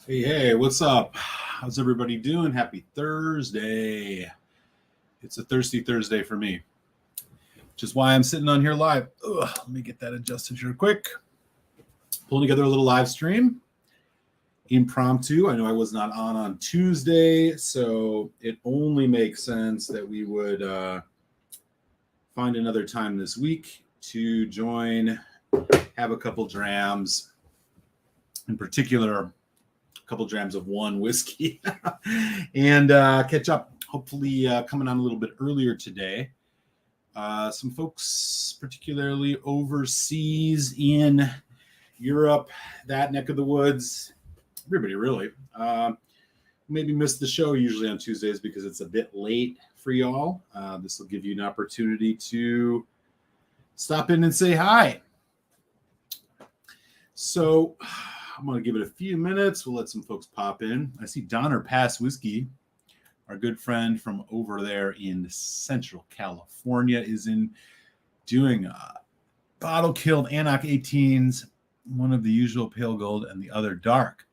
Hey, what's up? How's everybody doing? Happy Thursday. It's a thirsty Thursday for me, which is why I'm sitting on here live. Let me get that adjusted here quick. Pulling together a little live stream. Impromptu. I know I was not on Tuesday, so it only makes sense that we would find another time this week to join, have a couple drams. In particular, a couple drams of one whiskey and catch up. Hopefully coming on a little bit earlier today. Some folks, particularly overseas in Europe, that neck of the woods, everybody really, maybe missed the show usually on Tuesdays because it's a bit late for y'all. This will give you an opportunity to stop in and say hi. So I'm going to give it a few minutes. We'll let some folks pop in. I see Donner Pass Whiskey, our good friend from over there in Central California, is doing bottle-killed Annock 18s, one of the usual pale gold and the other dark.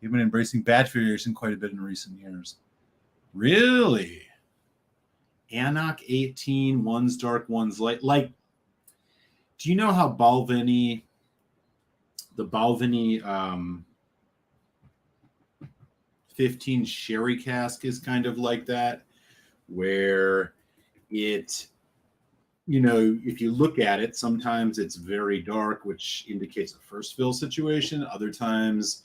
You've been embracing batch variation quite a bit in recent years. Really? Annock 18, one's dark, one's light. Like, do you know how Balvenie, the Balvenie 15 sherry cask is kind of like that, where it, if you look at it, sometimes it's very dark, which indicates a first fill situation. Other times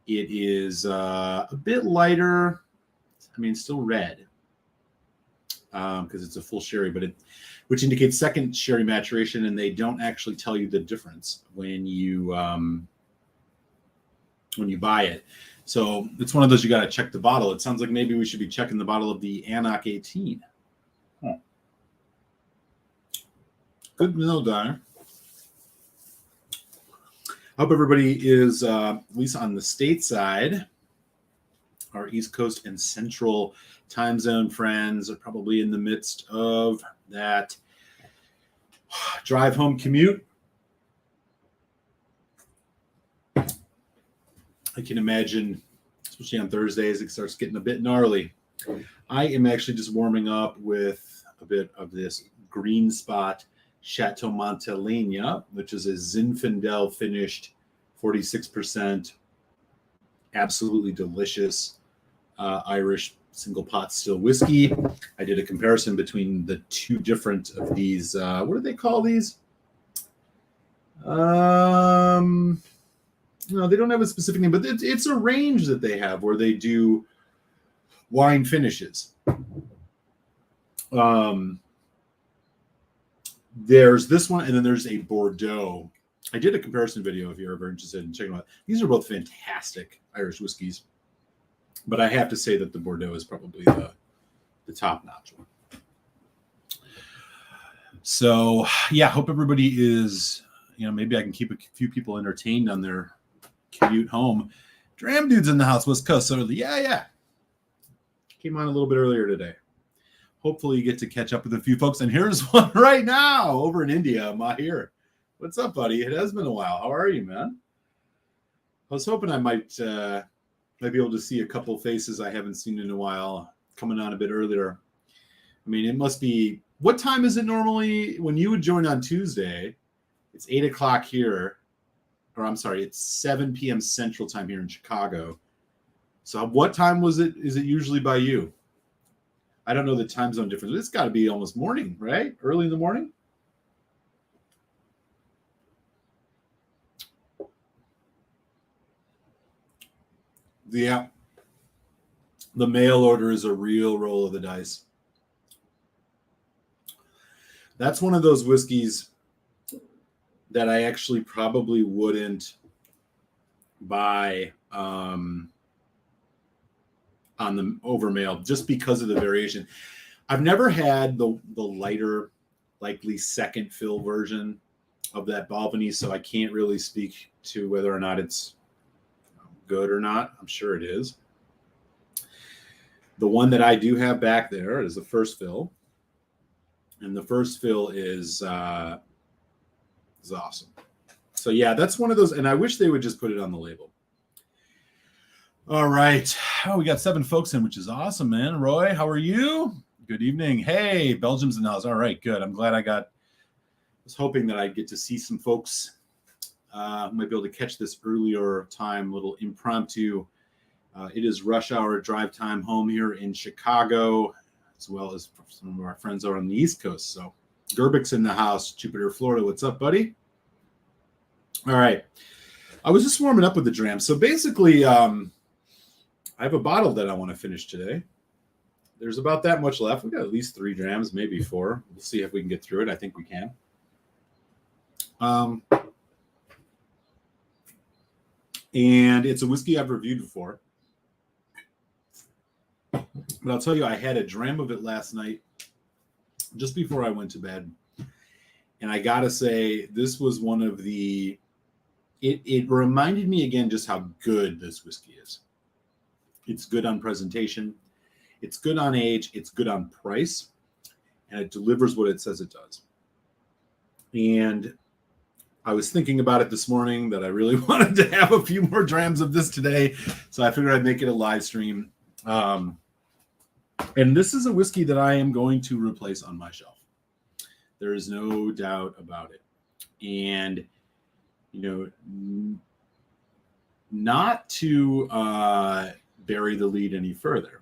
it is a bit lighter. I mean, still red because it's a full sherry, but which indicates second sherry maturation, and they don't actually tell you the difference when you buy it. So it's one of those you got to check the bottle. It sounds like maybe we should be checking the bottle of the Annock 18. Huh. Good to know, Donner. Hope everybody is, at least on the stateside, our East Coast and Central time zone friends are probably in the midst of that drive home commute. I can imagine, especially on Thursdays, it starts getting a bit gnarly. I am actually just warming up with a bit of this Green Spot Chateau Montelena, which is a Zinfandel finished 46%, absolutely delicious Irish single pot still whiskey. I did a comparison between the two different of these. What do they call these? No, they don't have a specific name, but it's a range that they have where they do wine finishes. There's this one, and then there's a Bordeaux. I did a comparison video if you're ever interested in checking them out. These are both fantastic Irish whiskeys, but I have to say that the Bordeaux is probably the top-notch one. So, yeah, hope everybody is, maybe I can keep a few people entertained on their commute home. Dram Dude's in the house, West Coast. So, yeah. Came on a little bit earlier today. Hopefully you get to catch up with a few folks. And here's one right now over in India, Mahir. What's up, buddy? It has been a while. How are you, man? I was hoping I might be able to see a couple faces I haven't seen in a while coming on a bit earlier. I mean, it must be, what time is it normally when you would join on Tuesday? It's 8 o'clock here. Or I'm sorry, it's 7 p.m. Central Time here in Chicago. So what time is it usually by you? I don't know the time zone difference. It's got to be almost morning, right? Early in the morning? Yeah. The mail order is a real roll of the dice. That's one of those whiskeys that I actually probably wouldn't buy on the overmail just because of the variation. I've never had the lighter, likely second fill version of that Balvenie, so I can't really speak to whether or not it's good or not. I'm sure it is. The one that I do have back there is the first fill, and the first fill is awesome. So yeah, that's one of those, and I wish they would just put it on the label. All right. Oh, we got 7 folks in, which is awesome, man. Roy, how are you? Good evening. Hey, Belgium's in the house. All right, good. I'm glad was hoping that I'd get to see some folks. Might be able to catch this earlier time, little impromptu. It is rush hour drive time home here in Chicago, as well as some of our friends over on the East Coast. So Gerbick's in the house, Jupiter, Florida. What's up, buddy? All right. I was just warming up with the drams. So basically, I have a bottle that I want to finish today. There's about that much left. We've got at least 3 drams, maybe 4. We'll see if we can get through it. I think we can. And it's a whiskey I've reviewed before. But I'll tell you, I had a dram of it last night, just before I went to bed. And I got to say, this was one of the... It reminded me again just how good this whiskey is. It's good on presentation. It's good on age. It's good on price. And it delivers what it says it does. And I was thinking about it this morning that I really wanted to have a few more drams of this today. So I figured I'd make it a live stream. And this is a whiskey that I am going to replace on my shelf. There is no doubt about it. And, you know, not to bury the lead any further.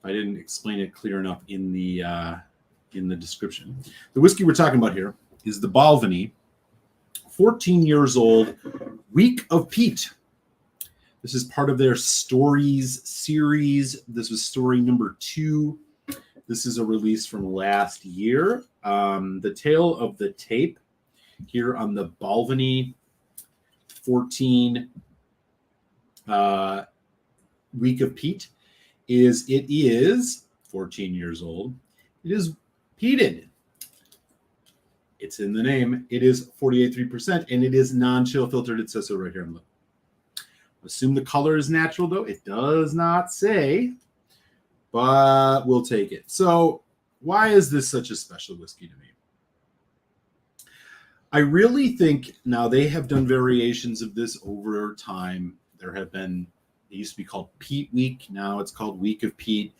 I didn't explain it clear enough in the description. The whiskey we're talking about here is the Balvenie, 14 years old, Week of Peat. This is part of their Stories series. This was story number 2. This is a release from last year. The tale of the tape here on the Balvenie 14 Week of Peat is it is 14 years old. It is peated. It's in the name. It is 48.3%, and it is non-chill filtered. It says so right here on the lip. Assume the color is natural, though. It does not say, but we'll take it. So why is this such a special whiskey to me? I really think now they have done variations of this over time. There have been, it used to be called Peat Week. Now it's called Week of Peat.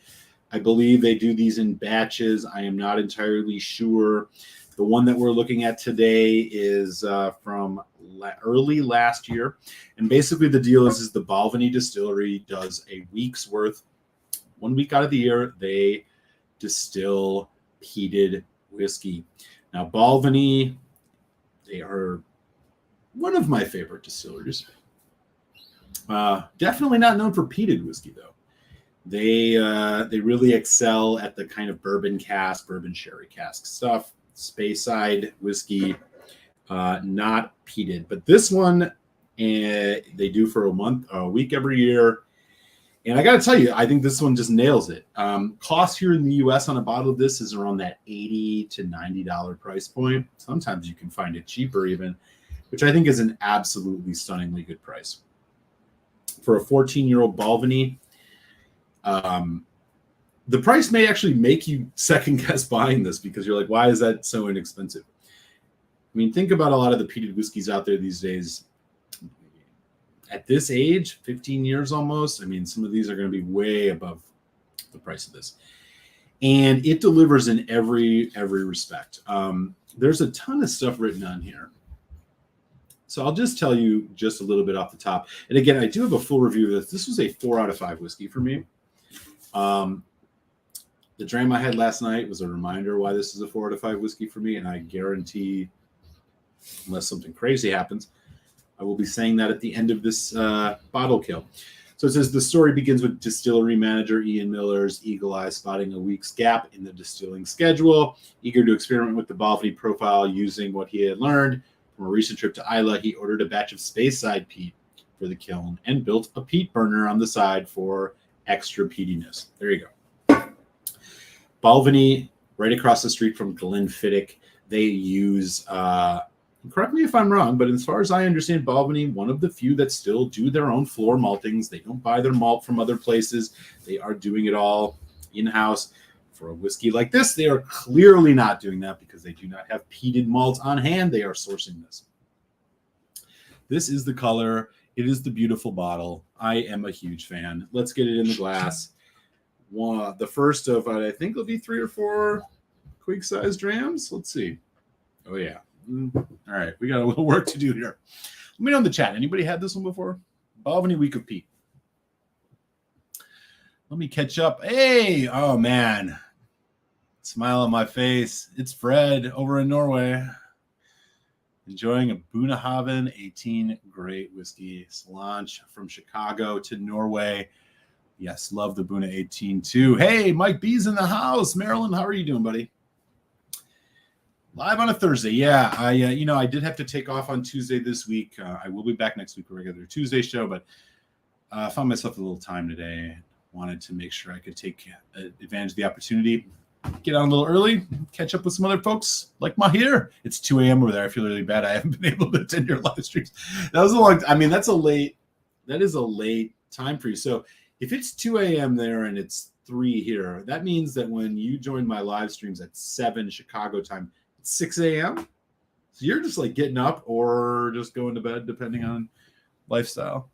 I believe they do these in batches. I am not entirely sure. The one that we're looking at today is from early last year. And basically the deal is the Balvenie distillery does a week's worth. 1 week out of the year, they distill peated whiskey. Now, Balvenie, they are one of my favorite distilleries. Definitely not known for peated whiskey, though. They really excel at the kind of bourbon cask, bourbon sherry cask stuff. Speyside whiskey, not peated. But this one, they do for a week every year. And I got to tell you, I think this one just nails it. Cost here in the U.S. on a bottle of this is around that $80 to $90 price point. Sometimes you can find it cheaper even, which I think is an absolutely stunningly good price. For a 14-year-old Balvenie, the price may actually make you second guess buying this because you're like, why is that so inexpensive? I mean, think about a lot of the peated whiskeys out there these days. At this age, 15 years almost, I mean, some of these are going to be way above the price of this. And it delivers in every respect. There's a ton of stuff written on here. So I'll just tell you just a little bit off the top. And again, I do have a full review of this. This was a 4 out of 5 whiskey for me. The dram I had last night was a reminder why this is a 4 out of 5 whiskey for me. And I guarantee, unless something crazy happens, I will be saying that at the end of this bottle kill. So it says the story begins with distillery manager Ian Miller's eagle eye spotting a week's gap in the distilling schedule. Eager to experiment with the Balvenie profile using what he had learned from a recent trip to Islay, he ordered a batch of Speyside peat for the kiln and built a peat burner on the side for extra peatiness. There you go. Balvenie, right across the street from Glenfiddich, they use... correct me if I'm wrong, but as far as I understand, Balvenie, one of the few that still do their own floor maltings. They don't buy their malt from other places. They are doing it all in-house. For a whiskey like this, they are clearly not doing that because they do not have peated malt on hand. They are sourcing this. This is the color. It is the beautiful bottle. I am a huge fan. Let's get it in the glass. The first of, I think it'll be 3 or 4 quick size drams. Let's see. Oh, yeah. All right. We got a little work to do here. Let me know in the chat. Anybody had this one before? Balvenie Week of Peat. Let me catch up. Hey, oh, man. Smile on my face. It's Fred over in Norway. Enjoying a Bunnahaven 18 great whiskey. Solange from Chicago to Norway. Yes, love the Bunna 18 too. Hey, Mike B's in the house. Marilyn, how are you doing, buddy? Live on a Thursday. Yeah, I did have to take off on Tuesday this week. I will be back next week for a regular Tuesday show, but I found myself a little time today. Wanted to make sure I could take advantage of the opportunity. Get on a little early, catch up with some other folks like Mahir. It's 2 a.m. over there. I feel really bad. I haven't been able to attend your live streams. That was a long. I mean, that is a late time for you. So if it's 2 a.m. there and it's 3 here, that means that when you join my live streams at 7 Chicago time, it's 6 a.m. So you're just like getting up or just going to bed, depending on lifestyle.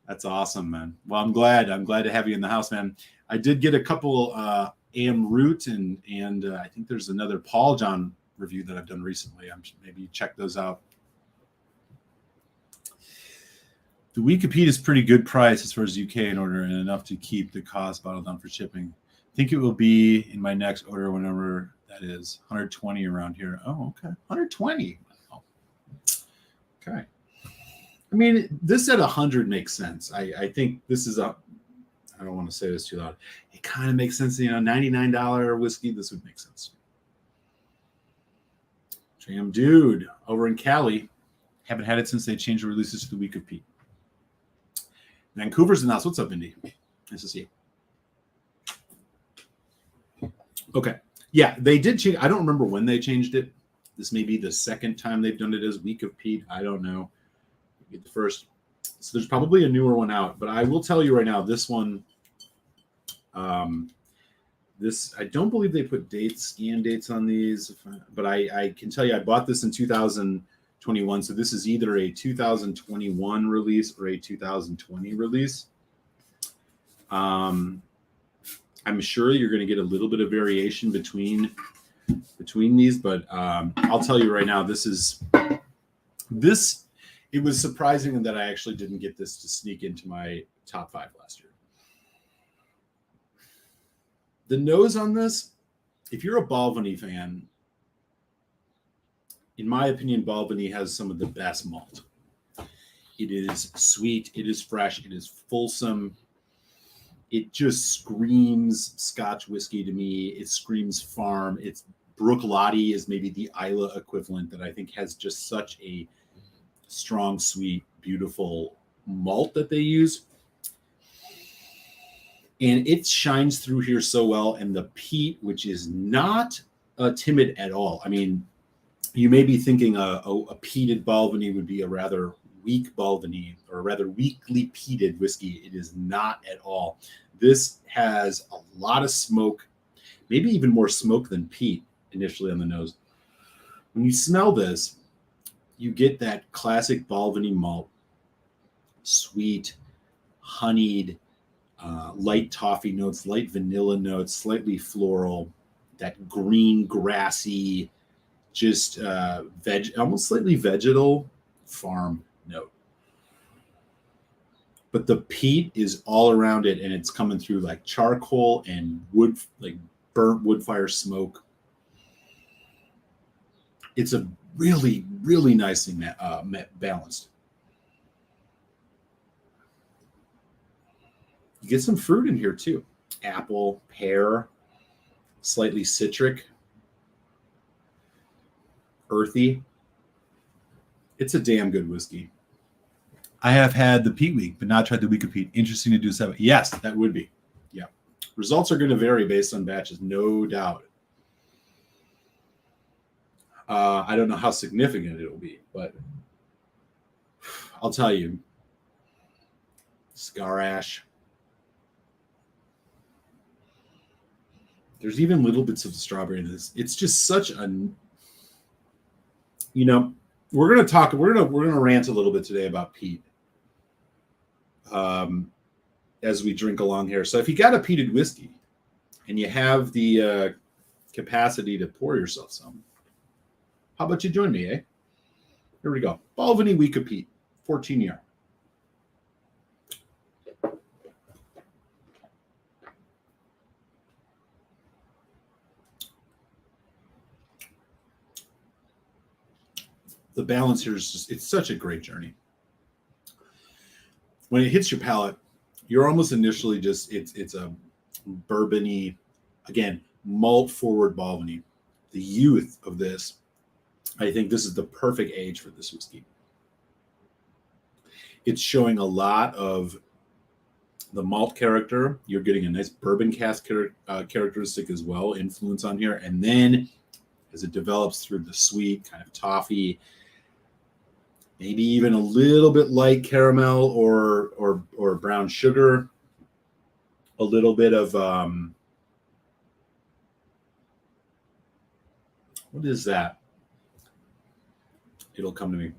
That's awesome, man. Well, I'm glad to have you in the house, man. I did get a couple AM Root and I think there's another Paul John review that I've done recently. Maybe check those out. The Week of Peat is pretty good price as far as UK in order and enough to keep the cost bottle down for shipping. I think it will be in my next order whenever that is. 120 around here. Oh, okay. 120. Oh. Okay. I mean, this at 100 makes sense. I think this is I don't want to say this too loud. It kind of makes sense. $99 whiskey. This would make sense. Jam Dude over in Cali. Haven't had it since they changed the releases to the Week of Peat. Vancouver's in the house. What's up, Indy? Nice to see you. Okay. Yeah, they did change. I don't remember when they changed it. This may be the second time they've done it as Week of Peat. I don't know. Get the first. So there's probably a newer one out, but I will tell you right now, this one, I don't believe they put scan dates on these, but I can tell you I bought this in 2021. So this is either a 2021 release or a 2020 release. I'm sure you're going to get a little bit of variation between these, but I'll tell you right now, it was surprising that I actually didn't get this to sneak into my top 5 last year. The nose on this, if you're a Balvenie fan, in my opinion, Balvenie has some of the best malt. It is sweet, it is fresh, it is fulsome. It just screams Scotch whiskey to me. It screams farm. It's Bruichladdich is maybe the Islay equivalent that I think has just such a strong, sweet, beautiful malt that they use. And it shines through here so well. And the peat, which is not timid at all. I mean, you may be thinking a peated Balvenie would be a rather weak Balvenie or a rather weakly peated whiskey. It is not at all. This has a lot of smoke, maybe even more smoke than peat initially on the nose. When you smell this, you get that classic Balvenie malt, sweet, honeyed, light toffee notes, light vanilla notes, slightly floral, that green, grassy, just almost slightly vegetal farm note. But the peat is all around it, and it's coming through like charcoal and wood, like burnt wood fire smoke. It's a really, really nicely balanced. You get some fruit in here too. Apple, pear, slightly citric, earthy. It's a damn good whiskey. I have had the Peat Week, but not tried the Week of Peat. Interesting to do so. Yes, that would be. Yeah. Results are going to vary based on batches, no doubt. I don't know how significant it'll be, but I'll tell you. Scar ash. There's even little bits of strawberry in this. It's just such a, we're going to rant a little bit today about peat. as we drink along here. So if you got a peated whiskey and you have the capacity to pour yourself some, how about you join me, eh? Here we go. Balvenie Week of Peat, 14-year. The balance here is just, it's such a great journey. When it hits your palate, you're almost initially just, it's a bourbony, again, malt forward Balvenie. The youth of this, I think this is the perfect age for this whiskey. It's showing a lot of the malt character. You're getting a nice bourbon cask characteristic as well, influence on here. And then as it develops through the sweet kind of toffee, maybe even a little bit light caramel or brown sugar, a little bit of what is that? It'll come to me.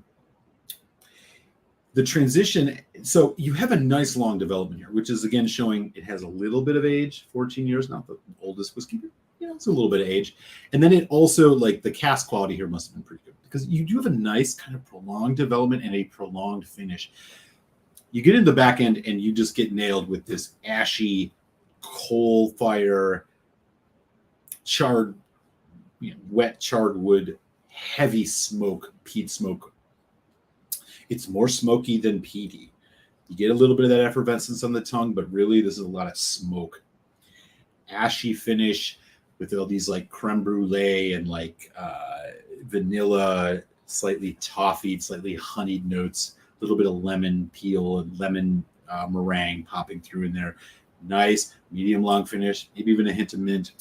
The transition, so you have a nice long development here, which is again showing it has a little bit of age, 14 years, not the oldest whiskey, but it's a little bit of age. And then it also, like, the cask quality here must have been pretty good because you do have a nice kind of prolonged development and a prolonged finish. You get into the back end and you just get nailed with this ashy, coal fire, charred, wet charred wood, heavy smoke, peat smoke. It's more smoky than peaty. You get a little bit of that effervescence on the tongue, but really this is a lot of smoke. Ashy finish with all these like creme brulee and like vanilla, slightly toffee, slightly honeyed notes, a little bit of lemon peel and lemon meringue popping through in there. Nice medium long finish, maybe even a hint of mint.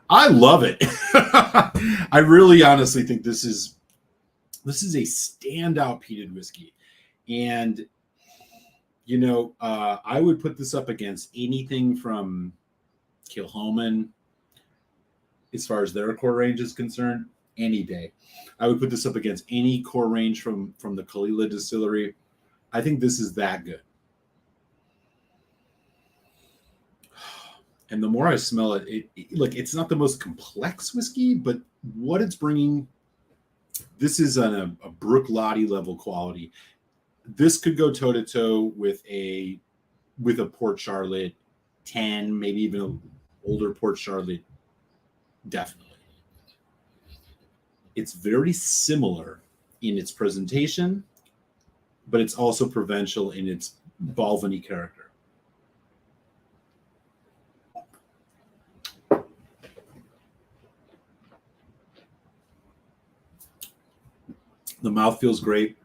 I love it. I really honestly think this is a standout peated whiskey. And, I would put this up against anything from Kilchoman as far as their core range is concerned, any day. I would put this up against any core range from the Kalila distillery. I think this is that good. And the more I smell it, it's not the most complex whiskey, but what it's bringing, this is a Brook Lottie level quality. This could go toe to toe with a Port Charlotte 10, maybe even an older Port Charlotte. Definitely. It's very similar in its presentation, but it's also provincial in its Balvenie character. The mouth feels great.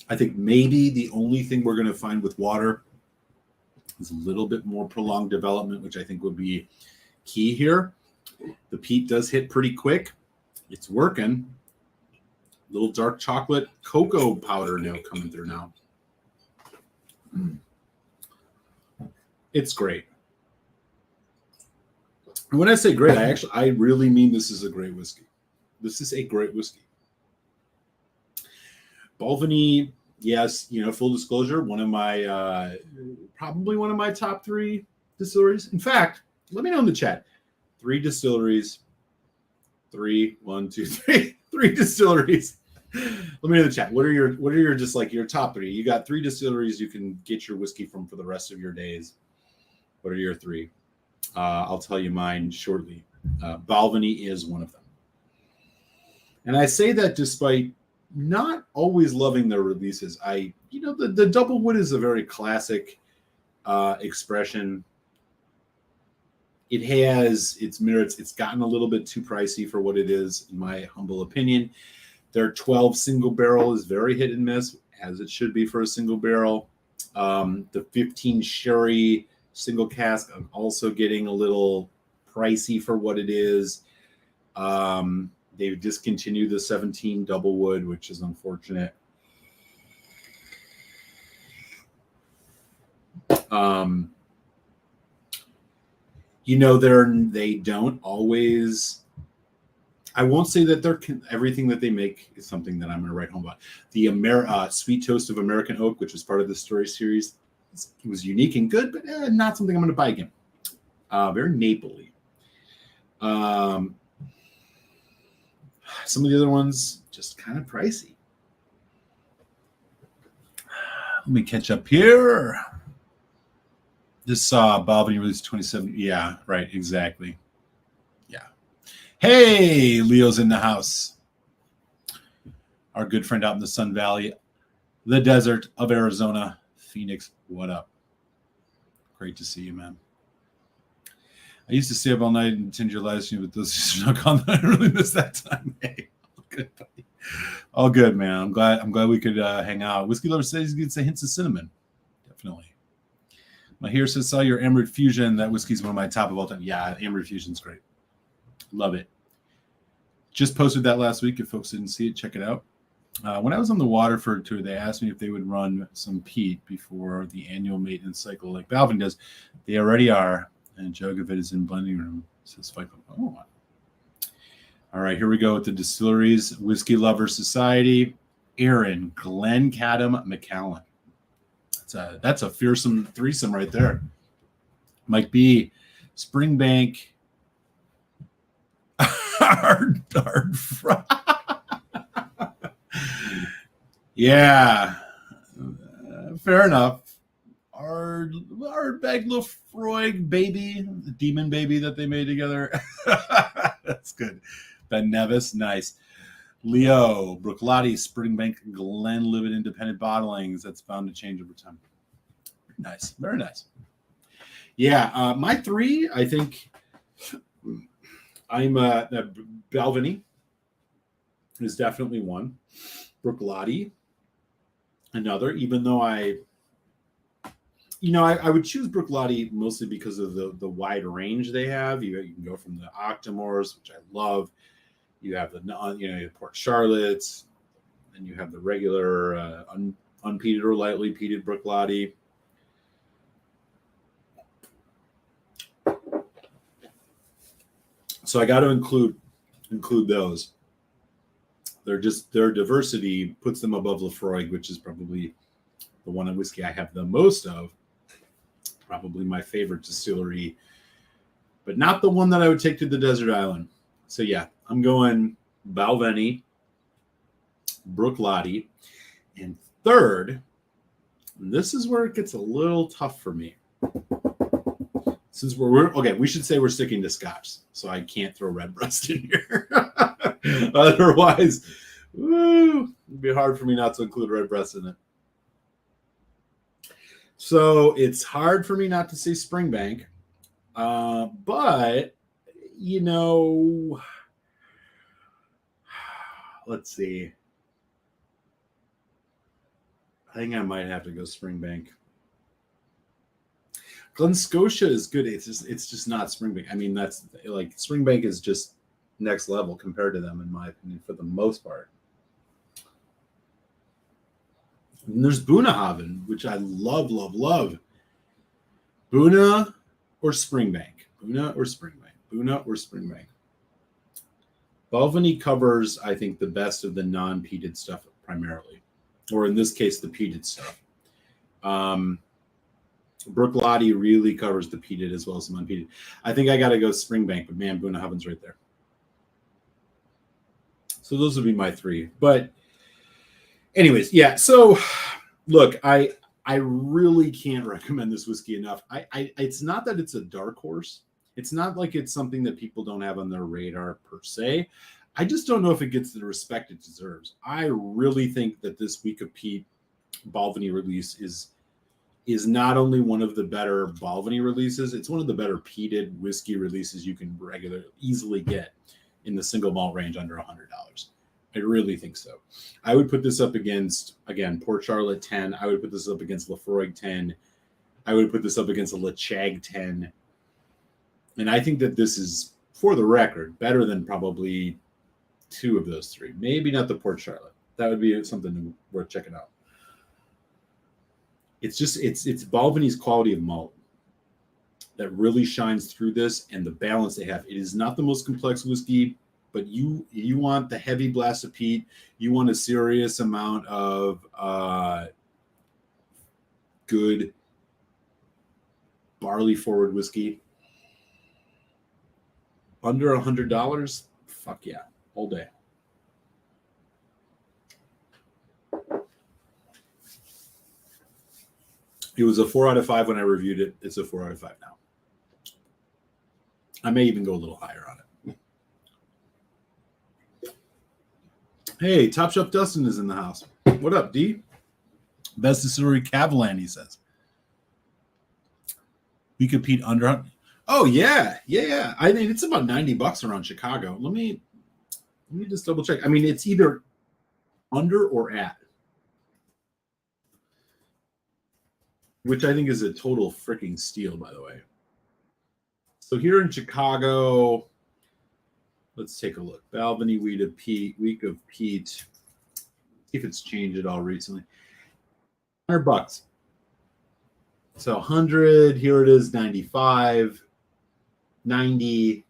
I think maybe the only thing we're going to find with water is a little bit more prolonged development, which I think would be key here. The peat does hit pretty quick. It's working. Little dark chocolate cocoa powder note coming through now. It's great. And when I say great, I really mean this is a great whiskey. This is a great whiskey. Balvenie, yes, full disclosure, probably one of my top 3 distilleries. In fact, let me know in the chat. 3 distilleries. 3 distilleries. Let me know in the chat. What are your just like your top 3? You got 3 distilleries you can get your whiskey from for the rest of your days. What are your 3? I'll tell you mine shortly. Balvenie is one of them. And I say that despite not always loving their releases. The double wood is a very classic expression. It has its merits. It's gotten a little bit too pricey for what it is, in my humble opinion. Their 12 single barrel is very hit and miss, as it should be for a single barrel. The 15 sherry single cask, I'm also getting a little pricey for what it is. They've discontinued the 17 double wood, which is unfortunate. They don't always I won't say that everything that they make is something that I'm going to write home about. The Sweet Toast of American Oak, which was part of the story series, it was unique and good, but not something I'm going to buy again. Very mapley. Some of the other ones just kind of pricey. Let me catch up here. This Balvenie released 27. Yeah, right, exactly. Yeah. Hey, Leo's in the house. Our good friend out in the Sun Valley, the desert of Arizona, Phoenix. What up? Great to see you, man. I used to stay up all night and attend your live stream with those who snuck on. I really missed that time. Hey, all good, buddy. All good, man. I'm glad we could hang out. Whiskey Lover says he gets a hints of cinnamon. Definitely. My here says saw your Emerald Fusion. That whiskey's one of my top of all time. Yeah, Emerald Fusion's great. Love it. Just posted that last week. If folks didn't see it, check it out. When I was on the Waterford tour, they asked me if they would run some peat before the annual maintenance cycle like Balvenie does. They already are. And a jug of it is in blending room. Says Spike. Oh. All right, here we go with the distilleries. Whiskey Lover Society. Aaron Glencadam McAllen. That's a fearsome threesome right there. Mike B. Springbank. Hard fry. Yeah. Fair enough. Ardbeg Lefroy baby, the demon baby that they made together. That's good. Ben Nevis, nice. Leo, Brooklotti, Springbank, Glenlivet Independent Bottlings. That's bound to change over time. Nice. Very nice. Yeah, my three, I think I'm Balvenie is definitely one. Brooklotti, another, even though I would choose Brooklotti mostly because of the wide range they have. You can go from the Octomores, which I love. You have the Port Charlottes, and you have the regular unpeated or lightly peated Brooklotti. So I got to include those. Their diversity puts them above Lefroy, which is probably the one of whiskey I have the most of. Probably my favorite distillery, but not the one that I would take to the desert island. So yeah, I'm going Balvenie, Brooklotti, and third, and this is where it gets a little tough for me. Since we're okay, we should say we're sticking to Scotch, so I can't throw Redbreast in here. Otherwise, it'd be hard for me not to include Redbreast in it. So it's hard for me not to say Springbank, but let's see. I think I might have to go Springbank. Glen Scotia is good. It's just not Springbank. I mean, that's like Springbank is just next level compared to them, in my opinion, for the most part. And there's Bunnahabhain, which I love. Bunna or Springbank. Bunna or Springbank. Balvenie covers, I think, the best of the non-peated stuff primarily. Or in this case, the peated stuff. Brooklotti really covers the peated as well as the unpeated. I think I got to go Springbank, but man, Bunnahabhain's right there. So those would be my three. But anyways, yeah. So look, I really can't recommend this whiskey enough. It's not that it's a dark horse. It's not like it's something that people don't have on their radar per se. I just don't know if it gets the respect it deserves. I really think that this Week of Peat Balvenie release is not only one of the better Balvenie releases, it's one of the better peated whiskey releases you can easily get in the single malt range under $100. I really think so. I would put this up against, again, Port Charlotte 10. I would put this up against Lefroy 10. I would put this up against a Lechag 10. And I think that this is, for the record, better than probably two of those three. Maybe not the Port Charlotte. That would be something worth checking out. It's Balvenie's quality of malt that really shines through this, and the balance they have. It is not the most complex whiskey but you want the heavy blast of peat. You want a serious amount of good barley forward whiskey. Under $100, fuck yeah, all day. It was a 4 out of 5 when I reviewed it. It's a 4 out of 5 now. I may even go a little higher on it. Hey, Top Shelf Dustin is in the house. What up, D? Best distillery Cavalan, he says. We could Peat under. Oh yeah. I mean, it's about $90 around Chicago. Let me just double check. I mean, it's either under or at, which I think is a total freaking steal, by the way. So here in Chicago, let's take a look. Balvenie week of Peat. See if it's changed at all recently. $100. So 100, here it is, 95, 90.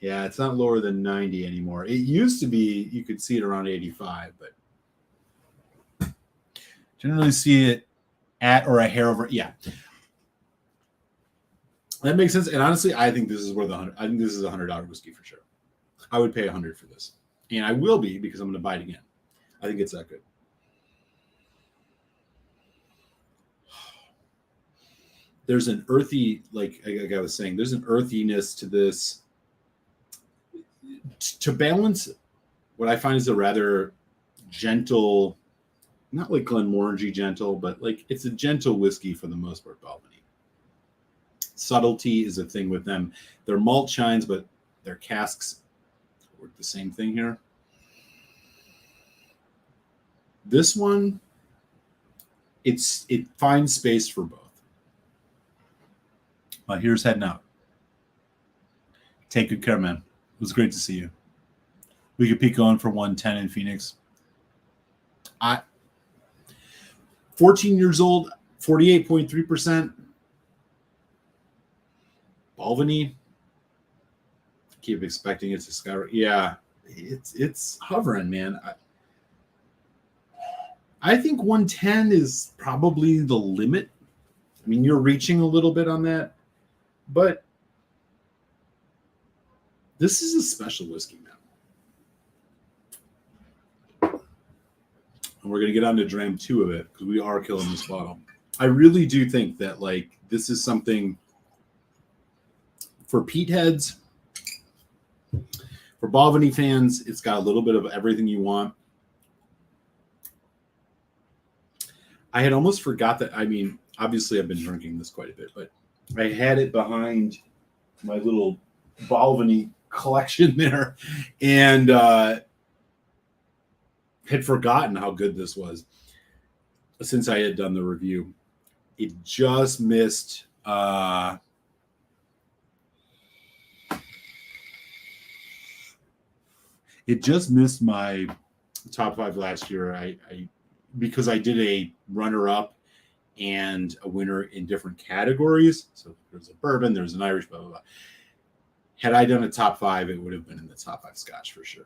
Yeah, it's not lower than 90 anymore. It used to be, you could see it around 85, but generally see it at or a hair over. Yeah. That makes sense. And honestly, I think this is worth I think this is $100 whiskey for sure. I would pay $100 for this. And I will be, because I'm going to buy it again. I think it's that good. There's an earthy, like I was saying, there's an earthiness to this. To balance what I find is a rather gentle, not like Glenmorangie gentle, but like it's a gentle whiskey for the most part, Balvenie. Subtlety is a thing with them. Their malt shines, but their casks work the same thing here. This one, it finds space for both. But here's heading out. Take good care, man. It was great to see you. We could peak going for 110 in Phoenix. 14 years old, 48.3%. Balvenie. Keep expecting it to skyrocket. Yeah, it's hovering, man. I think 110 is probably the limit. I mean, you're reaching a little bit on that, but this is a special whiskey, man. And we're going to get on to dram 2 of it because we are killing this bottle. I really do think that, like, this is something for Peat heads, for Balvenie fans. It's got a little bit of everything you want. I had almost forgot that. I mean, obviously, I've been drinking this quite a bit, but I had it behind my little Balvenie collection there, and had forgotten how good this was since I had done the review. It just missed my top 5 last year. I because I did a runner-up and a winner in different categories. So there's a bourbon, there's an Irish, blah, blah, blah. Had I done a top 5, it would have been in the top 5 Scotch for sure.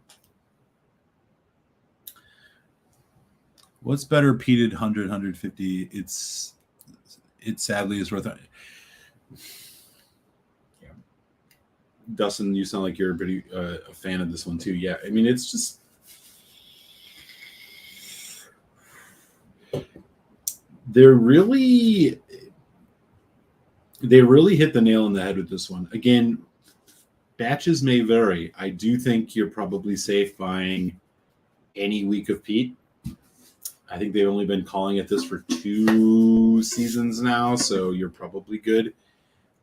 What's better, peated 100, 150? It sadly is worth it. Yeah. Dustin, you sound like you're pretty a fan of this one too. Yeah, I mean, it's just they really hit the nail on the head with this one. Again, batches may vary. I do think you're probably safe buying any week of Peat. I think they've only been calling it this for 2 seasons now, so you're probably good.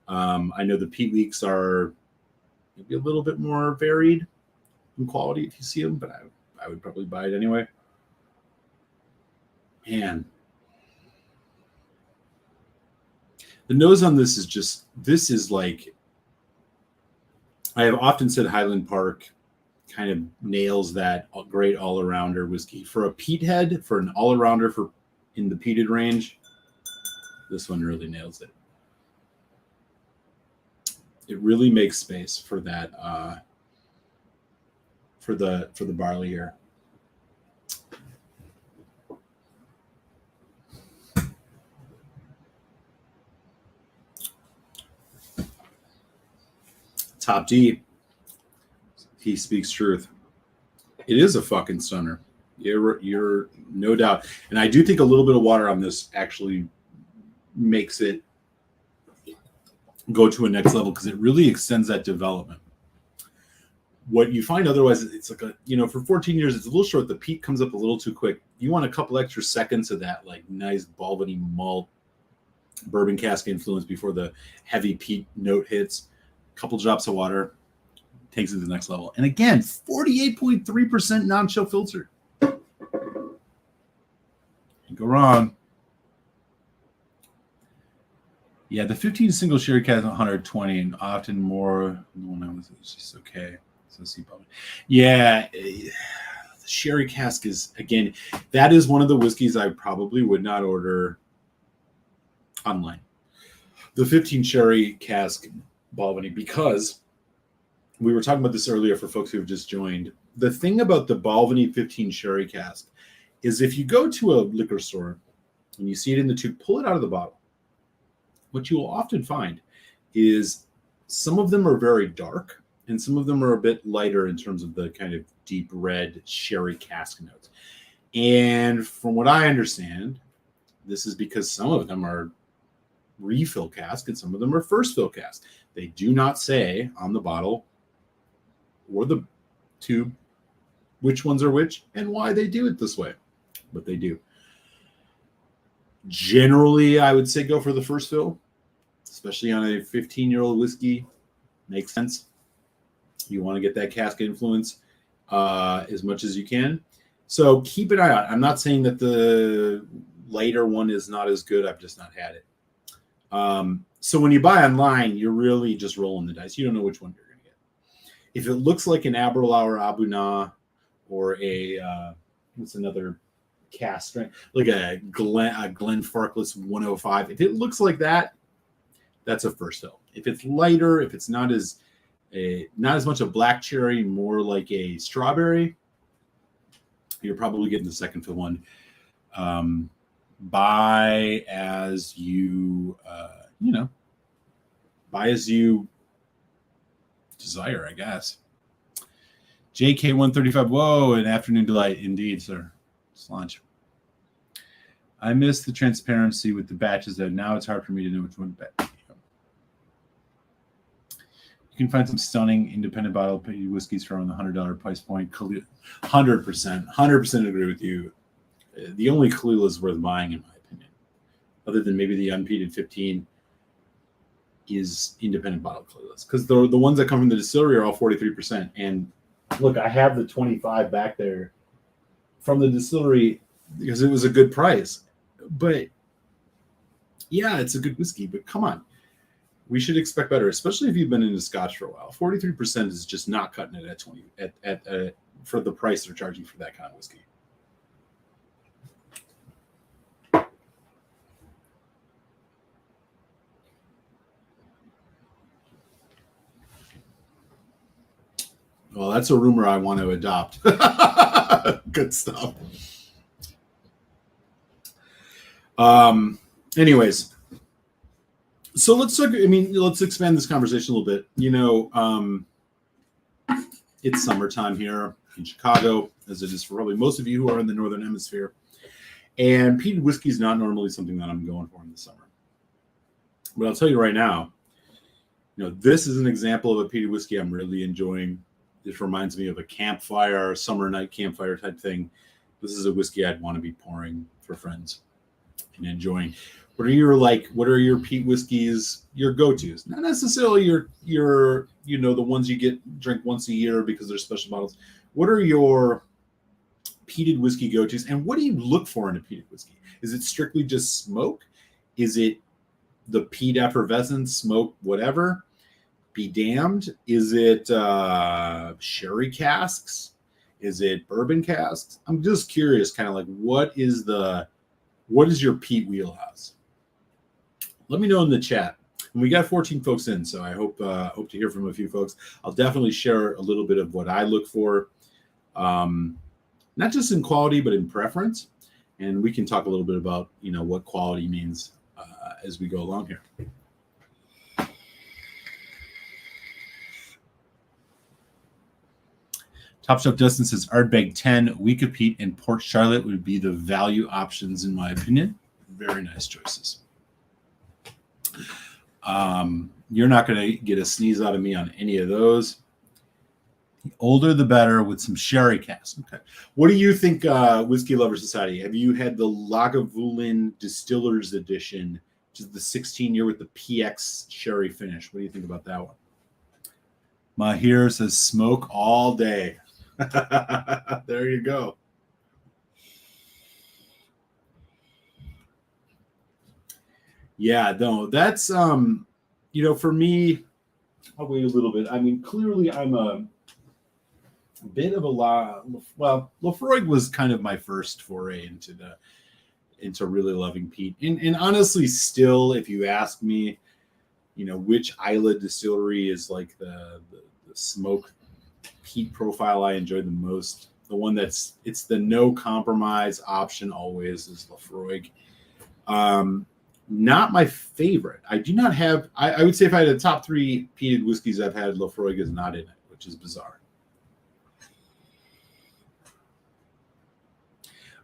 I know the Peat weeks are maybe a little bit more varied in quality if you see them, but I would probably buy it anyway. Man. The nose on this is like, I have often said Highland Park kind of nails that great all-arounder whiskey. For a peat head, for an all-arounder in the peated range, this one really nails it. It really makes space for that for the barley here. Top D. He speaks truth. It is a fucking stunner. You're no doubt. And I do think a little bit of water on this actually makes it go to a next level because it really extends that development. What you find otherwise, it's like for 14 years, it's a little short. The peat comes up a little too quick. You want a couple extra seconds of that, like nice Balvenie malt bourbon cask influence before the heavy peat note hits. A couple drops of water takes it to the next level. And again, 48.3% non-chill filter. Can't go wrong. Yeah, the 15 single sherry cask 120 and often more. No, it's just okay. So see, yeah, the sherry cask is, again, that is one of the whiskeys I probably would not order online. The 15 sherry cask Balvenie, because we were talking about this earlier for folks who have just joined. The thing about the Balvenie 15 sherry cask is if you go to a liquor store and you see it in the tube, pull it out of the bottle. What you will often find is some of them are very dark and some of them are a bit lighter in terms of the kind of deep red sherry cask notes. And from what I understand, this is because some of them are refill cask and some of them are first fill cask. They do not say on the bottle or the tube which ones are which and why they do it this way, but they do. Generally, I would say go for the first fill, especially on a 15-year-old whiskey. Makes sense. You want to get that cask influence as much as you can. So keep an eye out. I'm not saying that the later one is not as good. I've just not had it. So when you buy online, you're really just rolling the dice. You don't know which one you're going to get. If it looks like an Aberlour Abuna or a what's another cask strength, like a Glenfarclas 105, if it looks like that, that's a first fill. If it's lighter, if it's not as much a black cherry, more like a strawberry, you're probably getting the second fill one. Buy as you desire, I guess. JK135. Whoa, an afternoon delight indeed, sir. Slaunch. I miss the transparency with the batches, though. Now it's hard for me to know which one. You can find some stunning independent bottle whiskeys for around the $100 price point. 100% agree with you. The only Kahlua is worth buying, in my opinion, other than maybe the unpeated 15, is independent bottle Kahluas, because the ones that come from the distillery are all 43%. And look, I have the 25 back there from the distillery because it was a good price. But yeah, it's a good whiskey. But come on, we should expect better, especially if you've been into Scotch for a while. 43% is just not cutting it at 20 for the price they're charging for that kind of whiskey. Well, that's a rumor I want to adopt. Good stuff. Anyways, so let's expand this conversation a little bit. It's summertime here in Chicago, as it is for probably most of you who are in the Northern Hemisphere. And peated whiskey is not normally something that I'm going for in the summer. But I'll tell you right now, this is an example of a peated whiskey I'm really enjoying. This reminds me of a campfire, summer night campfire type thing. This is a whiskey I'd want to be pouring for friends and enjoying. What are your peat whiskeys, your go-tos? Not necessarily your the ones you drink once a year because they're special bottles. What are your peated whiskey go-tos, and what do you look for in a peated whiskey? Is it strictly just smoke? Is it the peat effervescence, smoke, whatever? Be damned. Is it sherry casks? Is it bourbon casks? I'm just curious, kind of like what is your peat wheelhouse? Let me know in the chat. And we got 14 folks in, so I hope to hear from a few folks. I'll definitely share a little bit of what I look for. Not just in quality, but in preference. And we can talk a little bit about, what quality means as we go along here. Top Shelf Dustin says Ardbeg 10, Week of Peat, and Port Charlotte would be the value options in my opinion. Very nice choices. You're not going to get a sneeze out of me on any of those. The older, the better, with some sherry cask. Okay. What do you think, Whiskey Lover Society? Have you had the Lagavulin Distillers Edition, which is the 16-year with the PX sherry finish? What do you think about that one? Mahir says smoke all day. There you go. Yeah, no, that's for me, I'll wait a little bit. I mean, clearly I'm a bit of a Lafroig was kind of my first foray into really loving peat. And honestly, still, if you ask me, which Isla distillery is like the smoke peat profile I enjoy the most, the one it's the no compromise option always is Lafroig. Not my favorite. I do not have, I would say if I had a top 3 peated whiskeys I've had, Lafroig is not in it, which is bizarre.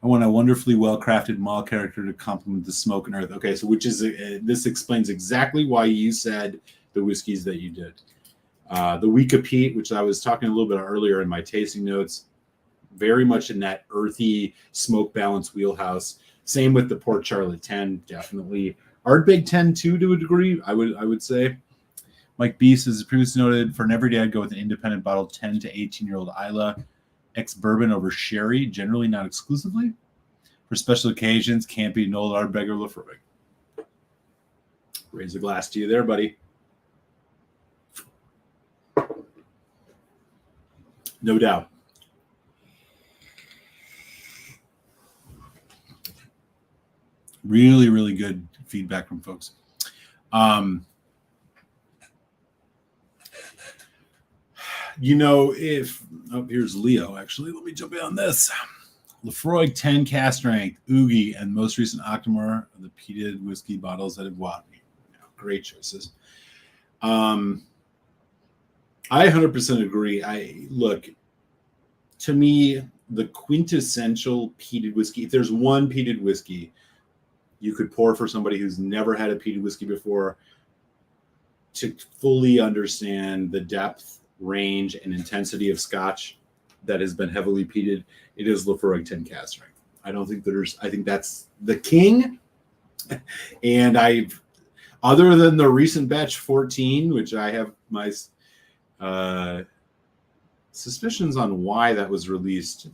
I want a wonderfully well-crafted malt character to complement the smoke and earth. Okay, so this explains exactly why you said the whiskeys that you did. The Week of Peat, which I was talking a little bit earlier in my tasting notes, very much in that earthy smoke balance wheelhouse. Same with the Port Charlotte 10, definitely. Ardbeg 10 too, to a degree, I would say. Mike B says, as previously noted, for an everyday, I'd go with an independent bottle 10 to 18-year-old Isla ex-bourbon over sherry, generally not exclusively. For special occasions, can't be an old Ardbeg or Lafroig. Raise a glass to you there, buddy. No doubt. Really, really good feedback from folks. Here's Leo, actually. Let me jump in on this. Lafroig 10 cask strength, Oogie, and most recent Octomore of the peated whiskey bottles that have wowed me. Great choices. I 100% agree. To me, the quintessential peated whiskey, if there's one peated whiskey you could pour for somebody who's never had a peated whiskey before to fully understand the depth, range, and intensity of Scotch that has been heavily peated, it is Lafroig 10 cask strength. I think that's the king. And other than the recent batch 14, which I have my suspicions on why that was released,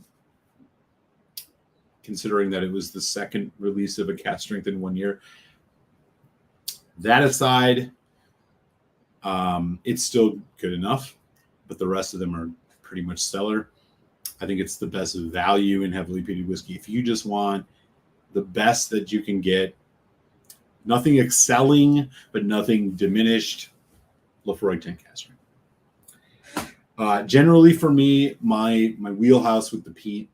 considering that it was the second release of a cask strength in 1 year. That aside, it's still good enough, but the rest of them are pretty much stellar. I think it's the best value in heavily peated whiskey. If you just want the best that you can get, nothing excelling, but nothing diminished, Lafroig 10 cask strength. Generally for me, my wheelhouse with the peat,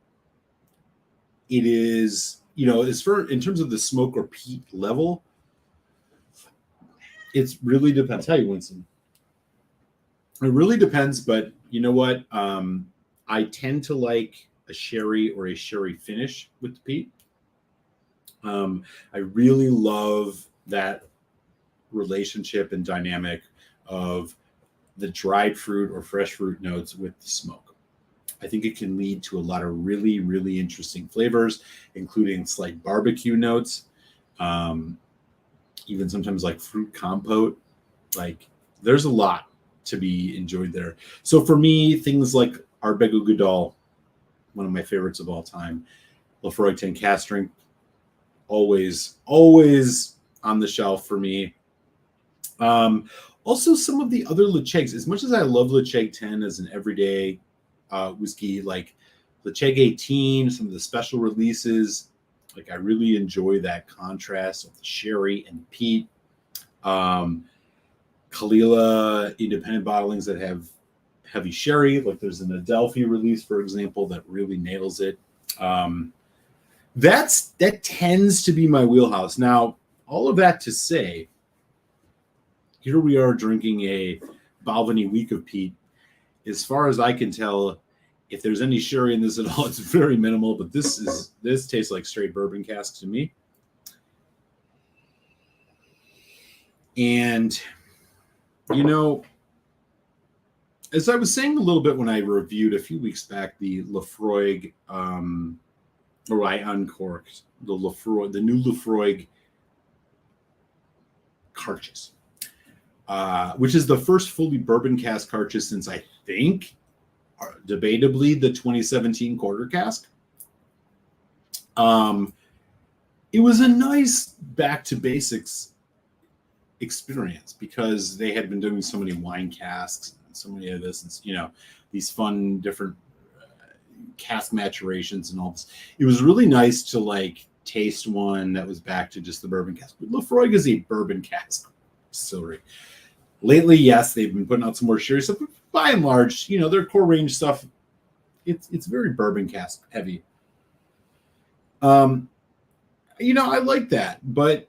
it is, in terms of the smoke or peat level, it really depends. How you, Winston? It really depends, but you know what? I tend to like a sherry or a sherry finish with the peat. I really love that relationship and dynamic of the dried fruit or fresh fruit notes with the smoke. I think it can lead to a lot of really, really interesting flavors, including slight barbecue notes, even sometimes like fruit compote. Like, there's a lot to be enjoyed there. So for me, things like Ardbeg Ugadal, one of my favorites of all time, Lafroig 10 cask strength, always on the shelf for me. Also, some of the other Lechegs, as much as I love Lecheg 10 as an everyday whiskey, like Lecheg 18, some of the special releases, like I really enjoy that contrast of the sherry and peat. Kalila independent bottlings that have heavy sherry. Like there's an Adelphi release, for example, that really nails it. That tends to be my wheelhouse. Now, all of that to say, here we are drinking a Balvenie week of peat. As far as I can tell, if there's any sherry in this at all, it's very minimal. But this tastes like straight bourbon cask to me. And you know, as I was saying a little bit when I reviewed a few weeks back the Laphroaig, or I uncorked the new Laphroaig Cartridge, which is the first fully bourbon cask Cartridge since I think, debatably, the 2017 quarter cask. It was a nice back to basics experience because they had been doing so many wine casks and so many of this, and, you know, these fun different cask maturations and all this. It was really nice to like taste one that was back to just the bourbon cask. But Laphroaig is a bourbon cask distillery. Lately, yes, they've been putting out some more sherry stuff, but by and large, you know, their core range stuff, it's very bourbon cask heavy. You know, I like that, but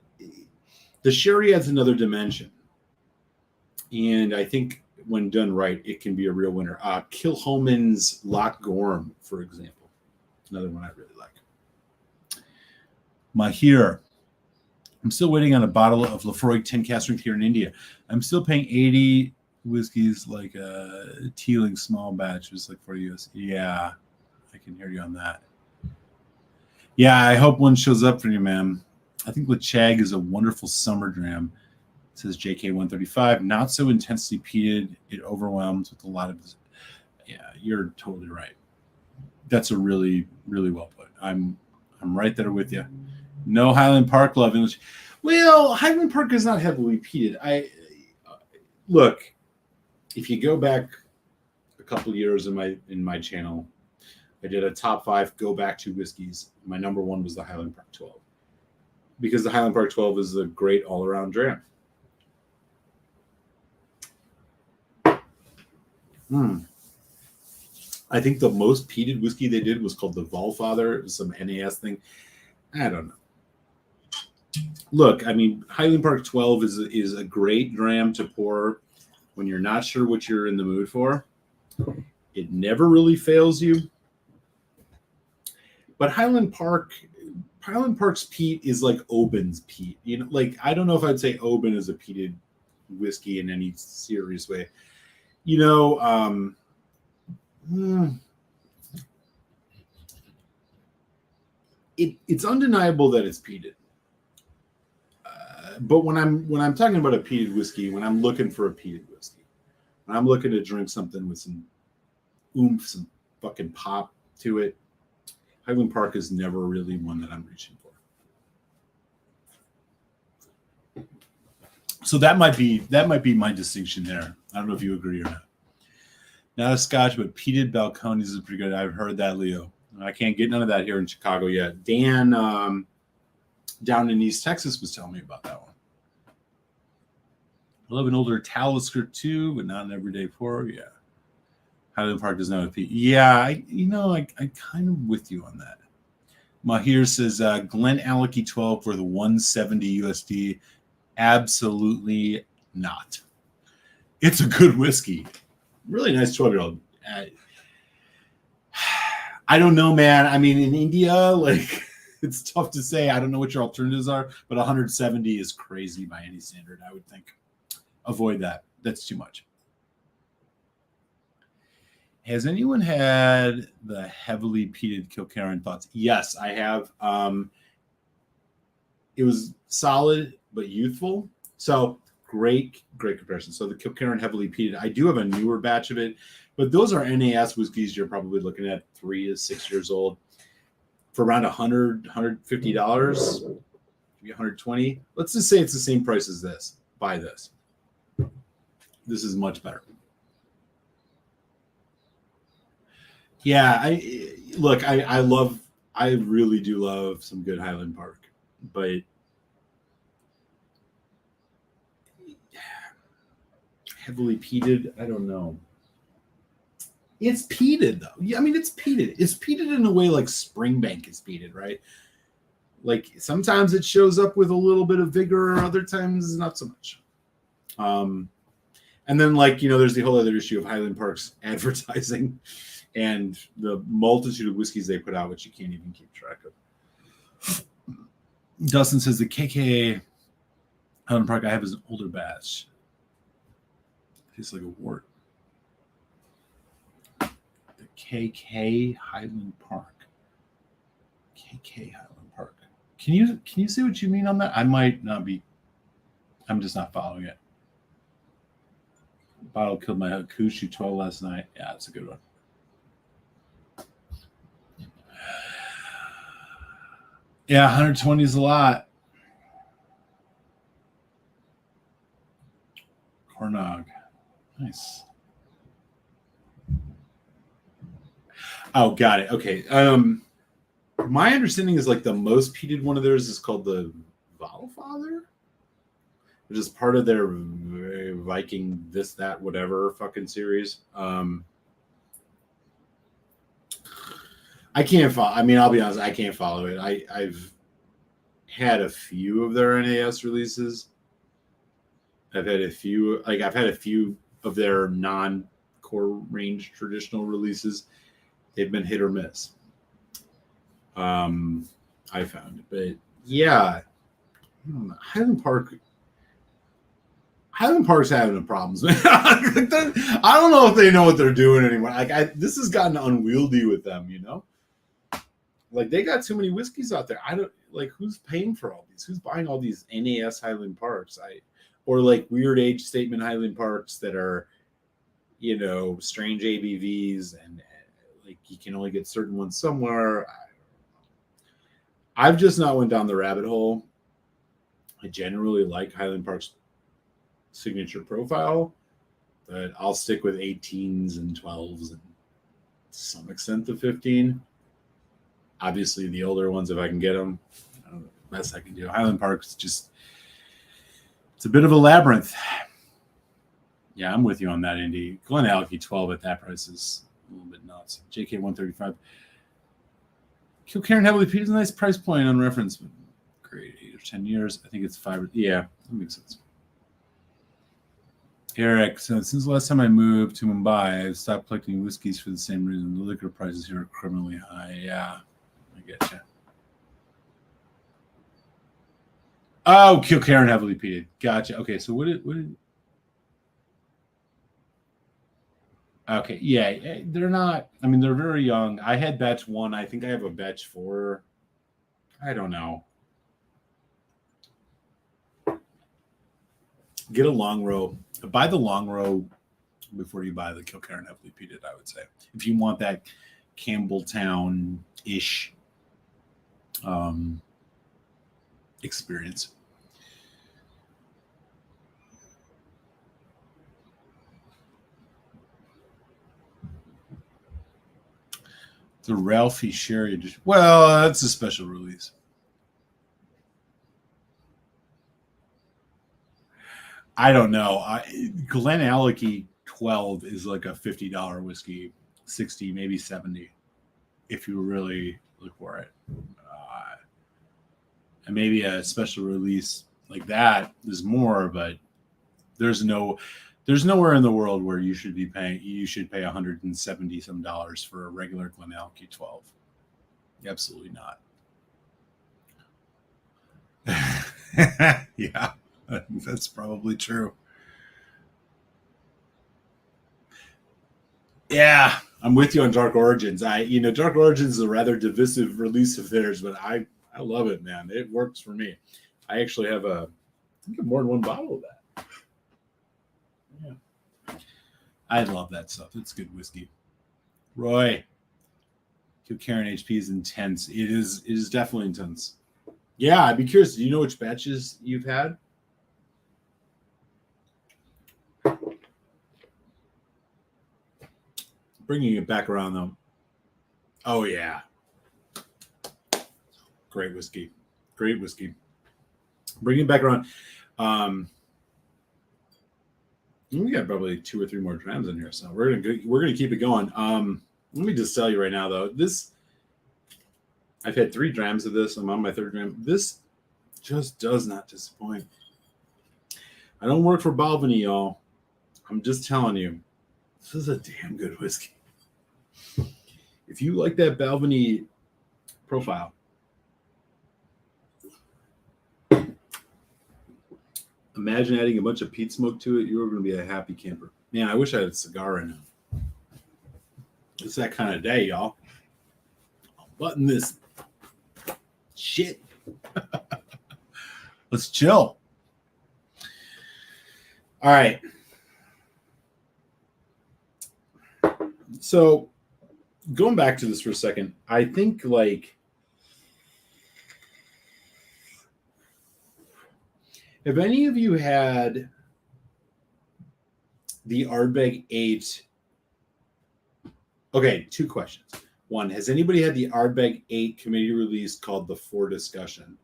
the sherry adds another dimension. And I think when done right, it can be a real winner. Kilchoman's Loch Gorm, for example. Another one I really like. Mahir. I'm still waiting on a bottle of Laphroaig 10 cask strength here in India. I'm still paying 80 whiskeys like a Teeling small batch, just like for US. Yeah, I can hear you on that. Yeah, I hope one shows up for you, ma'am. I think Lachag is a wonderful summer dram. It says JK135, not so intensely peated. It overwhelms with a lot of. Yeah, you're totally right. That's a really, really well put. I'm right there with you. No Highland Park love English. Well, Highland Park is not heavily peated. Look, if you go back a couple of years in my channel, I did a top 5 go back to whiskeys. My number 1 was the Highland Park 12. Because the Highland Park 12 is a great all-around dram. I think the most peated whiskey they did was called the Valfather. It was some NAS thing. I don't know. Look, I mean, Highland Park 12 is a great dram to pour when you're not sure what you're in the mood for. It never really fails you. But Highland Park's peat is like Oban's peat. You know, like, I don't know if I'd say Oban is a peated whiskey in any serious way. You know, it's undeniable that it's peated. But when I'm talking about a peated whiskey, when I'm looking for a peated whiskey, when I'm looking to drink something with some oomph, some fucking pop to it, Highland Park is never really one that I'm reaching for. So that might be my distinction there. I don't know if you agree or not. Not a Scotch, but peated Balcones is pretty good. I've heard that, Leo. I can't get none of that here in Chicago yet. Dan down in East Texas was telling me about that one. I love an older Talisker too, but not an everyday pour. Yeah. Highland Park does not have peat. Yeah, I kind of with you on that. Mahir says Glen Alecky 12 for the 170 USD. Absolutely not. It's a good whiskey. Really nice 12-year-old. I don't know, man. I mean, in India, like, it's tough to say. I don't know what your alternatives are, but 170 is crazy by any standard, I would think. Avoid that. That's too much. Has anyone had the heavily peated Kilkerran thoughts? Yes, I have. It was solid but youthful. So great comparison. So the Kilkerran heavily peated. I do have a newer batch of it, but those are NAS whiskeys you're probably looking at 3 to 6 years old for around $100, $150, maybe $120. Let's just say it's the same price as this. Buy this. This is much better. Yeah, I really do love some good Highland Park, but heavily peated, I don't know. It's peated though. Yeah, I mean it's peated. It's peated in a way like Springbank is peated, right? Like sometimes it shows up with a little bit of vigor, other times not so much. And then like there's the whole other issue of Highland Park's advertising and the multitude of whiskeys they put out, which you can't even keep track of. Dustin says the KK Highland Park I have is an older batch. Tastes like a wart. The KK Highland Park. KK Highland Park. Can you see what you mean on that? I might not be. I'm just not following it. Bottle killed my Hakushu 12 last night. Yeah, that's a good one. Yeah, 120 is a lot. Cornog. Nice. Oh, got it. Okay. My understanding is like the most peated one of theirs is called the Valfather, which is part of their Viking this, that, whatever fucking series. I can't follow. I mean, I'll be honest, I can't follow it. I've had a few of their NAS releases. I've had a few of their non-core range traditional releases. They've been hit or miss. I found, but yeah, Highland Park's having problems. I don't know if they know what they're doing anymore. Like this has gotten unwieldy with them, Like they got too many whiskeys out there. I don't like who's paying for all these. Who's buying all these NAS Highland Parks? Or like weird age statement Highland Parks that are, strange ABVs and like you can only get certain ones somewhere. I've just not went down the rabbit hole. I generally like Highland Park's signature profile, but I'll stick with 18s and 12s and to some extent the 15. Obviously, the older ones, if I can get them, the best I can do. Highland Park's just, it's a bit of a labyrinth. Yeah, I'm with you on that, Indy. Glenallachie 12 at that price is a little bit nuts. JK 135. Kilcairn heavily peated is a nice price point on reference. Great, 8 or 10 years. I think it's 5. Yeah, that makes sense. Eric, so since the last time I moved to Mumbai, I've stopped collecting whiskeys for the same reason. The liquor prices here are criminally high. Yeah, I get you. Oh, Kilcairn heavily peated. Gotcha. Okay, so what did okay, yeah, they're not. I mean, they're very young. I had batch 1. I think I have a batch 4. I don't know. Get a long row. Buy the long row before you buy the Kilcairn heavily peated, I would say. If you want that Campbelltown-ish experience. The Ralphie Sherry edition. Well, that's a special release. I don't know. Glenallachie 12 is like a $50 whiskey, 60, maybe 70, if you really look for it. And maybe a special release like that is more, but there's nowhere in the world where you should pay $170 some for a regular Glenallachie 12. Absolutely not. Yeah, that's probably true. Yeah, I'm with you on Dark Origins. Dark Origins is a rather divisive release of theirs, but I love it, man. It works for me. I actually have I think more than one bottle of that. Yeah. I love that stuff. It's good whiskey. Roy, Kilcairn HP is intense. It is definitely intense. Yeah, I'd be curious. Do you know which batches you've had? Bringing it back around, though. Oh, yeah. Great whiskey. Great whiskey. Bringing it back around. We got probably 2 or 3 more drams in here, so we're gonna keep it going. Let me just tell you right now, though, this I've had 3 drams of this. I'm on my 3rd dram. This just does not disappoint. I don't work for Balvenie, y'all. I'm just telling you, this is a damn good whiskey. If you like that Balvenie profile, imagine adding a bunch of peat smoke to it. You're going to be a happy camper. Man, I wish I had a cigar right now. It's that kind of day, y'all. I'll button this shit. Let's chill. All right. So going back to this for a second, I think like if any of you had the Ardbeg 8, okay, 2 questions. One, has anybody had the Ardbeg 8 committee release called the For Discussion?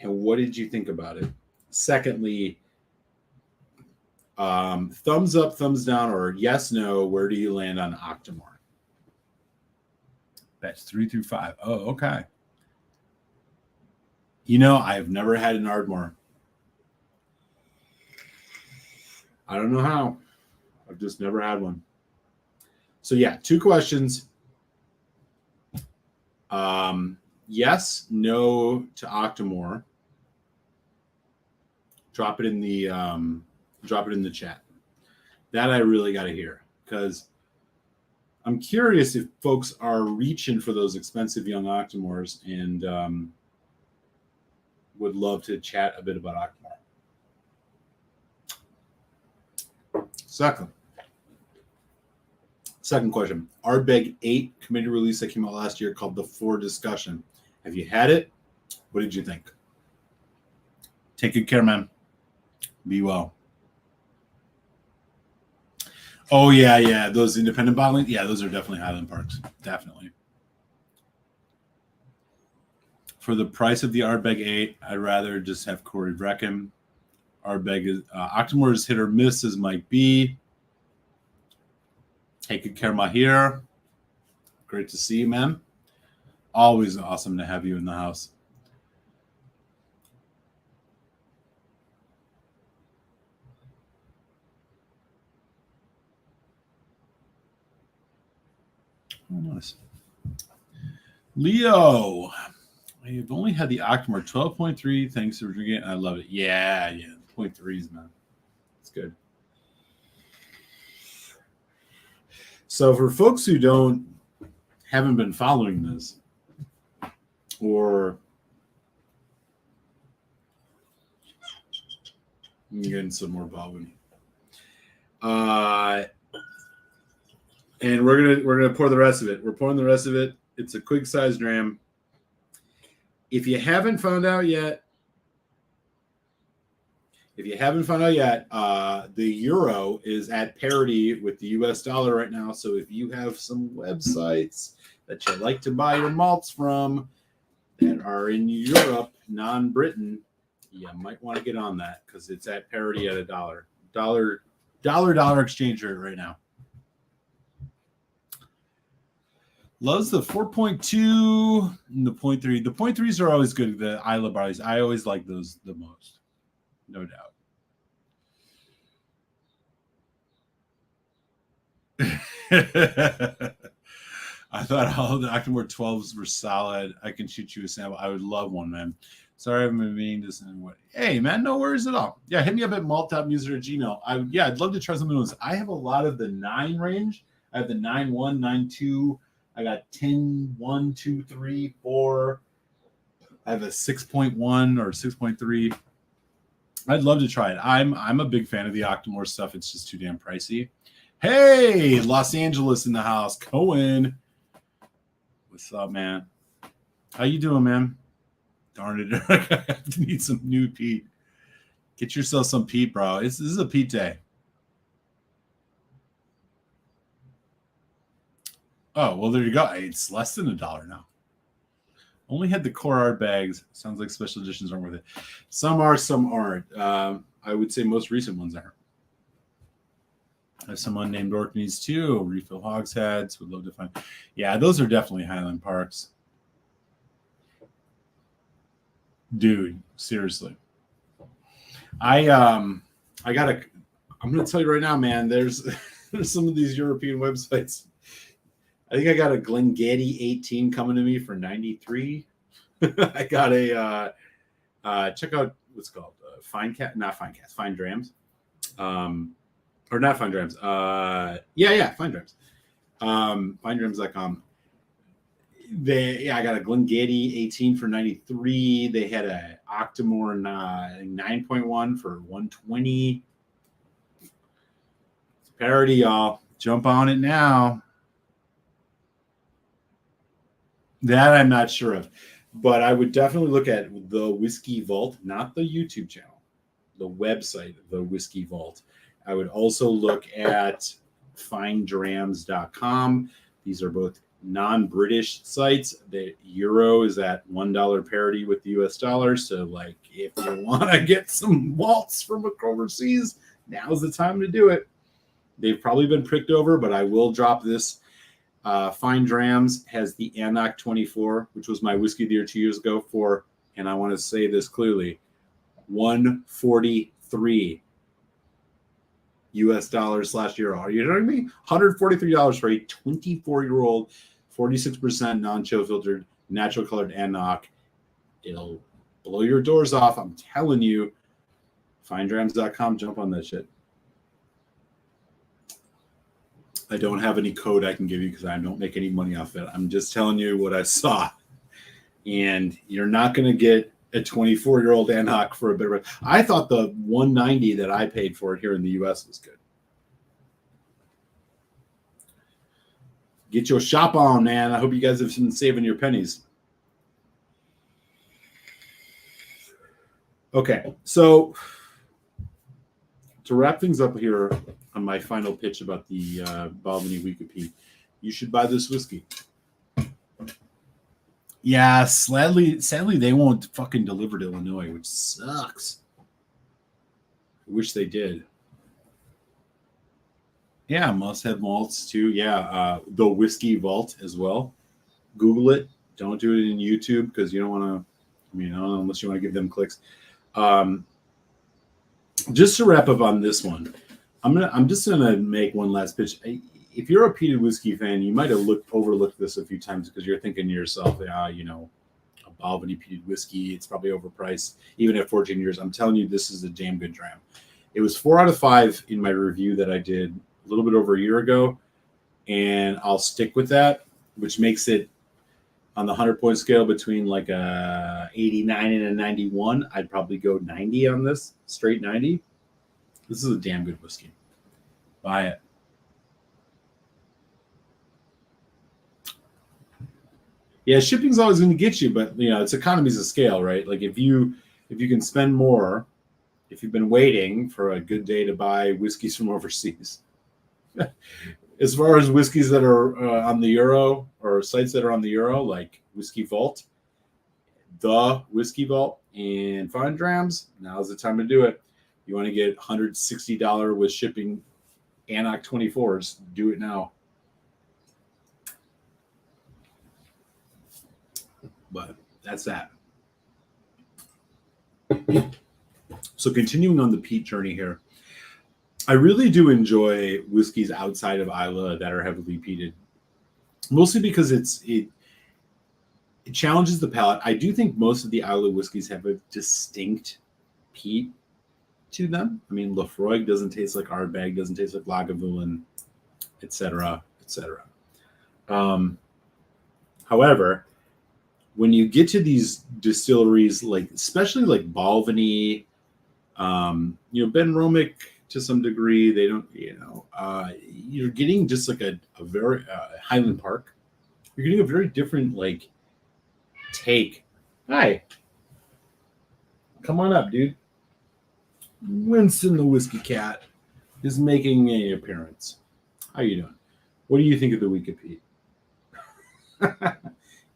And what did you think about it? Secondly, thumbs up, thumbs down, or yes, no, where do you land on Octomore? That's 3 through 5. Oh, okay. You know, I've never had an Ardmore. I don't know how. I've just never had one. So yeah, 2 questions. Yes, no to Octomore. Drop it in the chat. That I really got to hear, because I'm curious if folks are reaching for those expensive young Octomores and would love to chat a bit about Octomore. Second question. Ardbeg 8 committee release that came out last year called the For Discussion. Have you had it? What did you think? Take good care, man. Be well. Oh, yeah. Those independent bottling. Yeah, those are definitely Highland Parks. Definitely. For the price of the Ardbeg 8, I'd rather just have Corey Brecken. Ardbeg is Octomore is hit or miss as might be. Take good care, Mahir. Great to see you, man. Always awesome to have you in the house. Oh, nice. Leo, I've only had the Octomore 12.3. Thanks for drinking it. I love it. Yeah. 0.3s, man. It's good. So for folks who haven't been following this, or I'm getting some more Balvenie. And we're gonna pour the rest of it. We're pouring the rest of it. It's a quick size dram. If you haven't found out yet, the euro is at parity with the US dollar right now. So if you have some websites that you like to buy your malts from that are in Europe, non-Britain, you might want to get on that because it's at parity at $1. Dollar exchange rate right now. Loves the 4.2 and the 0.3. The 0.3s are always good. The Isla Barleys, I always like those the most, no doubt. I thought all the Octomore 12s were solid. I can shoot you a sample. I would love one, man. Sorry, I haven't been meaning this. Hey, man, no worries at all. Yeah, hit me up at malttopmuser@gmail. I'd love to try some of those. I have a lot of the 9 range. I have the 9.1, 9.2. I got 10, 1, 2, 3, 4. I have a 6.1 or 6.3. I'd love to try it. I'm a big fan of the Octomore stuff. It's just too damn pricey. Hey, Los Angeles in the house. Cohen. What's up, man? How you doing, man? Darn it. I need some new Peat. Get yourself some Peat, bro. This is a Peat day. Oh, well, there you go. It's less than $1 now. Only had the core art bags. Sounds like special editions aren't worth it. Some are, some aren't. I would say most recent ones are. I have some unnamed Orkneys too. Refill hogsheads. Would love to find. Yeah, those are definitely Highland Parks. Dude, seriously. I'm gonna tell you right now, man, there's some of these European websites. I think I got a Glengettie 18 coming to me for 93. I got a check out what's called Fine Drams. Or not Fine Drams. Fine Drams. FineDrams.com. I got a Glengettie 18 for 93. They had a Octomore 9.1 for 120. It's parody, y'all. Jump on it now. That I'm not sure of, but I would definitely look at the Whiskey Vault, not the YouTube channel, the website, the Whiskey Vault. I would also look at finedrams.com. These are both non-British sites. The euro is at $1 parity with the US dollar. So, like, if you want to get some vaults from overseas, now's the time to do it. They've probably been pricked over, but I will drop this. Fine Drams has the Annock 24, which was my whiskey of the year 2 years ago for, and I want to say this clearly, $143 US dollars / euro. Are you hearing me? $143 for a 24-year-old, 46% non-chill filtered, natural colored Annock. It'll blow your doors off. I'm telling you. FineDrams.com. Jump on that shit. I don't have any code I can give you because I don't make any money off it. I'm just telling you what I saw. And you're not going to get a 24-year-old Annock for a bit of. I thought the 190 that I paid for it here in the U.S. was good. Get your shop on, man. I hope you guys have been saving your pennies. Okay, so to wrap things up here on my final pitch about the Balvenie Week Peat, you should buy this whiskey. Yeah, sadly, they won't fucking deliver to Illinois, which sucks. I wish they did. Yeah, must-have malts too. Yeah, the Whiskey Vault as well. Google it. Don't do it in YouTube because you don't want to. I mean, unless you want to give them clicks. Just to wrap up on this one, I'm just gonna make one last pitch. If you're a peated whiskey fan, you might have overlooked this a few times because you're thinking to yourself, a Balvenie peated whiskey, it's probably overpriced, even at 14 years. I'm telling you, this is a damn good dram. It was 4 out of 5 in my review that I did a little bit over a year ago, and I'll stick with that, which makes it on the 100-point scale between like a 89 and a 91. I'd probably go 90 on this, straight 90. This is a damn good whiskey. Buy it. Yeah, shipping's always going to get you, but it's economies of scale, right? Like if you can spend more, if you've been waiting for a good day to buy whiskeys from overseas. As far as whiskeys that are on the euro or sites that are on the euro, like Whiskey Vault, the Whiskey Vault and Fine Drams, now's the time to do it. You want to get $160 with shipping Annock 24s, do it now. But that's that. So continuing on the peat journey here, I really do enjoy whiskeys outside of Islay that are heavily peated, mostly because it challenges the palate. I do think most of the Islay whiskeys have a distinct peat to them. I mean, Lafroig doesn't taste like Ardbeg, doesn't taste like Lagavulin, etc., etc. However, when you get to these distilleries, like especially like Balvenie, Ben Romick to some degree, they don't, you're getting just like a very Highland Park. You're getting a very different like take. Hi, come on up, dude. Winston the Whiskey Cat is making an appearance. How you doing? What do you think of the Week of Peat?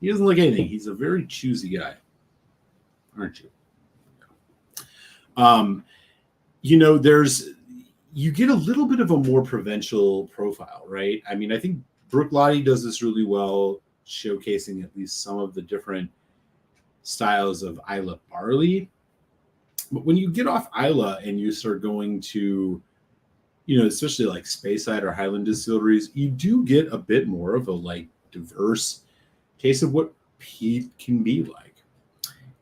He doesn't like anything. He's a very choosy guy, aren't you? There's you get a little bit of a more provincial profile, right? I mean, I think Brooklotti does this really well, showcasing at least some of the different styles of Isla barley. But when you get off Isla and you start going to, especially like Speyside or Highland distilleries, you do get a bit more of a like diverse taste of what peat can be like.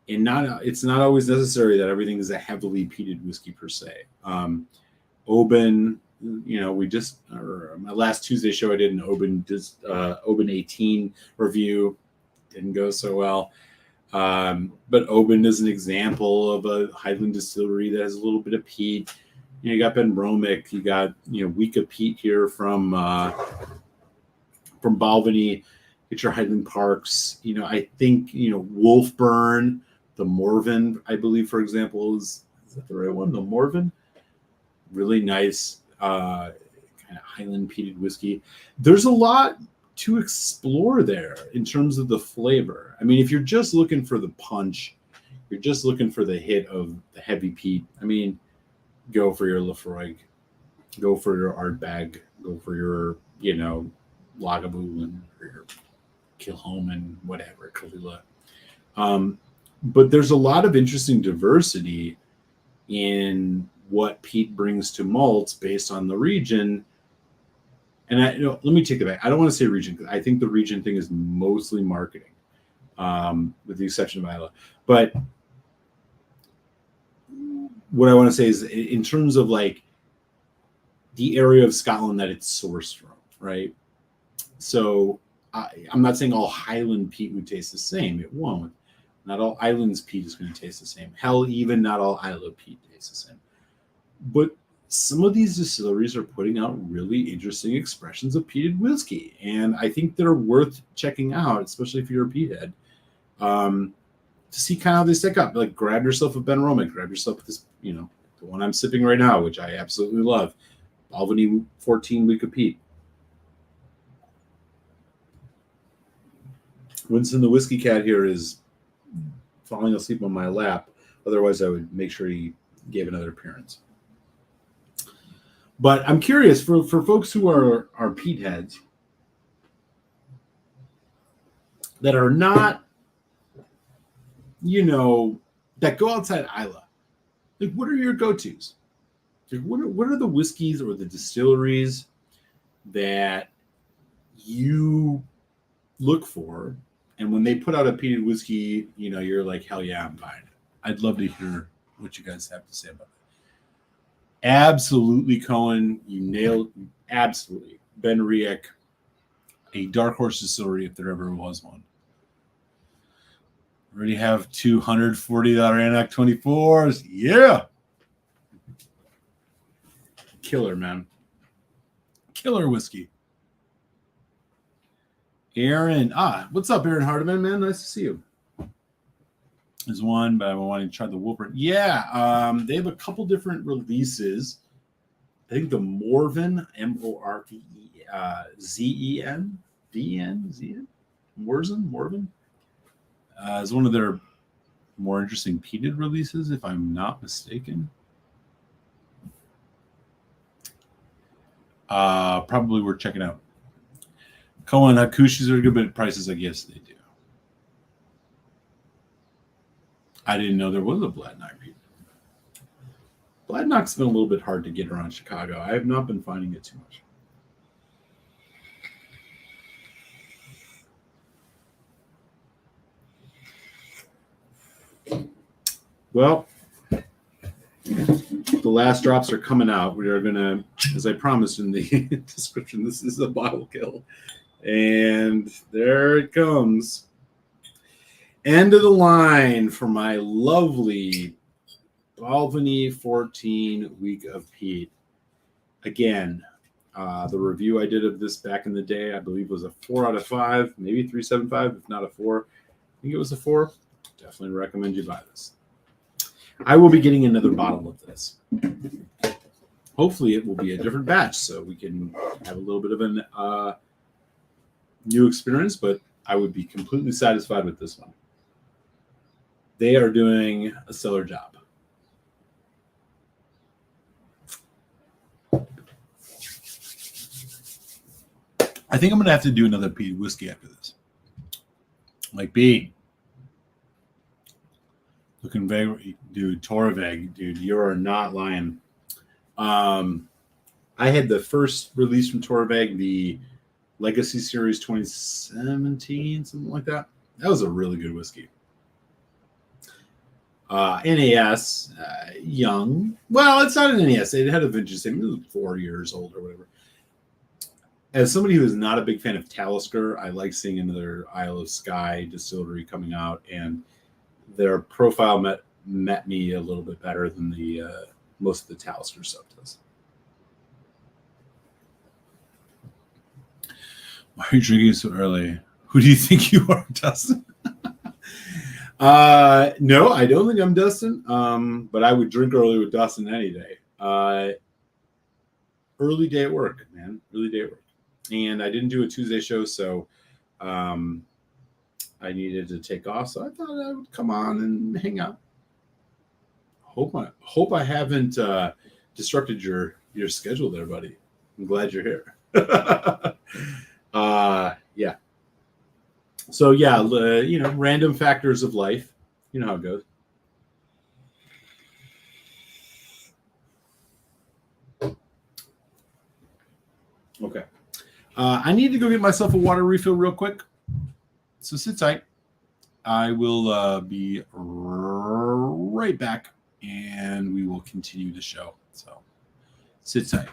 And it's not always necessary that everything is a heavily peated whiskey per se. Oban, my last Tuesday show I did an Oban 18 review. Didn't go so well. But Oban is an example of a Highland distillery that has a little bit of peat. You got Ben Romick, you got Weka Peat here from Balvenie. Get your Highland Parks. I think Wolfburn, the Morven, I believe, for example, is that the right one? The Morven, really nice kind of Highland peated whiskey. There's a lot to explore there in terms of the flavor. I mean, if you're just looking for the punch, you're just looking for the hit of the heavy peat. I mean, go for your Lafroig, go for your Ardbeg, go for your Lagavulin or your Kilchoman, whatever, Kalila. But there's a lot of interesting diversity in what peat brings to malts based on the region. And let me take it back. I don't want to say region because I think the region thing is mostly marketing, with the exception of Isla. But what I want to say is, in terms of like the area of Scotland that it's sourced from, right? So I'm not saying all Highland peat would taste the same. It won't. Not all islands peat is going to taste the same. Hell, even not all Isla peat tastes the same. But some of these distilleries are putting out really interesting expressions of peated whiskey, and I think they're worth checking out, especially if you're a peat head, to see kind of how they stack up. Like, grab yourself a Ben Romick, grab yourself this, the one I'm sipping right now, which I absolutely love, Balvenie 14 Weka Peat. Winston the Whiskey Cat here is falling asleep on my lap. Otherwise, I would make sure he gave another appearance. But I'm curious, for folks who are peat heads that are not, that go outside Isla, like, what are your go-tos? Like, what are the whiskeys or the distilleries that you look for? And when they put out a peated whiskey, you're like, hell yeah, I'm buying it. I'd love to hear what you guys have to say about it. Absolutely, Cohen, you nailed it. Absolutely. Ben Riek, a dark horse distillery if there ever was one. Already have $240 Anac 24s. Yeah. Killer, man. Killer whiskey. Aaron. What's up, Aaron Hardiman, man? Nice to see you. There's one, but I wanted to try the Wolfburn. Yeah, they have a couple different releases. I think the Morven, Morven, Morven, is one of their more interesting peated releases, if I'm not mistaken. Probably worth checking out. Cohen, Hakushis are good, but prices, I guess they do. I didn't know there was a Bladnock peat. Bladnock's been a little bit hard to get around Chicago. I have not been finding it too much. Well, the last drops are coming out. We are going to, as I promised in the description, this is a bottle kill. And there it comes. End of the line for my lovely Balvenie 14 Weka Peat. Again, the review I did of this back in the day, I believe, was a 4 out of 5, maybe 3.75, if not a 4. I think it was a 4. Definitely recommend you buy this. I will be getting another bottle of this. Hopefully it will be a different batch so we can have a little bit of a new experience, but I would be completely satisfied with this one. They are doing a stellar job. I think I'm going to have to do another Peat whiskey after this. Like Peat. Looking very, dude, Torveg, dude, you are not lying. I had the first release from Torveg, the Legacy Series 2017, something like that. That was a really good whiskey. NAS, young. Well, it's not an NAS. It had a vintage name. It was 4 years old or whatever. As somebody who is not a big fan of Talisker, I like seeing another Isle of Skye distillery coming out, and their profile met me a little bit better than the most of the Talisker stuff does. Why are you drinking so early? Who do you think you are, Dustin? No, I don't think I'm Dustin. But I would drink early with Dustin any day. Early day at work, man. Early day at work. And I didn't do a Tuesday show, so I needed to take off. So I thought I would come on and hang out. Hope I haven't disrupted your schedule there, buddy. I'm glad you're here. Yeah. So yeah, random factors of life. You know how it goes. Okay. I need to go get myself a water refill real quick. So sit tight. I will be right back, and we will continue the show. So sit tight.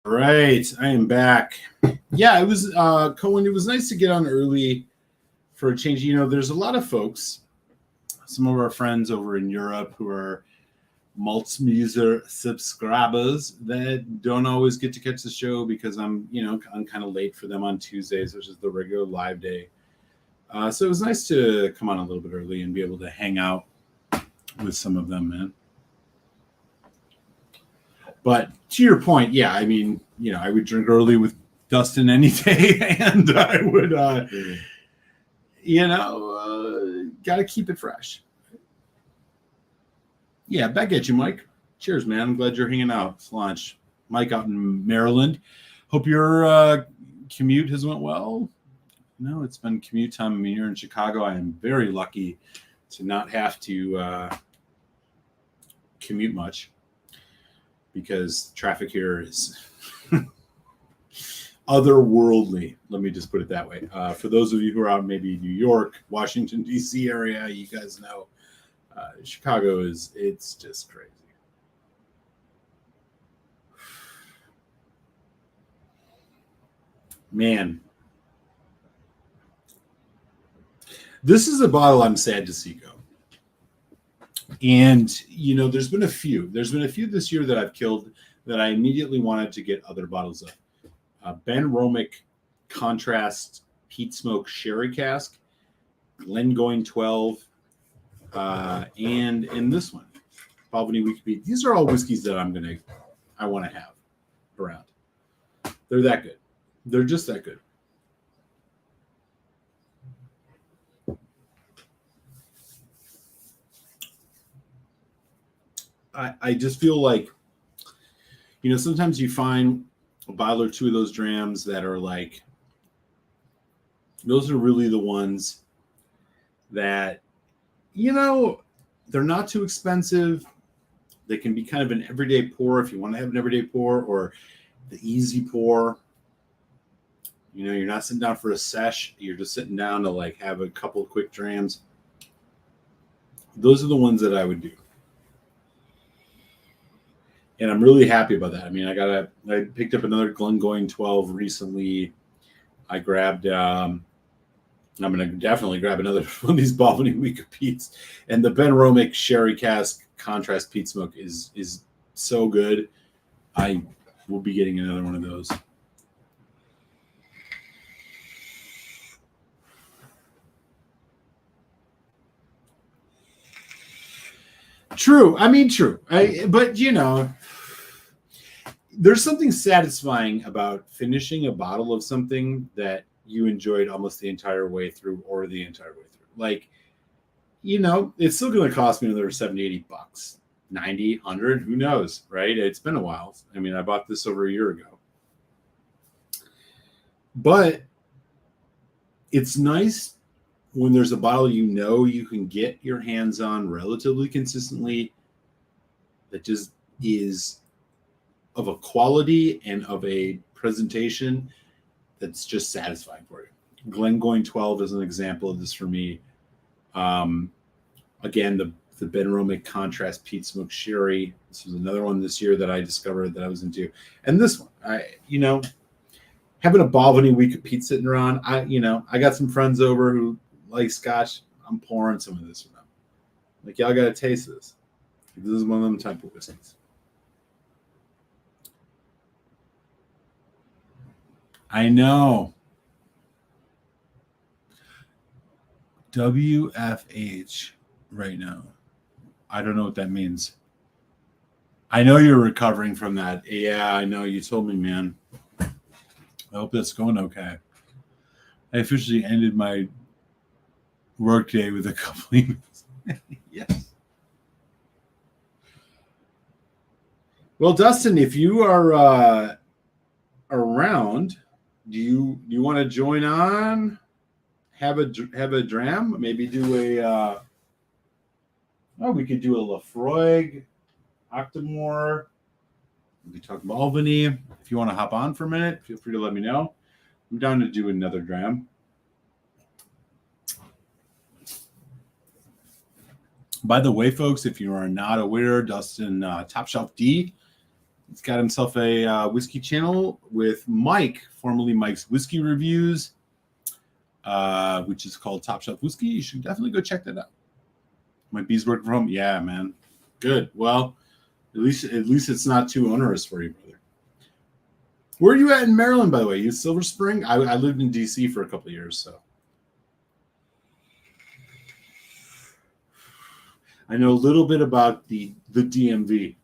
Right, I am back. Yeah, it was Cohen. It was nice to get on early for a change. There's a lot of folks, some of our friends over in Europe who are Maltmuser subscribers that don't always get to catch the show because I'm kind of late for them on Tuesdays, which is the regular live day. So it was nice to come on a little bit early and be able to hang out with some of them, man. But to your point, yeah, I mean, I would drink early with Dustin any day, and I would, got to keep it fresh. Yeah, back at you, Mike. Cheers, man. I'm glad you're hanging out. It's lunch. Mike out in Maryland. Hope your commute has went well. No, it's been commute time. I mean, you're in Chicago. I am very lucky to not have to commute much, because traffic here is otherworldly. Let me just put it that way. For those of you who are out maybe New York, Washington, D.C. area, you guys know Chicago it's just crazy. Man. This is a bottle I'm sad to see go. And, there's been a few. There's been a few this year that I've killed that I immediately wanted to get other bottles of. Ben Romick Contrast Peat Smoke Sherry Cask, Glengoyne 12, and in this one, Balvenie Week Peat. These are all whiskeys that I want to have around. They're that good. They're just that good. I just feel like, sometimes you find a bottle or two of those drams that are like, those are really the ones that, they're not too expensive. They can be kind of an everyday pour if you want to have an everyday pour, or the easy pour. You're not sitting down for a sesh. You're just sitting down to like have a couple of quick drams. Those are the ones that I would do. And I'm really happy about that. I mean, I picked up another Glengoyne 12 recently. I grabbed, I'm going to definitely grab another one of these Balvenie Week of Peats. And the Ben Romick Sherry Cask Contrast Peat Smoke is so good. I will be getting another one of those. True. I mean, true. But there's something satisfying about finishing a bottle of something that you enjoyed almost the entire way through, or the entire way through. Like, it's still going to cost me another $70, $80, 90, 100, who knows, right? It's been a while. I mean, I bought this over a year ago. But it's nice when there's a bottle you can get your hands on relatively consistently that just is of a quality and of a presentation that's just satisfying for you. Glengoyne 12 is an example of this for me. Again, the Ben Romick Contrast Peat Smoke Sherry. This was another one this year that I discovered that I was into. And this one, having a Balvenie Week of Peat sitting around, I got some friends over who like Scotch. I'm pouring some of this for them. Like, y'all got to taste this. This is one of them type of whiskeys. I know. WFH right now. I don't know what that means. I know you're recovering from that. Yeah, I know. You told me, man. I hope that's going okay. I officially ended my workday with a couple emails. Yes. Well, Dustin, if you are around, do you want to join on? Have a dram? Maybe do a. We could do a Lafroig, Octomore. We talk Balvenie. If you want to hop on for a minute, feel free to let me know. I'm down to do another dram. By the way, folks, if you are not aware, Dustin Top Shelf D, he's got himself a whiskey channel with Mike, formerly Mike's Whiskey Reviews, which is called Top Shelf Whiskey. You should definitely go check that out. My bees work from home. Yeah, man. Good. Well, at least it's not too onerous for you, brother. Where are you at in Maryland, by the way? You Silver Spring? I lived in DC for a couple of years, so I know a little bit about the DMV.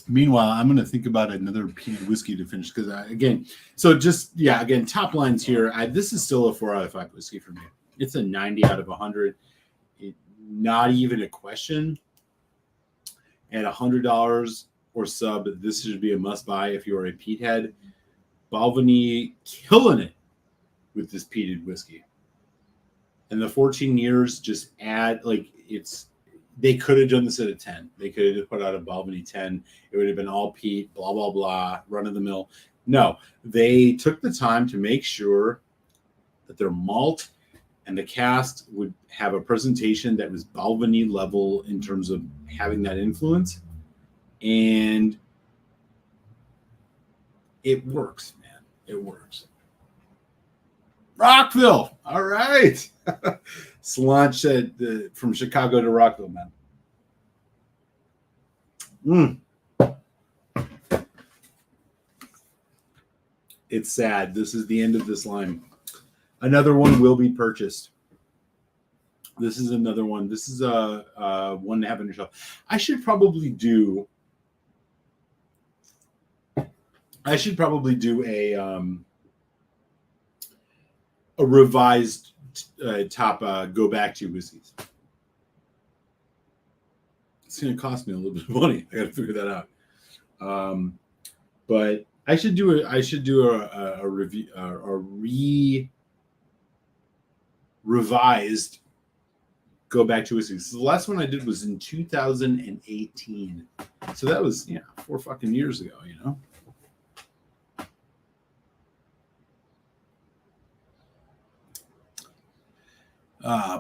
Meanwhile, I'm going to think about another peated whiskey to finish because, again, top lines here. This is still a 4 out of 5 whiskey for me. It's a 90 out of 100. Not even a question. At $100 or sub, this should be a must buy if you're a peat head. Balvenie killing it with this peated whiskey. And the 14 years just add, they could have done this at a 10. They could have put out a Balvenie 10. It would have been all peat, blah, blah, blah, run of the mill. No, they took the time to make sure that their malt and the cask would have a presentation that was Balvenie level in terms of having that influence. And it works, man. It works. Rockville. All right. Solange said from Chicago to Rockville, man. It's sad. This is the end of this line. Another one will be purchased. This is another one. This is one to have on your shelf. I should probably do a revised top go back to whiskeys. It's going to cost me a little bit of money. I got to figure that out. But I should do a review revised go back to whiskey. So the last one I did was in 2018. So that was 4 fucking years ago,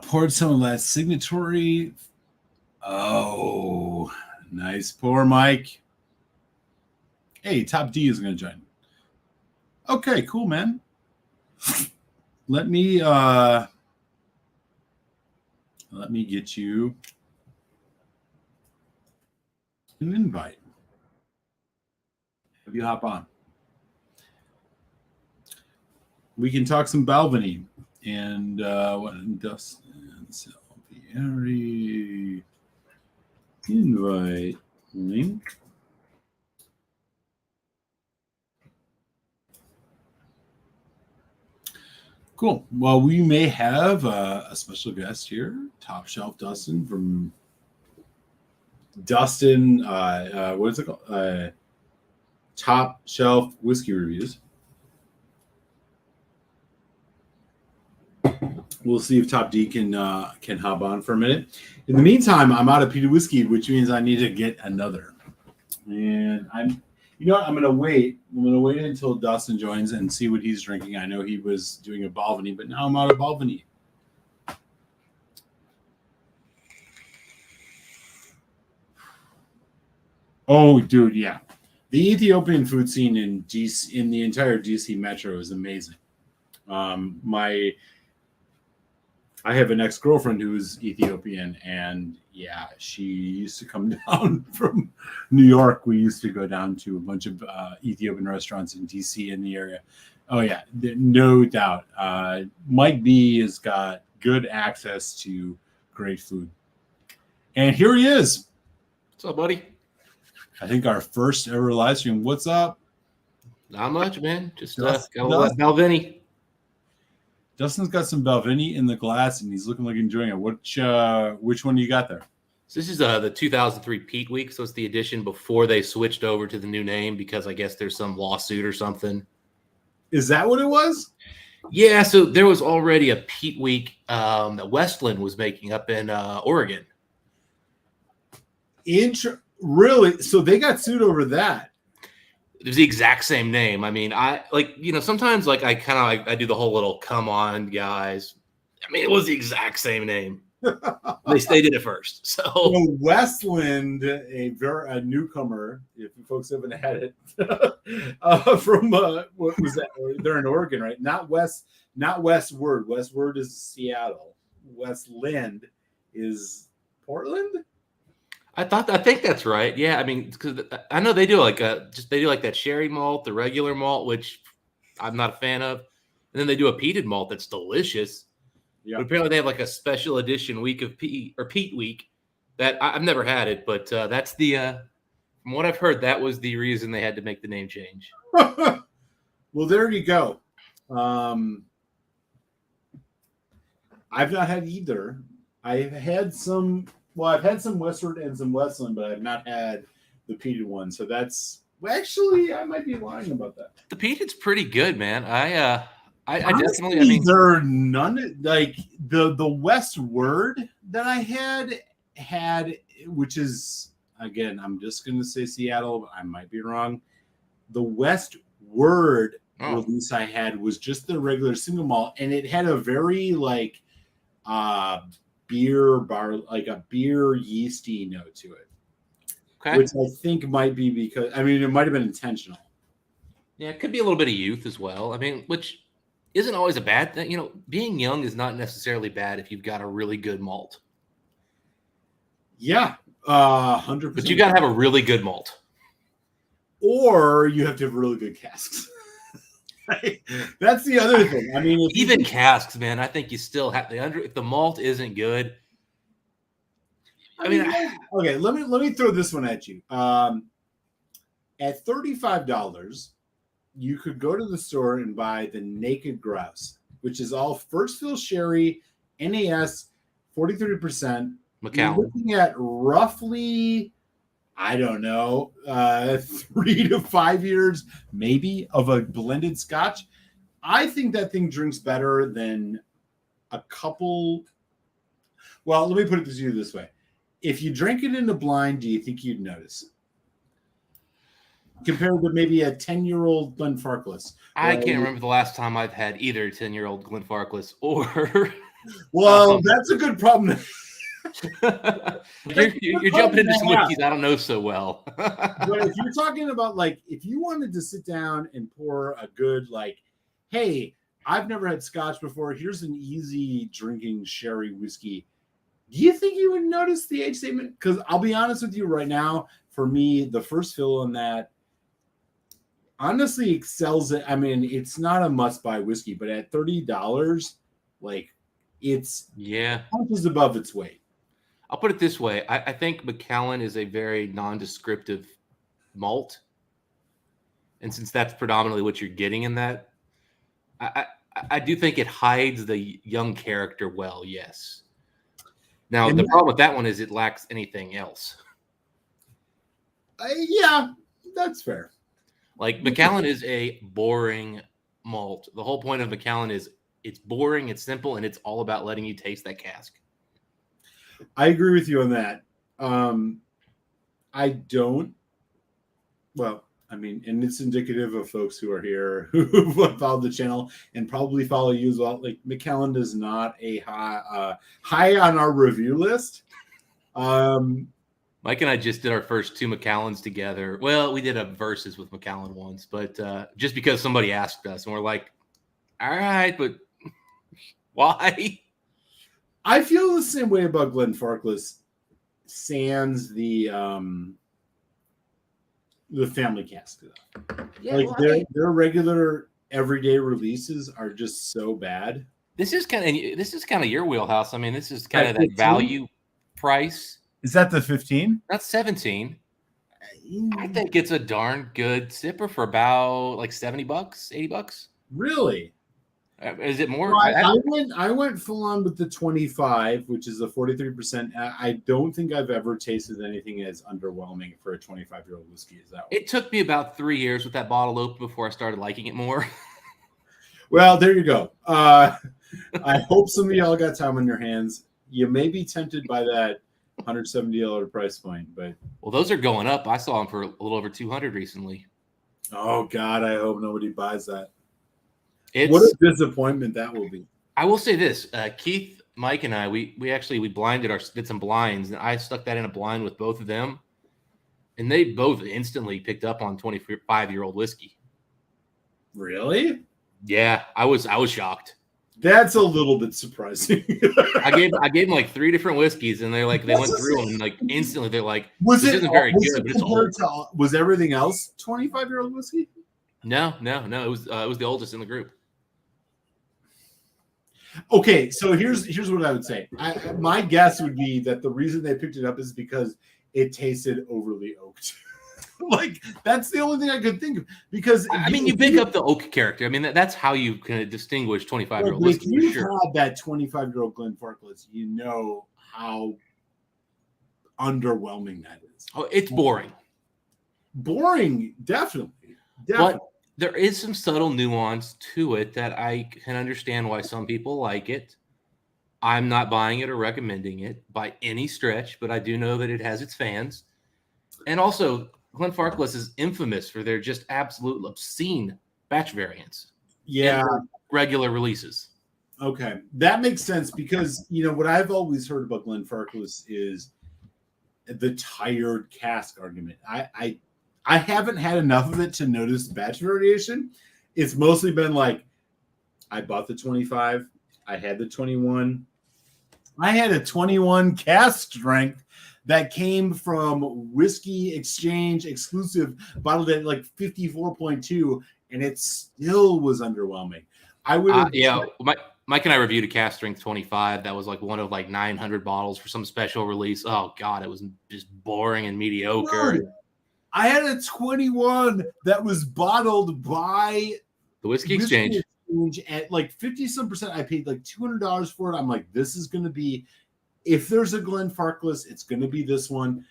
Poured some of that signatory. Oh, nice pour, Mike. Hey, Top D is going to join. Okay, cool, man. Let me get you an invite. Have you hop on? We can talk some Balvenie and what Dustin Salvieri invite link. Cool. Well, we may have a special guest here, Top Shelf Dustin from Dustin. What is it called? Top Shelf Whiskey Reviews. We'll see if Top D can hop on for a minute. In the meantime, I'm out of peated whiskey, which means I need to get another. And I'm going to wait. I'm going to wait until Dustin joins and see what he's drinking. I know he was doing a Balvenie, but now I'm out of Balvenie. Oh, dude, yeah. The Ethiopian food scene in the entire DC metro is amazing. I have an ex-girlfriend who's Ethiopian, and yeah, she used to come down from New York. We used to go down to a bunch of Ethiopian restaurants in DC in the area. Oh yeah, no doubt. Mike B has got good access to great food. And here he is. What's up, buddy? I think our first ever live stream. What's up? Not much, man. Just got a little Balvenie. Dustin's got some Balvenie in the glass, and he's looking like enjoying it. Which one do you got there? So this is the 2003 Peat Week, so it's the edition before they switched over to the new name because I guess there's some lawsuit or something. Is that what it was? Yeah, so there was already a Peat Week that Westland was making up in Oregon. Really? So they got sued over that? It was the exact same name. I mean, sometimes I do the whole little "come on, guys." I mean, it was the exact same name. they did it first. So Westland, a newcomer, if you folks haven't had it, from what was that? They're in Oregon, right? Not Westward. Westward is Seattle. Westland is Portland. I think that's right. Yeah, I mean, because I know they do that sherry malt, the regular malt, which I'm not a fan of, and then they do a peated malt that's delicious. Yeah. But apparently they have like a special edition week of Peat Week that I've never had it, but that's the from what I've heard, that was the reason they had to make the name change. Well, there you go. I've not had either. I've had some. Well, I've had some Westward and some Westland, but I've not had the peated one. So actually, I might be lying about that. The peated's pretty good, man. I definitely. I mean, there are none like the Westward that I had, which is again, I'm just going to say Seattle, but I might be wrong. The Westward release I had was just the regular single malt, and it had a very beer bar, like a beer yeasty note to it. Okay. Which I think might be because it might have been intentional. Yeah, it could be a little bit of youth as well. I mean, which isn't always a bad thing. Being young is not necessarily bad if you've got a really good malt. Yeah, 100%. But you got to have a really good malt, or you have to have really good casks. That's the other thing. I mean, even casks, man. I think you still have if the malt isn't good. Okay. Let me throw this one at you. At $35, you could go to the store and buy the Naked Grouse, which is all first fill sherry, NAS, 43%. Macallan. You're looking at roughly, I don't know, 3 to 5 years, maybe, of a blended Scotch. I think that thing drinks better than a couple. Well, let me put it to you this way. If you drink it in a blind, do you think you'd notice? Compared to maybe a 10-year-old Glenfarclas. I can't remember the last time I've had either 10-year-old Glenfarclas or. Well, that's a good problem. You're jumping into some whiskeys I don't know so well. But if you're talking about, like, if you wanted to sit down and pour a good, like, hey, I've never had Scotch before, here's an easy drinking sherry whiskey, do you think you would notice the age statement? Because I'll be honest with you right now, for me, the first fill on that honestly excels it. I mean, it's not a must-buy whiskey, but at $30, like, it's punches above its weight. I'll put it this way. I think Macallan is a very nondescriptive malt. And since that's predominantly what you're getting in that, I do think it hides the young character well, yes. Now, the problem with that one is it lacks anything else. Yeah, that's fair. Like, Macallan is a boring malt. The whole point of Macallan is it's boring, it's simple, and it's all about letting you taste that cask. I agree with you on that. I don't. Well, I mean, and it's indicative of folks who are here who followed the channel and probably follow you as well. Like, Macallan is not a high on our review list. Mike and I just did our first 2 Macallans together. Well, we did a versus with Macallan once, but just because somebody asked us, and we're like, all right, but why? I feel the same way about Glenfarclas, sans the family cask. Yeah, like, their regular everyday releases are just so bad. This is kind of your wheelhouse. I mean, this is kind of that value price. Is that the 15? That's 17. I think it's a darn good sipper for about like $70, $80. Really? Is it more? Well, I went full on with the 25, which is a 43%. I don't think I've ever tasted anything as underwhelming for a 25-year-old whiskey as that one. It took me about 3 years with that bottle open before I started liking it more. Well, there you go. I hope some of y'all got time on your hands. You may be tempted by that $170 price point, but those are going up. I saw them for a little over $200 recently. Oh God, I hope nobody buys that. What a disappointment that will be. I will say this: Keith, Mike, and I, we did some blinds, and I stuck that in a blind with both of them, and they both instantly picked up on 25-year-old whiskey. Really? Yeah, I was shocked. That's a little bit surprising. I gave them like 3 different whiskeys, and they went through them, and like instantly they're like, "This isn't very good, but it's old." Was everything else 25-year-old whiskey? No. It was the oldest in the group. Okay, so here's what I would say. My guess would be that the reason they picked it up is because it tasted overly oaked. Like, that's the only thing I could think of. Because I mean, you pick up the oak character. I mean, that's how you can distinguish 25-year-old whiskey. If you've had that 25-year-old Glenfarclas, you know how underwhelming that is. Oh, it's boring. Boring, definitely. But there is some subtle nuance to it that I can understand why some people like it. I'm not buying it or recommending it by any stretch, but I do know that it has its fans. And also, Glenfarclas is infamous for their just absolute obscene batch variants. Yeah. Regular releases. Okay. That makes sense because, what I've always heard about Glenfarclas is the tired cask argument. I haven't had enough of it to notice batch variation. It's mostly been like, I bought the 25. I had the 21. I had a 21 cask strength that came from Whiskey Exchange exclusive, bottled at like 54.2, and it still was underwhelming. I would Mike and I reviewed a cask strength 25 that was like one of like 900 bottles for some special release. Oh God, it was just boring and mediocre. Good. I had a 21 that was bottled by the Whiskey Exchange at like 50-some%. I paid like $200 for it. I'm like, this is going to be, if there's a Glenfarclas, it's going to be this one.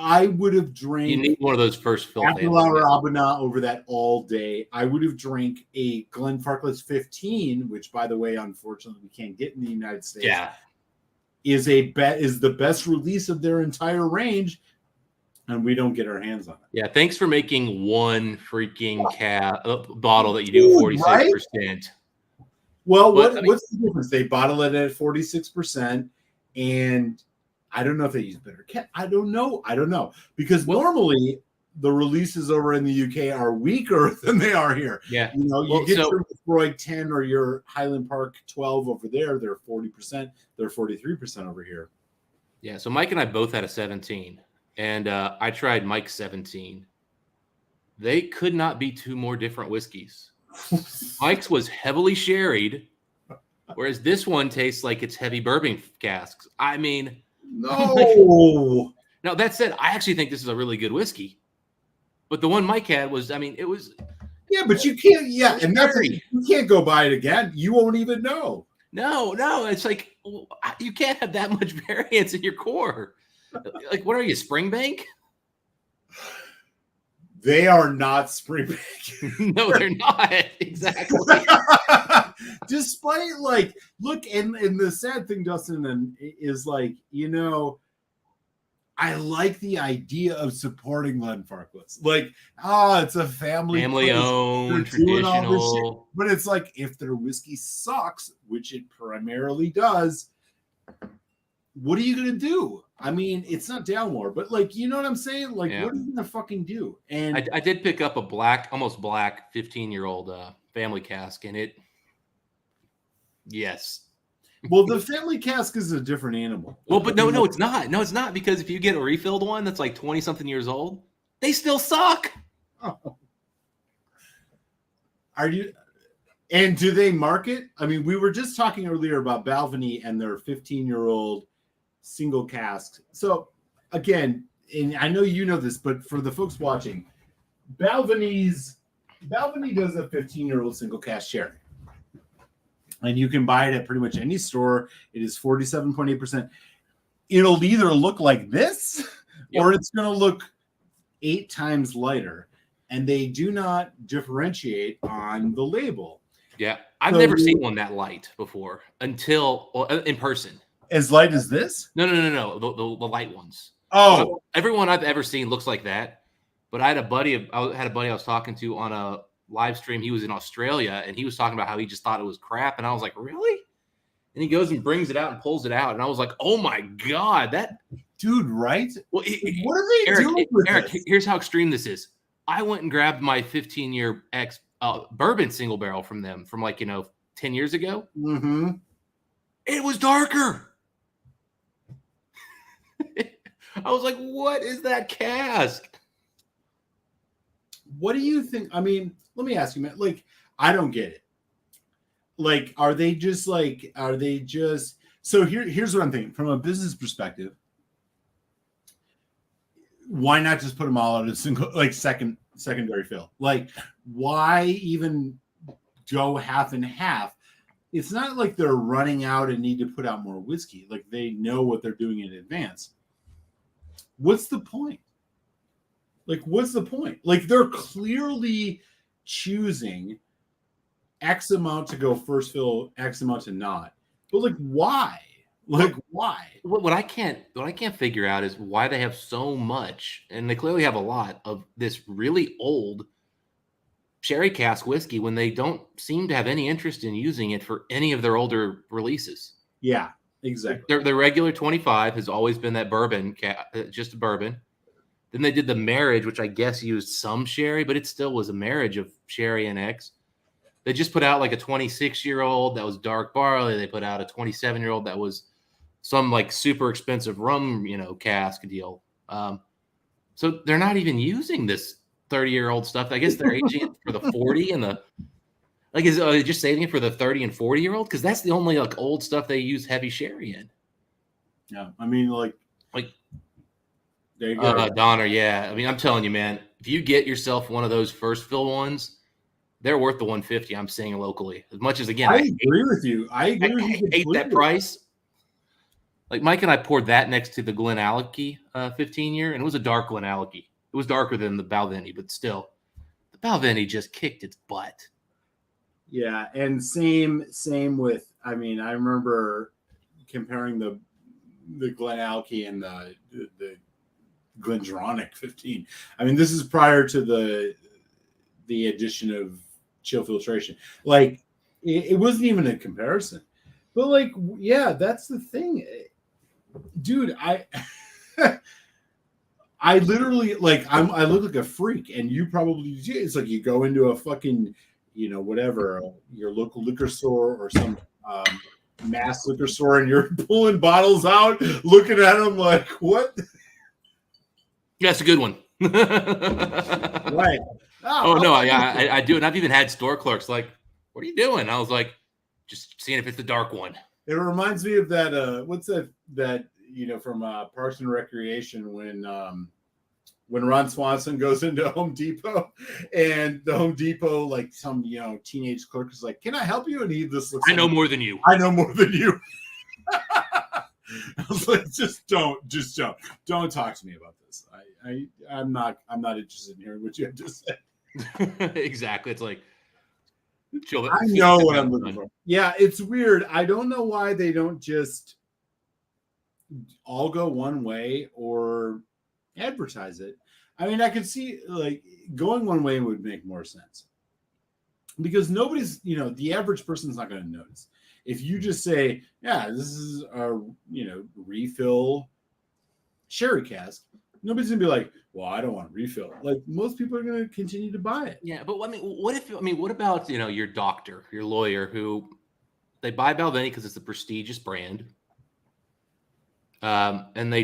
I would have You drank need one of those first fill Apple families. Hour Abana over that all day. I would have drank a Glenfarclas 15, which, by the way, unfortunately, we can't get in the United States. Yeah. Is the best release of their entire range, and we don't get our hands on it. Yeah, thanks for making one freaking bottle that you do 46%. Right? Well, what's the difference? They bottle it at 46%, and I don't know if they use bitter cat. I don't know. Because normally the releases over in the UK are weaker than they are here. Yeah. You know, you get your Freud 10 or your Highland Park 12 over there, they're 40%, they're 43% over here. Yeah, so Mike and I both had a 17. And I tried Mike's 17. They could not be two more different whiskeys. Mike's was heavily sherried, whereas this one tastes like it's heavy bourbon casks. I mean, no. Now, that said, I actually think this is a really good whiskey. But the one Mike had was, it was. Yeah, but you can't. Yeah, and you can't go buy it again. You won't even know. No. It's like you can't have that much variance in your core. Like, what are you, Springbank? They are not Springbank. No, they're not. Exactly. Despite, look, and the sad thing, Dustin, is I like the idea of supporting Glenfarclas. It's a family-owned, traditional. But it's like, if their whiskey sucks, which it primarily does, what are you going to do? I mean, it's not Dalmore, but you know what I'm saying? What are you going to fucking do? And I did pick up a almost black 15-year-old family cask, and yes. Well, the family cask is a different animal. Well, but no, it's not. No, it's not, because if you get a refilled one that's 20-something years old, they still suck. Oh. And do they market? I mean, we were just talking earlier about Balvenie and their 15-year-old single cask. So again, and I know you know this, but for the folks watching, Balvenie does a 15-year-old single cask sherry. And you can buy it at pretty much any store. It is 47.8%. It'll either look like this, or it's going to look 8 times lighter. And they do not differentiate on the label. Yeah, I've never seen one that light before until in person. As light as this? No. The light ones. Oh, everyone I've ever seen looks like that. But I had a buddy I was talking to on a live stream. He was in Australia, and he was talking about how he just thought it was crap. And I was like, really? And he goes and brings it out and pulls it out. And I was like, oh my God, that dude, right? Well, what are they doing with Eric, this? Here's how extreme this is. I went and grabbed my 15-year bourbon single barrel from them from 10 years ago. Mm-hmm. It was darker. I was like, what is that cask? What do you think? I mean, let me ask you, man. I don't get it. Are they just so here's what I'm thinking from a business perspective. Why not just put them all out as single, secondary fill? Why even go half and half? It's not like they're running out and need to put out more whiskey. They know what they're doing in advance. What's the point? What's the point? They're clearly choosing X amount to go first fill, X amount to not. But why? Why? What I can't figure out is why they have so much, and they clearly have a lot of this really old sherry cask whiskey when they don't seem to have any interest in using it for any of their older releases. Yeah, exactly. Their regular 25 has always been that bourbon, just a bourbon. Then they did the marriage, which I guess used some sherry, but it still was a marriage of sherry and X. They just put out a 26-year-old that was dark barley. They put out a 27-year-old that was some super expensive rum, cask deal. So they're not even using this 30-year-old stuff. I guess they're aging it for the 40 and the are they just saving it for the 30 and 40-year-old? Because that's the only old stuff they use heavy sherry in. Yeah, I mean there you go. Donner, yeah. I mean, I'm telling you, man, if you get yourself one of those first fill ones, they're worth the $150. I'm saying locally. As much as, again, I agree with you. I agree with you. Hate that price. Like Mike and I poured that next to the Glenallachie 15 year, and it was a dark Glenallachie. It was darker than the Balvenie, but still, the Balvenie just kicked its butt. Yeah, and same with. I mean, I remember comparing the Glenallachie and the Glendronach 15. I mean, this is prior to the addition of chill filtration. Like, it wasn't even a comparison. But like, yeah, that's the thing, dude. I literally like I look like a freak, and you probably do. It's like you go into a fucking, whatever, your local liquor store or some mass liquor store, and you're pulling bottles out, looking at them like, what? Yeah, it's a good one. Right. Oh no, I do, and I've even had store clerks like, "What are you doing?" I was like, "Just seeing if it's the dark one." It reminds me of that. What's that from Parks and Recreation when Ron Swanson goes into Home Depot, and the Home Depot, like some teenage clerk is like, "Can I help you?" And he just looks. I know more than you. I know more than you. I was like, just don't talk to me about this. I'm not interested in hearing what you have to say. Exactly. It's like, chill. I know what I'm looking for. Yeah, it's weird. I don't know why they don't just all go one way or advertise it. I mean, I could see like going one way would make more sense because nobody's, the average person's not going to notice. If you just say, yeah, this is a, refill sherry cask, nobody's going to be like, well, I don't want to refill. Like, most people are going to continue to buy it. Yeah, but what about, your doctor, your lawyer, who they buy Balvenie because it's a prestigious brand. And they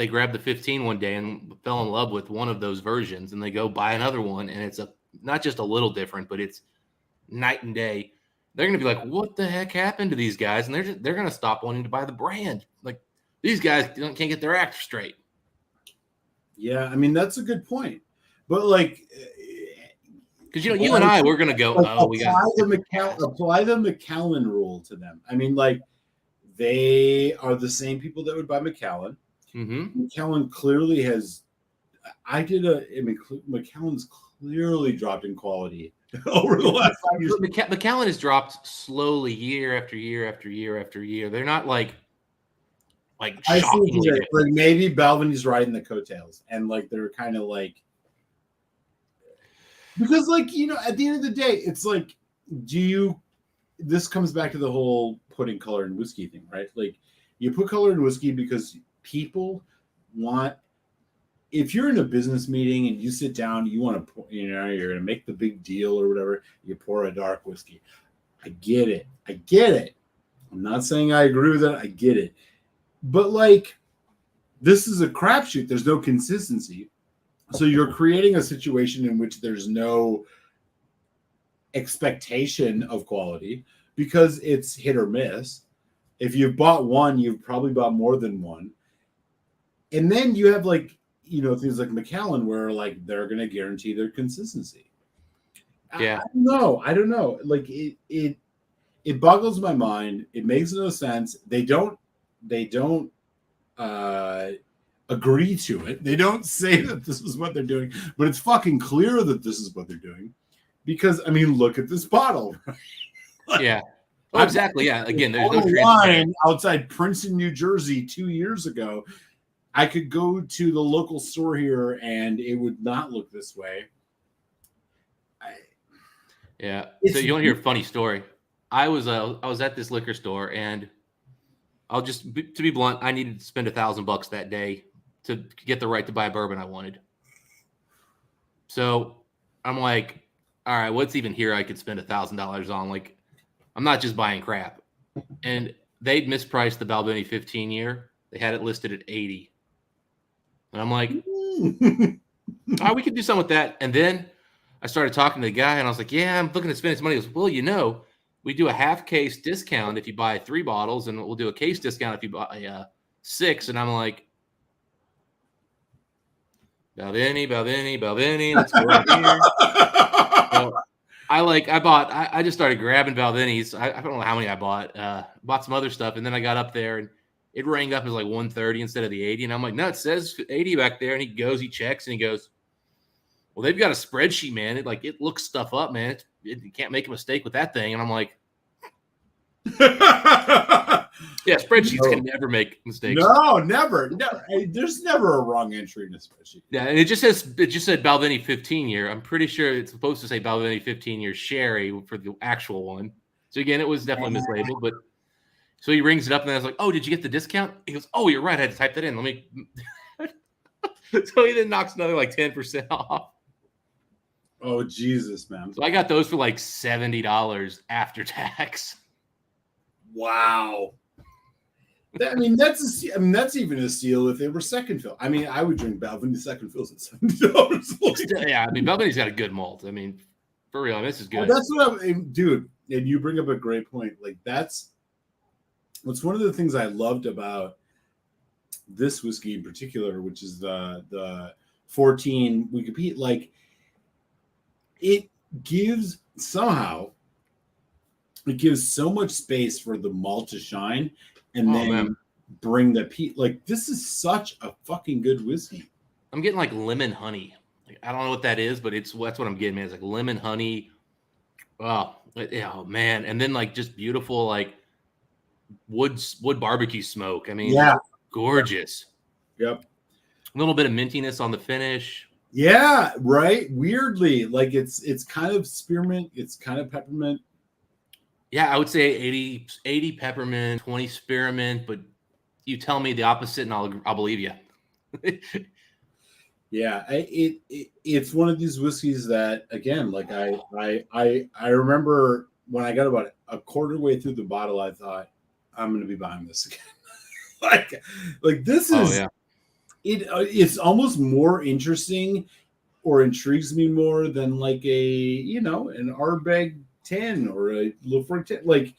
grabbed the 15 one day and fell in love with one of those versions, and they go buy another one, and it's not just a little different, but it's night and day. They're going to be like, what the heck happened to these guys? And they're going to stop wanting to buy the brand. Like, these guys can't get their act straight. Yeah, I mean, that's a good point. But like, because you and I, we're going to go, apply the Macallan rule to them. I mean, like, they are the same people that would buy Macallan. Mm-hmm. Macallan clearly has. Macallan's clearly dropped in quality over the last 5 years. Macallan has dropped slowly year after year after year after year. They're not like I see like maybe Balvenie's riding the coattails, and like they're kind of like, because like at the end of the day, it's like, this comes back to the whole putting color in whiskey thing, right? Like, you put color in whiskey because people want. If you're in a business meeting and you sit down, you want to, you're going to make the big deal or whatever, you pour a dark whiskey. I get it. I'm not saying I agree with it. I get it. But like, this is a crapshoot. There's no consistency. So you're creating a situation in which there's no expectation of quality because it's hit or miss. If you've bought one, you've probably bought more than one. And then you have like, things like Macallan where like they're going to guarantee their consistency. Yeah. I don't know. Like it boggles my mind. It makes no sense. They don't agree to it. They don't say that this is what they're doing, but it's fucking clear that this is what they're doing because, I mean, look at this bottle. Yeah. Oh, exactly. Yeah. Again, there's no line outside Princeton, New Jersey 2 years ago. I could go to the local store here and it would not look this way. Yeah. So you want to hear a funny story? I was at this liquor store, and to be blunt, I needed to spend $1,000 that day to get the right to buy a bourbon I wanted. So I'm like, all right, what's even here I could spend $1,000 on? Like, I'm not just buying crap. And they'd mispriced the Balvenie 15 year. They had it listed at 80. And I'm like, we could do something with that. And then I started talking to the guy, and I was like, yeah, I'm looking to spend some money. He goes, well, we do a half case discount if you buy 3 bottles, and we'll do a case discount if you buy 6. And I'm like, Balvenie, let's go right here. So I just started grabbing Balvenies. I don't know how many I bought. Bought some other stuff, and then I got up there, and it rang up as like 130 instead of the 80. And I'm like, no, it says 80 back there. And he goes, he checks, and he goes, well, they've got a spreadsheet, man. It looks stuff up, man. You can't make a mistake with that thing. And I'm like, yeah, spreadsheets can never make mistakes. No, never. There's never a wrong entry in a spreadsheet. Yeah, and it just said Balvenie 15 year. I'm pretty sure it's supposed to say Balvenie 15 year sherry for the actual one. So again, it was definitely mislabeled, but so he rings it up and I was like, oh, did you get the discount? He goes, oh, you're right. I had to type that in. Let me. So he then knocks another like 10% off. Oh, Jesus, man. So I got those for like $70 after tax. Wow. That's even a steal if they were second fill. I mean, I would drink Balvenie second fills at $70. Yeah, I mean, Balvenie's got a good malt. I mean, for real, this is good. That's what dude. And you bring up a great point. Like that's one of the things I loved about this whiskey in particular, which is the 14 Peat. Like it gives so much space for the malt to shine. And then bring the peat. Like, this is such a fucking good whiskey. I'm getting like lemon honey. Like, I don't know what that is, but that's what I'm getting, man. It's like lemon honey. Oh man. And then like just beautiful, like wood barbecue smoke. I mean, yeah, gorgeous. Yep. A little bit of mintiness on the finish. Yeah, right. Weirdly, like it's kind of spearmint. It's kind of peppermint. Yeah, I would say 80 peppermint, 20 spearmint, but you tell me the opposite and I'll believe you. Yeah, it's one of these whiskeys that, again, like I remember when I got about a quarter way through the bottle, I thought, I'm going to be buying this again. like this is it's almost more interesting or intrigues me more than like an Ardbeg 10 or a Lafroig 10. Like,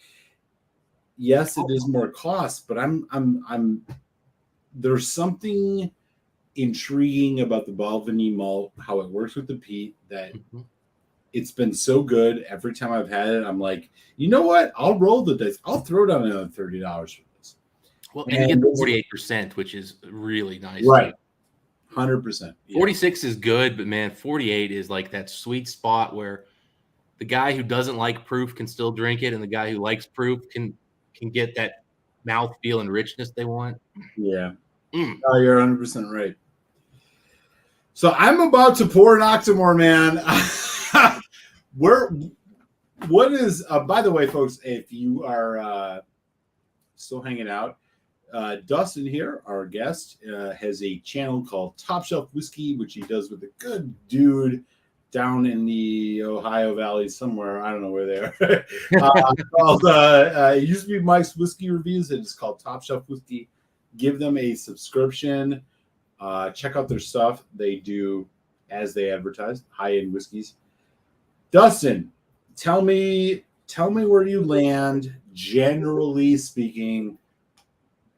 yes, it is more cost, but I'm there's something intriguing about the Balvenie malt, how it works with the peat, that it's been so good every time I've had it. I'm like, you know what? I'll roll the dice. I'll throw down another $30 for this. Well, and you get the 48%, which is really nice. Right. 100%. Yeah. 46 is good, but man, 48 is like that sweet spot where the guy who doesn't like proof can still drink it, and the guy who likes proof can get that mouthfeel and richness they want. Yeah. Oh, you're 100% right. So I'm about to pour an Octomore, man. What is, by the way, folks, if you are still hanging out, Dustin here, our guest, has a channel called Top Shelf Whiskey, which he does with a good dude down in the Ohio Valley somewhere. I don't know where they are. It used to be Mike's Whiskey Reviews. It's called Top Shelf Whiskey. Give them a subscription. Check out their stuff. They do, as they advertise, high-end whiskeys. Dustin, tell me where you land, generally speaking,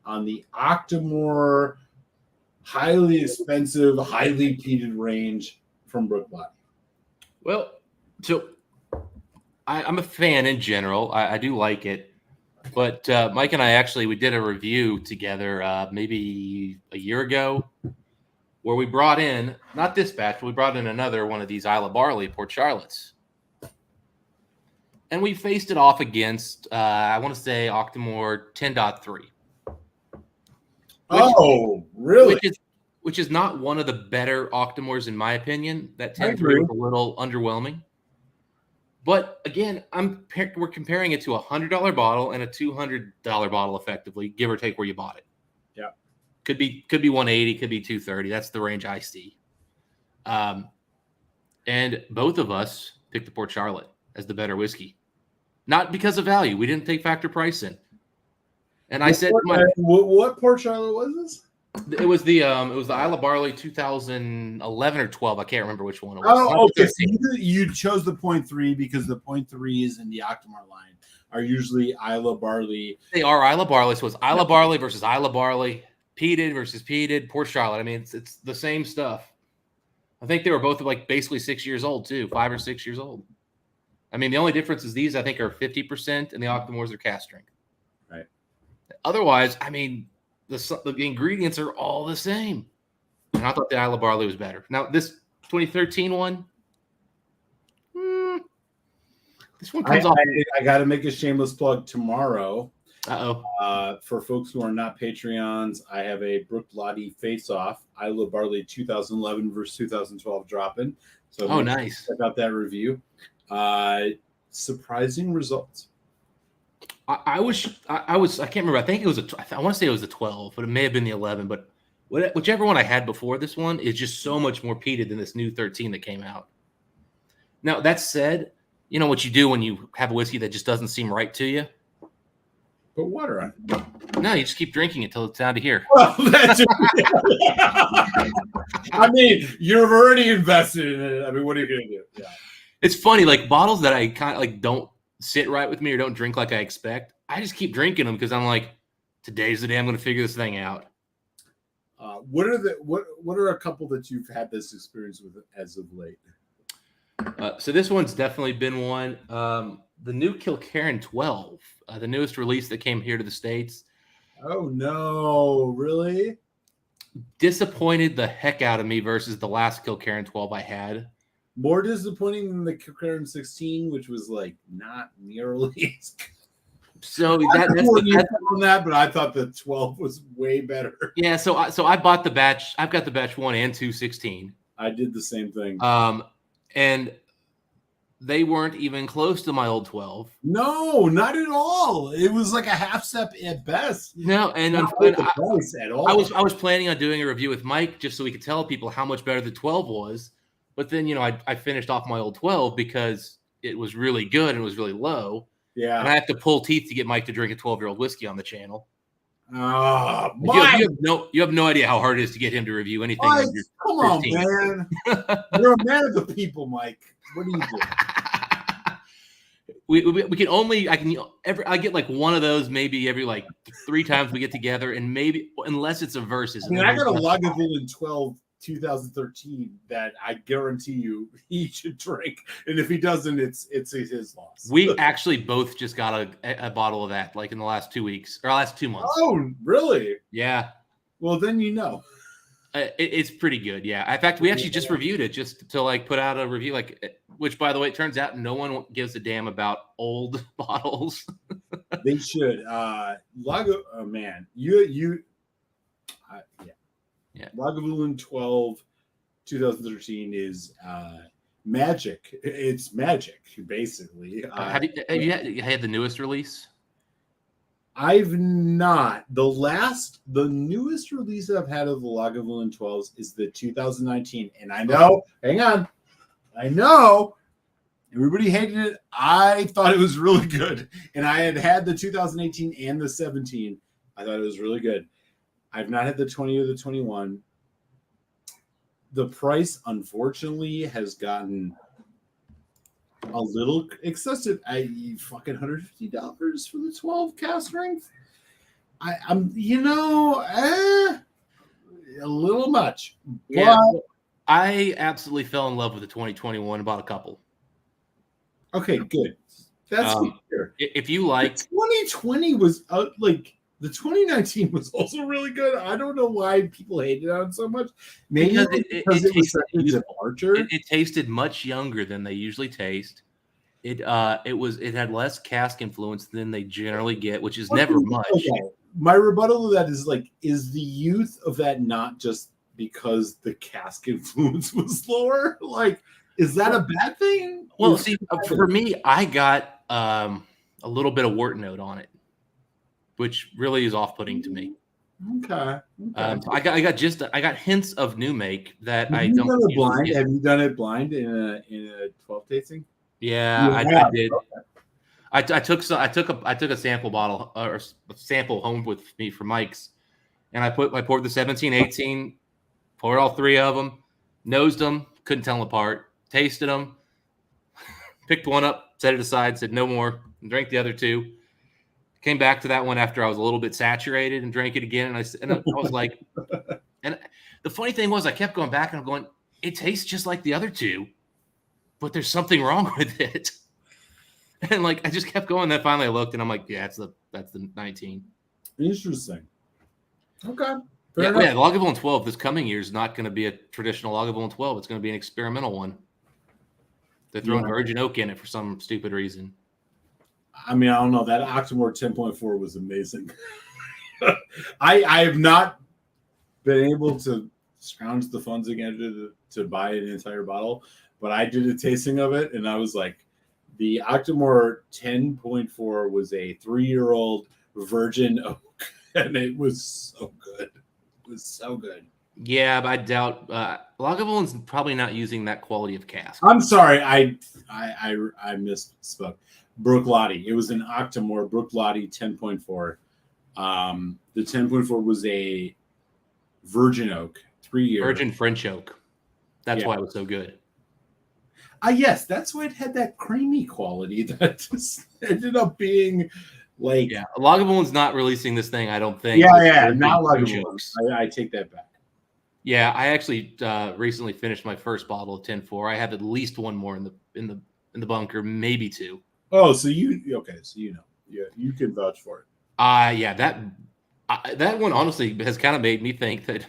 on the Octomore highly expensive, highly peated range from Brookbody. Well, so I'm a fan in general. I do like it. But Mike and I we did a review together maybe a year ago where we brought in, not this batch, but we brought in another one of these Isla Barley Port Charlottes. And we faced it off against, I want to say, Octomore 10.3. Oh, really? Which is not one of the better Octomores, in my opinion. That 10.3 is a little underwhelming. But again, we're comparing it to a $100 bottle and a $200 bottle, effectively, give or take where you bought it. Yeah, could be 180, could be 230. That's the range I see. And both of us picked the Port Charlotte as the better whiskey, not because of value. We didn't take factor price in. And I said, what Port Charlotte was this? It was the Isla Barley 2011 or 12. I can't remember which one it was. Oh, okay. So you chose the 0.3 because the 0.3s in the Octomore line are usually Isla Barley. They are Isla Barley, so it's Isla Barley versus Isla Barley, peated versus peated, Port Charlotte. I mean, it's the same stuff. I think they were both like basically 6 years old too, 5 or 6 years old. I mean, the only difference is these I think are 50%, and the Octomores are cask strength. Right. Otherwise, I mean, the ingredients are all the same. And I thought the Isle of Barley was better. Now this 2013 one, this one comes off. I got to make a shameless plug tomorrow. For folks who are not Patreons, I have a Brooke Lottie face-off, Isle of Barley 2011 versus 2012 dropping. So nice. Check out that review. Surprising results. I can't remember. I think it was I want to say it was the 12, but it may have been the 11. But whichever one I had before this one is just so much more peated than this new 13 that came out. Now, that said, you know what you do when you have a whiskey that just doesn't seem right to you? Put water on it. No, you just keep drinking it till it's down to here. Well, I mean, you've already invested in it. I mean, what are you going to do? Yeah. It's funny, like bottles that I kind of like don't sit right with me or don't drink like I expect. I just keep drinking them because I'm like, today's the day I'm going to figure this thing out. What are a couple that you've had this experience with as of late? So this one's definitely been one. The new Kilkerran 12, the newest release that came here to the States. Oh, no. Really? Disappointed the heck out of me versus the last Kilkerran 12 I had. More disappointing than the Kilkerran 16, which was like not nearly as good. So that's on that, but I thought the 12 was way better. Yeah, so I bought the batch. I've got the batch 1 and 2 16. I did the same thing. And they weren't even close to my old 12. No, not at all. It was like a half step at best. No, and not the price at all. I was planning on doing a review with Mike just so we could tell people how much better the 12 was. But then, I finished off my old 12 because it was really good and it was really low. Yeah. And I have to pull teeth to get Mike to drink a 12-year-old whiskey on the channel. Oh, you have no idea how hard it is to get him to review anything. Come on, man. You're a man of the people, Mike. What are you doing? We can only I get like one of those maybe every like 3 times we get together, and maybe unless it's a versus. I mean, I got a Lagavulin 12 2013 that I guarantee you he should drink, and if he doesn't, it's his loss. We actually both just got a bottle of that like in the last 2 weeks or last 2 months. Oh, really? Yeah. Well, then it's pretty good. Yeah. In fact, we actually just reviewed it just to like put out a review, which by the way, it turns out no one gives a damn about old bottles. They should. Man, yeah. Lagavulin 12 2013 is magic. It's magic, basically. Have you had the newest release? I've not. The newest release I've had of the Lagavulin 12s is the 2019. And I know, hang on. I know everybody hated it. I thought it was really good. And I had the 2018 and the 17. I thought it was really good. I've not had the 20 or the 21. The price, unfortunately, has gotten a little excessive. Fucking $150 for the 12 cast strength. I'm a little much. Yeah, I absolutely fell in love with the 2021. Bought a couple. Okay, good. That's good. If you like, 2020 was the 2019 was also really good. I don't know why people hated on it so much. Maybe because it was such a departure. It tasted much younger than they usually taste. It had less cask influence than they generally get, which is never much. Okay. My rebuttal to that is the youth of that not just because the cask influence was lower? Like, is that a bad thing? Well, see, for me, I got a little bit of wort note on it, which really is off-putting to me. Okay. So I got hints of new make that I don't. Have you done it blind in a 12 tasting? Yeah, I did. Okay. I took a sample bottle or a sample home with me for Mike's, and I poured the 17, 18, poured all 3 of them, nosed them, couldn't tell them apart, tasted them, picked one up, set it aside, said no more, and drank the other 2. Came back to that one after I was a little bit saturated and drank it again. And I was like, and the funny thing was I kept going back and I'm going, it tastes just like the other 2, but there's something wrong with it. And like, I just kept going. Then finally I looked and I'm like, yeah, that's the 19. Interesting. Okay. Yeah, Lagavulin 12 this coming year is not going to be a traditional Lagavulin 12. It's going to be an experimental one. They're throwing virgin oak in it for some stupid reason. I mean, I don't know. That Octomore 10.4 was amazing. I have not been able to scrounge the funds again to buy an entire bottle, but I did a tasting of it, and I was like, the Octomore 10.4 was a 3-year-old virgin oak, and it was so good. It was so good. Yeah, but I doubt Lagavulin's probably not using that quality of cask. I'm sorry, I misspoke. Brooklotti. It was an Octomore Brooklotti 10.4. The 10.4 was a virgin oak, 3-year. Virgin French oak. That's why it was so good. Yes, that's why it had that creamy quality that just ended up being like. Yeah, Lagavulin's not releasing this thing, I don't think. Yeah, not Lagavulin. I take that back. Yeah, I actually recently finished my first bottle of 10.4. I have at least one more in the bunker, maybe 2. Oh, so you know, yeah, you can vouch for it. Yeah, that one honestly has kind of made me think that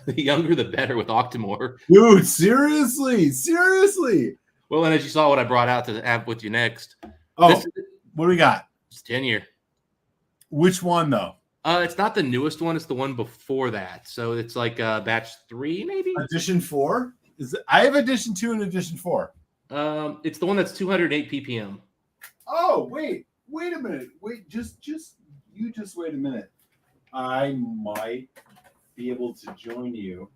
the younger the better with Octomore. Dude, seriously. Well, and as you saw, what I brought out to have with you next. Oh, what do we got? It's 10-year. Which one though? It's not the newest one; it's the one before that. So it's like batch 3, maybe. Edition 4? I have edition 2 and edition 4. It's the one that's 208 ppm. Oh, wait a minute. Wait, just wait a minute. I might be able to join you.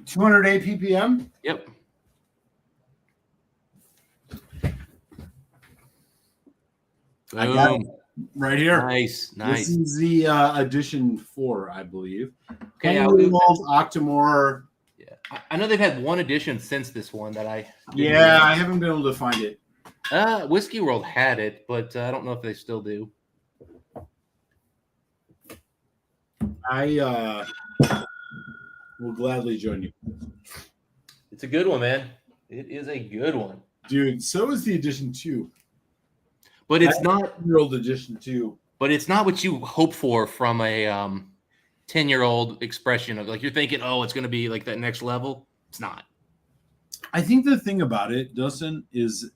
208 ppm? Yep. I got it right here. Nice. This is the edition 4, I believe. Okay, Octomore. Yeah, I know they've had one edition since this one that I. I haven't been able to find it. Whiskey World had it, but I don't know if they still do. I will gladly join you. It's a good one, man. It is a good one, dude. So is the edition 2. But it's not year-old edition 2. But it's not what you hope for from a 10-year-old expression of, like, you're thinking, oh, it's going to be like that next level. It's not. I think the thing about it, Dustin, is,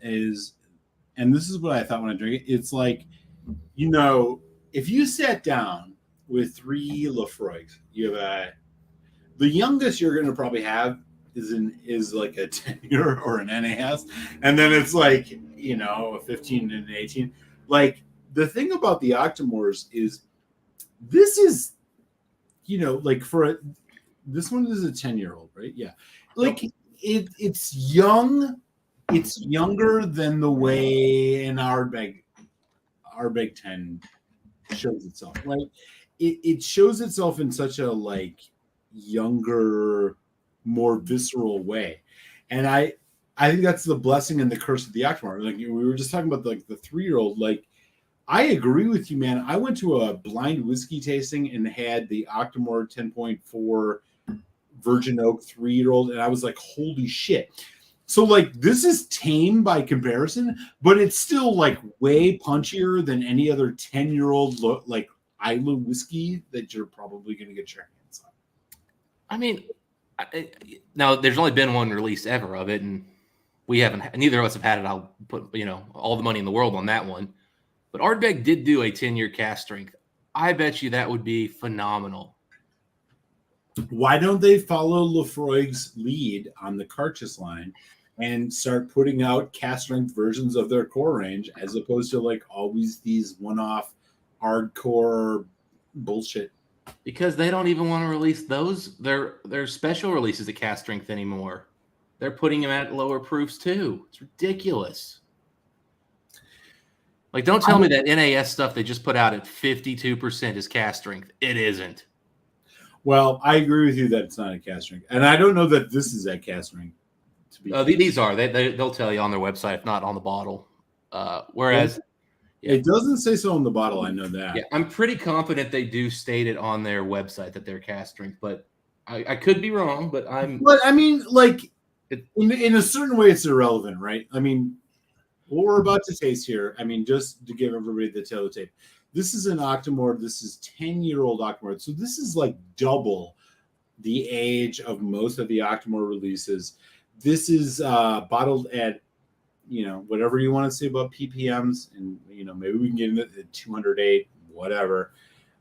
and this is what I thought when I drank it. It's like, you know, if you sat down with 3 Lafroigs, you have the youngest you're going to probably have is like a 10-year or an NAS, and then it's like, you know, a 15 and an 18. Like, the thing about the Octomores is this is, you know, like this one is a 10-year-old, right? Yeah. Like it's young. It's younger than the way an Ardbeg 10 shows itself. Like it shows itself in such a like younger, more visceral way. And I think that's the blessing and the curse of the Octomore. Like we were just talking about like the 3-year-old. Like I agree with you, man. I went to a blind whiskey tasting and had the Octomore 10.4 Virgin Oak 3-year-old, and I was like, holy shit. So like this is tame by comparison, but it's still like way punchier than any other 10-year-old like Isla whiskey that you're probably going to get your hands on. I mean, now there's only been one release ever of it, and neither of us have had it. I'll put, you know, all the money in the world on that one. But Ardbeg did do a 10-year cast strength. I bet you that would be phenomenal. Why don't they follow Lafroig's lead on the Carchus line and start putting out cast strength versions of their core range, as opposed to like always these one-off hardcore bullshit? Because they don't even want to release those. Their special releases of cast strength anymore. They're putting them at lower proofs too. It's ridiculous. Like, don't tell me that NAS stuff they just put out at 52% is cast strength. It isn't. Well, I agree with you that it's not a cast strength, and I don't know that this is at cast strength. These are. They'll tell you on their website, if not on the bottle. Whereas it doesn't say so on the bottle. I know that. Yeah, I'm pretty confident they do state it on their website that they're cast strength, but I could be wrong. But I mean, like in a certain way, it's irrelevant, right? I mean, what we're about to taste here, I mean, just to give everybody the tail of the tape. This is an Octomore. This is 10-year-old Octomore. So this is like double the age of most of the Octomore releases. This is bottled at, whatever you want to say about ppms, and maybe we can get into at 208, whatever.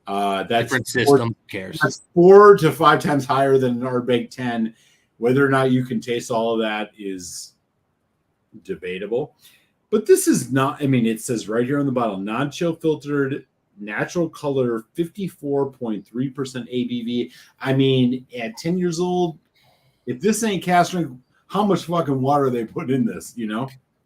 That's different system. Who cares? That's 4 to 5 times higher than an Ardbeg 10. Whether or not you can taste all of that is debatable. But this is not, it says right here on the bottle, non-chill filtered, natural color, 54.3% ABV. At 10 years old, if this ain't cast strength, how much fucking water are they put in this,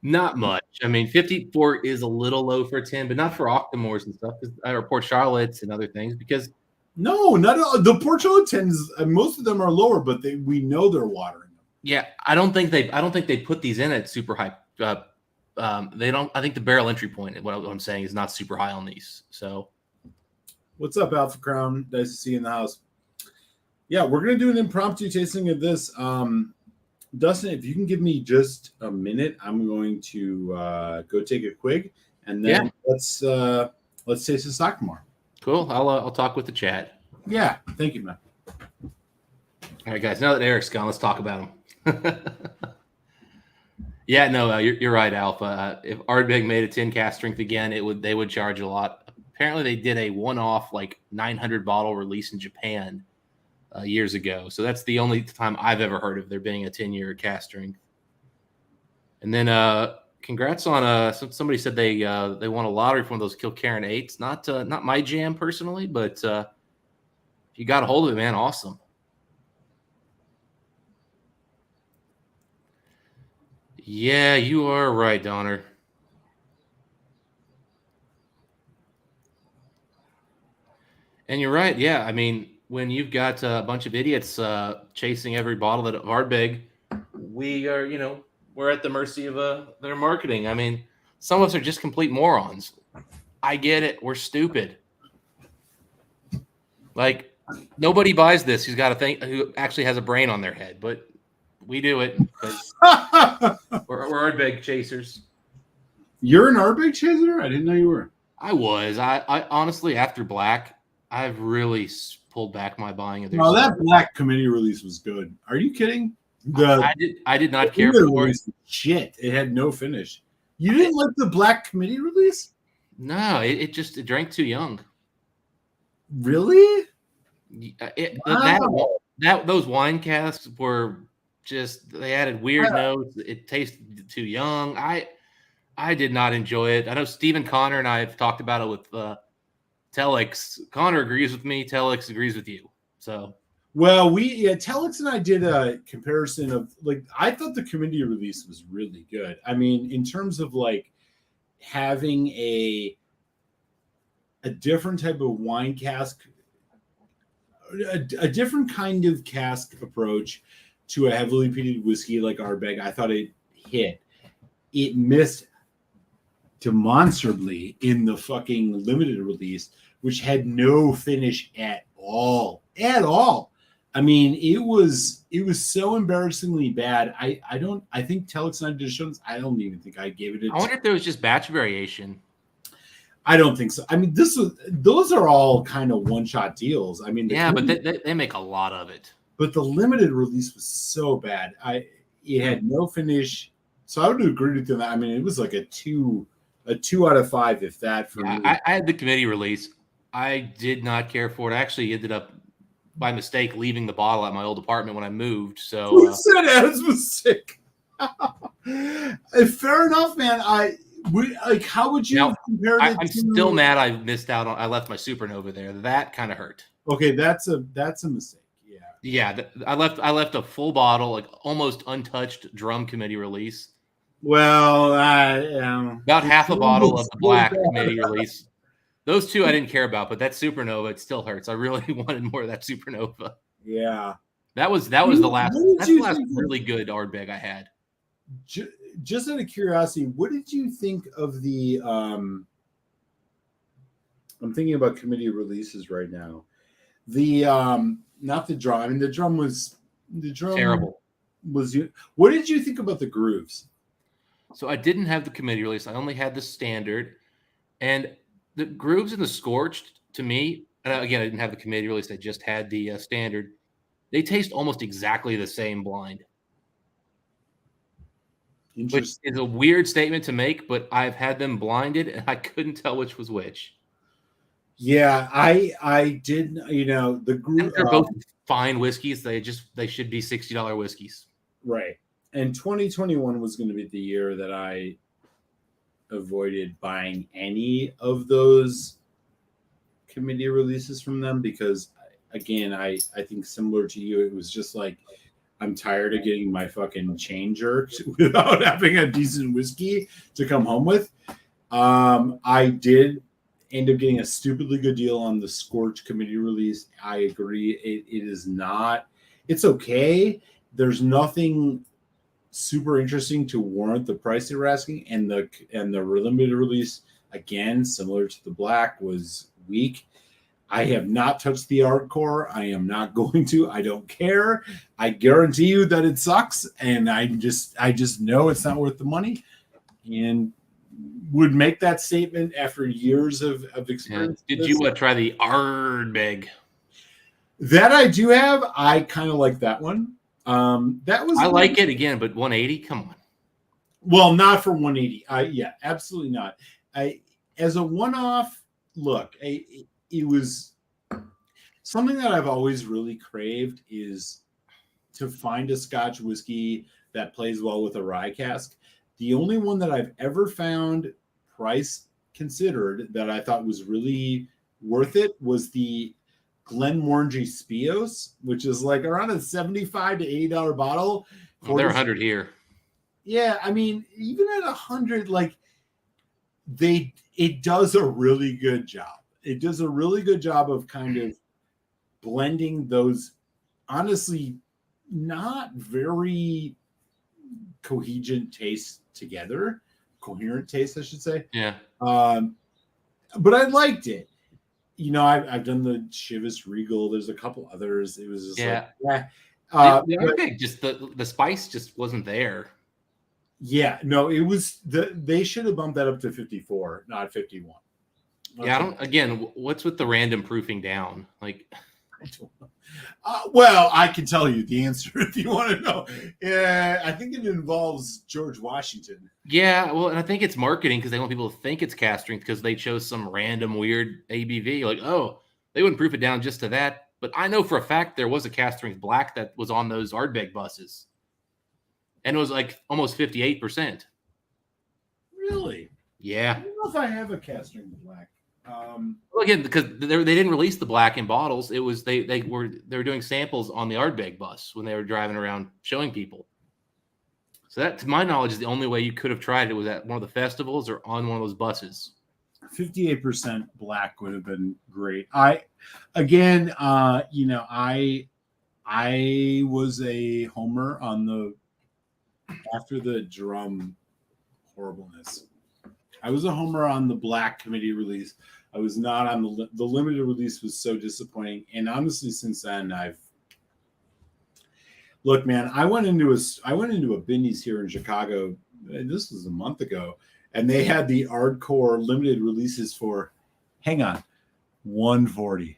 Not much. 54 is a little low for a 10, but not for Octomores and stuff, or Port Charlottes and other things, because no, not all. The Port Charlotte 10s, most of them are lower, but we know they're watering them. Yeah, I don't think they put these in at super high. They don't. I think the barrel entry point, what I'm saying, is not super high on these. So, what's up, Alpha Crown? Nice to see you in the house. Yeah, we're gonna do an impromptu tasting of this. Dustin, if you can give me just a minute, I'm going to go take a quig, and then let's taste the stock more. Cool. I'll talk with the chat. Yeah, thank you, man. All right, guys. Now that Eric's gone, let's talk about him. Yeah, no, you're right, Alpha. If Ardbeg made a 10 cast strength again, they would charge a lot. Apparently, they did a one-off 900 bottle release in Japan years ago. So that's the only time I've ever heard of there being a 10-year cast strength. And then congrats on somebody said they won a lottery from those Kilcairn 8s. Not my jam personally, but if you got a hold of it, man, awesome. Yeah, you are right, Donner. And you're right. Yeah, when you've got a bunch of idiots chasing every bottle of Ardbeg, we're at the mercy of their marketing. Some of us are just complete morons. I get it. We're stupid. Nobody buys this who actually has a brain on their head, but we do it because we're Ardbeg chasers. You're an Ardbeg chaser? I didn't know you were. I was. I honestly, after Black, I've really pulled back my buying of their stuff. That Black committee release was good. Are you kidding? I did not care for it. Shit, it had no finish. You didn't like the Black committee release? No, it drank too young. Really? Those wine casks were just, they added weird notes. It tasted too young. I did not enjoy it. I know Stephen Connor and I have talked about it with Telex. Connor agrees with me. Telex agrees with you. So, well, Telex and I did a comparison of I thought the committee release was really good. In terms of having a different type of wine cask, a different kind of cask approach to a heavily peated whiskey like Ardbeg, I thought it hit. It missed demonstrably in the fucking limited release, which had no finish at all. It was so embarrassing bad. I think Telex and I did shows. I don't even think I gave it. I wonder if there was just batch variation. I don't think so. Those are all kind of one-shot deals. But they make a lot of it. But the limited release was so bad. It had no finish. So I would agree with you on that. It was like a 2 out of 5, if that, for me. I had the committee release. I did not care for it. I actually ended up, by mistake, leaving the bottle at my old apartment when I moved. So who said as mistake? Fair enough, man. How would you compare it? I'm still mad I missed out on. I left my Supernova there. That kind of hurt. Okay, that's a mistake. Yeah. I left a full bottle, almost untouched drum committee release. Well, about half a bottle of the Black committee release. Those two I didn't care about, but that Supernova, it still hurts. I really wanted more of that Supernova. Yeah, that was the last. That's the last really good Ardbeg I had. Just out of curiosity, what did you think of the? I'm thinking about committee releases right now. The not the drum. The drum was terrible. What did you think about the grooves? So I didn't have the committee release. I only had the standard, and the grooves and the scorched to me, and again, I didn't have the committee release. I just had the standard. They taste almost exactly the same blind, which Interesting. is a weird statement to make, but I've had them blinded and I couldn't tell which was which. Yeah, I did. You know, the group. They're both fine whiskeys. They should be $60 whiskeys. Right. And 2021 was going to be the year that I avoided buying any of those committee releases from them because, again, I think similar to you, it was just like, I'm tired of getting my fucking chain jerked without having a decent whiskey to come home with. I did end up getting a stupidly good deal on the Scorch committee release. I agree. It is not, it's okay. There's nothing super interesting to warrant the price they were asking. And the limited release, again, similar to the black, was weak. I have not touched the hardcore. I am not going to. I don't care. I guarantee you that it sucks, and I just know it's not worth the money, and would make that statement after years of experience. Yeah. Did you try the Ardbeg? That I do have. I kind of like that one. That was. I like it again, but 180. Come on. Well, not for 180. Yeah, absolutely not. As a one-off look. It was something that I've always really craved is to find a Scotch whiskey that plays well with a rye cask. The only one that I've ever found, price considered, that I thought was really worth it was the Glenmorangie Speos, which is like around a $75 to $80 bottle. Well, they're 100 here. Yeah, I mean, even at 100, like it does a really good job. It does a really good job of kind of blending those, honestly, not very coherent tastes together. Coherent tastes, I should say. Yeah. But I liked it. You know, I've done the Chivas Regal. There's a couple others. It was just like, just the spice just wasn't there. Yeah, no, it was they should have bumped that up to 54, not 51. Yeah, I don't. Again, what's with the random proofing down? Like, I don't know. Well, I can tell you the answer if you want to know. Yeah, I think it involves George Washington. Yeah, well, and I think it's marketing because they want people to think it's cast strength because they chose some random weird ABV. Like, oh, they wouldn't proof it down just to that. But I know for a fact there was a cast strength black that was on those Ardbeg buses, and it was like almost 58%. Really? Yeah. I don't know if I have a cast strength black. Well, again, because they didn't release the black in bottles. It was they were doing samples on the Ardbeg bus when they were driving around showing people. So that, to my knowledge, is the only way you could have tried it was at one of the festivals or on one of those buses. 58% black would have been great. I was a homer on the after the drum horribleness. I was a homer on the black committee release. I was not on the limited release. Was so disappointing. And honestly, since then, look, man, I went into a Binny's here in Chicago. And this was a month ago, and they had the hardcore limited releases for, hang on, $140.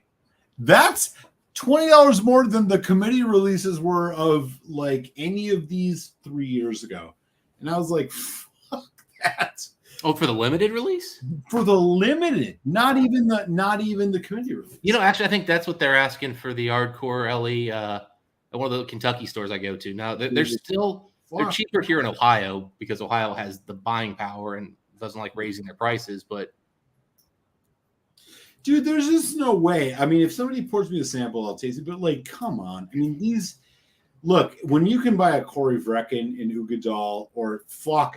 That's $20 more than the committee releases were of like any of these 3 years ago. And I was like, fuck that. Oh, for the limited release? For the limited, not even the committee release. You know, actually, I think that's what they're asking for the hardcore LE at one of the Kentucky stores I go to. Now, they're cheaper here in Ohio because Ohio has the buying power and doesn't like raising their prices. But dude, there's just no way. I mean, if somebody pours me a sample, I'll taste it. But like, come on. I mean, look, when you can buy a Corey Vrecken in Ugadal or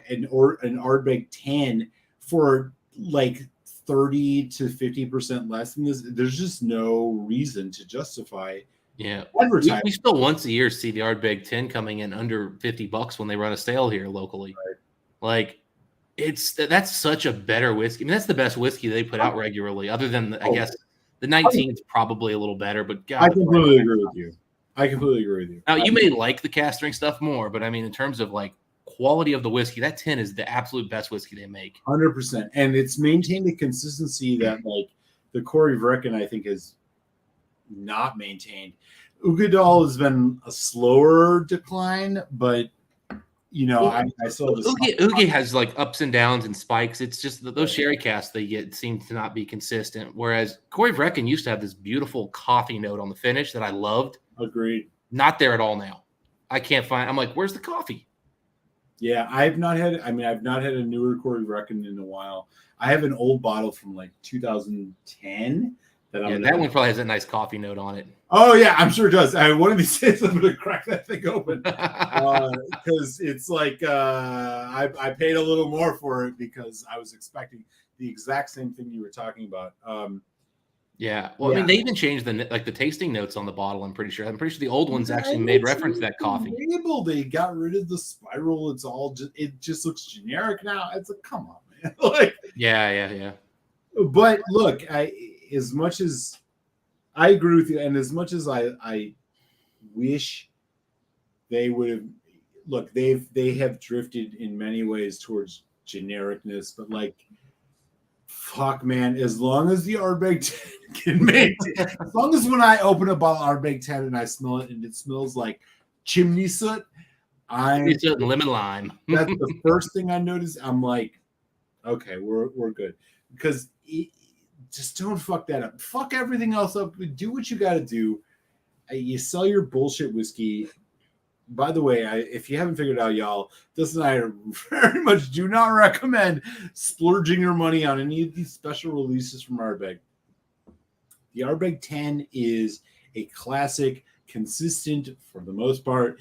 an Ardbeg 10 for like 30 to 50% less than this, there's just no reason to justify. Yeah, advertising. We still once a year see the Ardbeg 10 coming in under $50 when they run a sale here locally. Right. Like, that's such a better whiskey. I mean, that's the best whiskey they put out regularly, other than I guess the 19 is probably a little better. But God, I completely agree with you. Now, you may like the cast strength stuff more, but I mean, in terms of like quality of the whiskey, that 10 is the absolute best whiskey they make. 100%. And it's maintained a consistency that like the Corey Vrecken, I think, is not maintained. Ugadal has been a slower decline, but I still have Uge has like ups and downs and spikes. It's just that those sherry casts they get seem to not be consistent. Whereas Corey Vrecken used to have this beautiful coffee note on the finish that I loved. Agreed. Not there at all now. I can't find. I'm like, where's the coffee? Yeah, I've not had a newer Corey Vrecken in a while. I have an old bottle from like 2010 that that one probably has a nice coffee note on it. Oh yeah, I'm sure it does. One of these days I'm gonna crack that thing open because it's like I paid a little more for it because I was expecting the exact same thing you were talking about. Yeah. Well, I mean, they even changed the tasting notes on the bottle. I'm pretty sure the old ones actually made reference to that coffee. They got rid of the spiral. It just looks generic now. It's like, come on, man. Like, yeah. But look, as much as I agree with you, and as much as I wish they would have look, they have drifted in many ways towards genericness, but like, fuck, man, as long as the Ardbeg 10 can make it, as long as when I open a bottle of Ardbeg 10 and I smell it and it smells like chimney soot, and lemon lime. That's the first thing I notice. I'm like, okay, we're good. Because just don't fuck that up. Fuck everything else up. Do what you got to do. You sell your bullshit whiskey. By the way, if you haven't figured out, y'all, this and I very much do not recommend splurging your money on any of these special releases from Ardbeg. The Ardbeg 10 is a classic, consistent for the most part,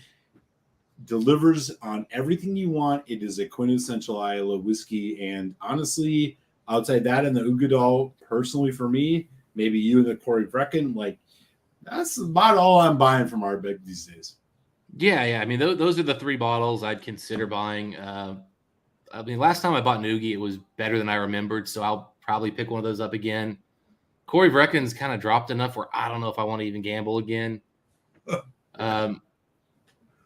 delivers on everything you want. It is a quintessential Islay whiskey, and honestly, outside that and the Ugadal, personally for me, maybe you and the Corey Vrecken, like that's about all I'm buying from Ardbeg these days. Yeah. I mean, those are the three bottles I'd consider buying. I mean, last time I bought Noogie, it was better than I remembered, so I'll probably pick one of those up again. Corey Vrecken's kind of dropped enough where I don't know if I want to even gamble again.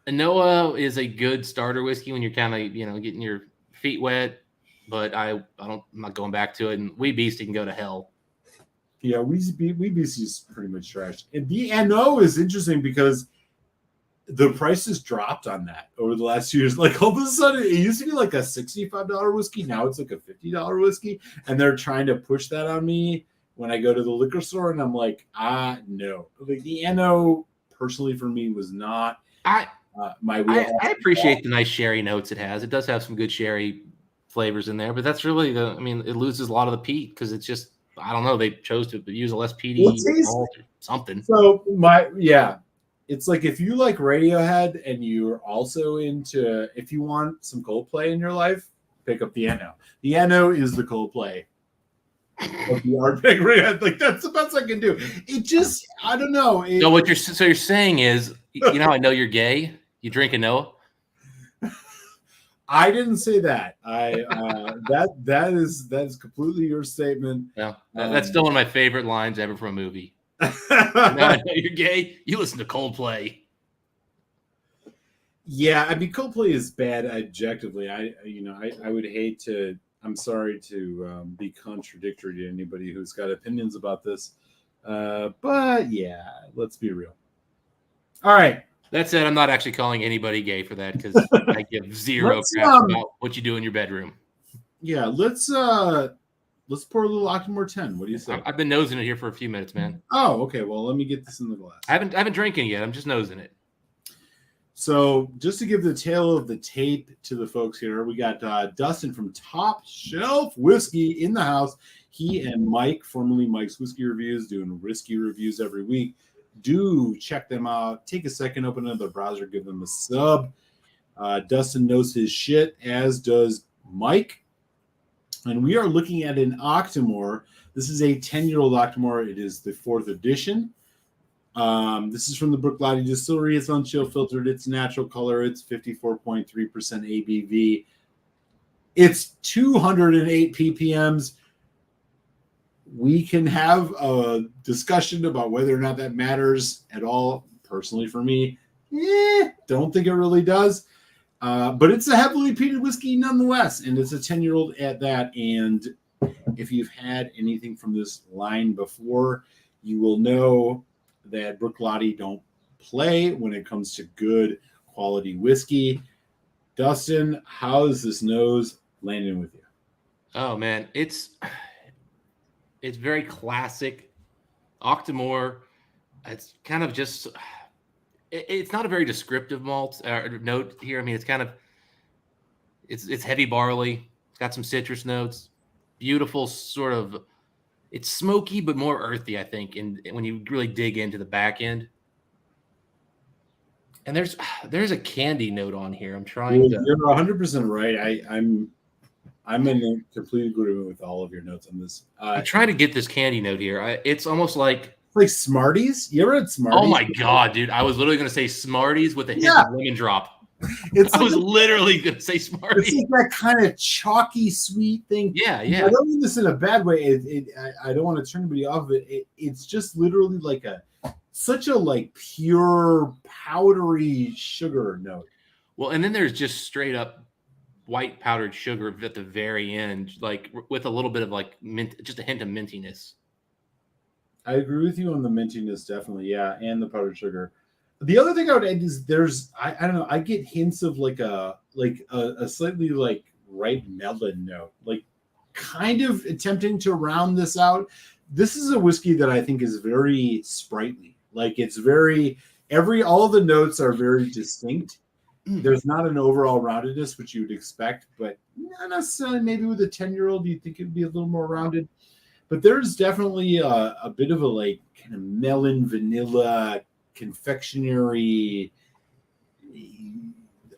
Noah is a good starter whiskey when you're kind of getting your feet wet, but I'm not going back to it. And Wee Beastie can go to hell. Yeah, Wee Beastie is pretty much trash. And the NO is interesting because the price has dropped on that over the last 2 years. Like all of a sudden, it used to be like a $65 whiskey. Now it's like a $50 whiskey. And they're trying to push that on me when I go to the liquor store. And I'm like, no. Like the NO, personally, for me, was not my wheelhouse. I appreciate the nice sherry notes it has. It does have some good sherry flavors in there. But that's really it loses a lot of the peat because it's just, I don't know, they chose to use a less peaty malt or something. So it's like if you like Radiohead and you're also if you want some Coldplay in your life, pick up the NO. The NO is the Coldplay of the Ardbeg Radiohead. Like that's the best I can do. It just, I don't know. So what you're saying is, I know you're gay. You drink a Noah. I didn't say that. That is completely your statement. Yeah, that's still one of my favorite lines ever from a movie. I know you're gay. You listen to Coldplay. Yeah, I mean Coldplay is bad objectively. I would hate to. I'm sorry to be contradictory to anybody who's got opinions about this, but yeah, let's be real. All right. That said, I'm not actually calling anybody gay for that because I give zero crap about what you do in your bedroom. Yeah, let's pour a little Octomore 10. What do you say? I've been nosing it here for a few minutes, man. Oh, okay. Well, let me get this in the glass. I haven't drinking yet. I'm just nosing it. So, just to give the tale of the tape to the folks here, we got Dustin from Top Shelf Whiskey in the house. He and Mike, formerly Mike's Whiskey Reviews, doing whiskey reviews every week. Do check them out. Take a second, open another browser, give them a sub. Dustin knows his shit, as does Mike. And we are looking at an Octomore. This is a 10-year-old Octomore. It is the 4th edition. This is from the Brooklotti Distillery. It's unchill filtered. It's natural color. It's 54.3% ABV. It's 208 ppms. We can have a discussion about whether or not that matters at all. Personally, for me, don't think it really does. But it's a heavily peated whiskey nonetheless, and it's a 10-year-old at that. And if you've had anything from this line before, you will know that Bruichladdich don't play when it comes to good quality whiskey. Dustin, how is this nose landing with you? Oh man, it's very classic. Octomore. It's kind of just. It's not a very descriptive malt note here. I mean, it's kind of. It's heavy barley. It's got some citrus notes. Beautiful sort of. It's smoky but more earthy, I think, and when you really dig into the back end. And there's a candy note on here. I'm trying to. You're 100% right. I'm in complete agreement with all of your notes on this. I'm trying to get this candy note here. It's almost like Smarties. You ever had Smarties? Oh my god, dude! I was literally going to say Smarties with a hint of lemon drop. I was literally going to say Smarties. It's like that kind of chalky sweet thing. Yeah. I don't mean this in a bad way. I don't want to turn anybody off of it. It's just literally like such a like pure powdery sugar note. Well, and then there's just straight up white powdered sugar at the very end, like with a little bit of like mint, just a hint of mintiness. I agree with you on the mintiness, definitely, yeah, and the powdered sugar. The other thing I would add is I don't know, I get hints of like a slightly like ripe melon note, like kind of attempting to round this out. This is a whiskey that I think is very sprightly. Like it's very all of the notes are very distinct. There's not an overall roundedness, which you would expect, but not necessarily. Maybe with a 10-year-old, you'd think it'd be a little more rounded. But there's definitely a bit of a like kind of melon, vanilla, confectionery,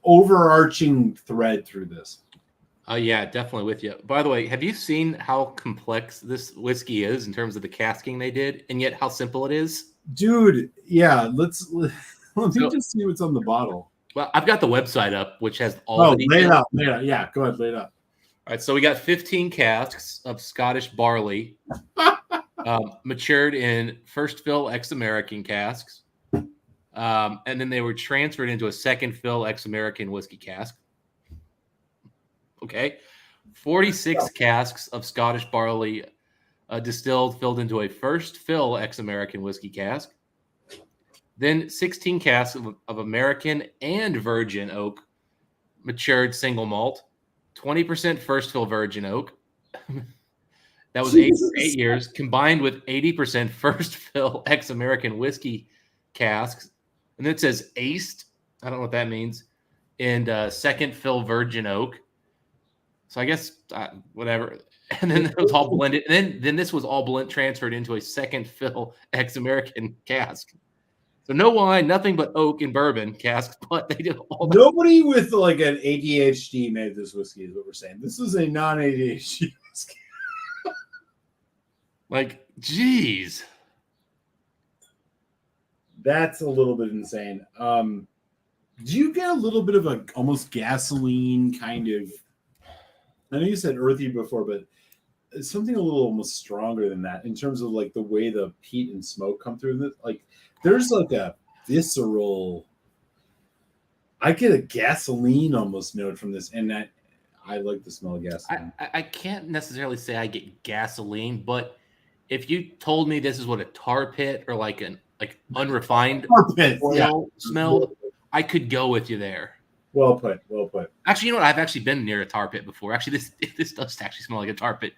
overarching thread through this. Oh yeah, definitely with you. By the way, have you seen how complex this whiskey is in terms of the casking they did, and yet how simple it is? Dude, yeah. Let me just see what's on the bottle. Well, I've got the website up, which has all the details. Lay it out. Yeah, go ahead, lay it out. All right, so we got 15 casks of Scottish barley, matured in first fill ex-American casks, and then they were transferred into a second fill ex-American whiskey cask. Okay, 46 casks of Scottish barley distilled, filled into a first fill ex-American whiskey cask. Then 16 casks of American and virgin oak matured single malt. 20% first fill virgin oak. That was 8 years, combined with 80% first fill ex-American whiskey casks. And then it says aced. I don't know what that means. And second fill virgin oak. So I guess whatever. And then it was all blended. And then this was all transferred into a second fill ex-American cask. So no wine, nothing but oak and bourbon casks, but they did all that. Nobody with like an ADHD made this whiskey, is what we're saying. This is a non-ADHD whiskey. Like, geez. That's a little bit insane. Do you get a little bit of a almost gasoline kind of? I know you said earthy before, but it's something a little almost stronger than that in terms of like the way the peat and smoke come through this. Like there's like a visceral. I get a gasoline almost note from this, and that I like the smell of gasoline. I can't necessarily say I get gasoline, but if you told me this is what a tar pit or like an unrefined oil smelled, I could go with you there. Well put. Actually, you know what? I've actually been near a tar pit before. Actually, this does actually smell like a tar pit.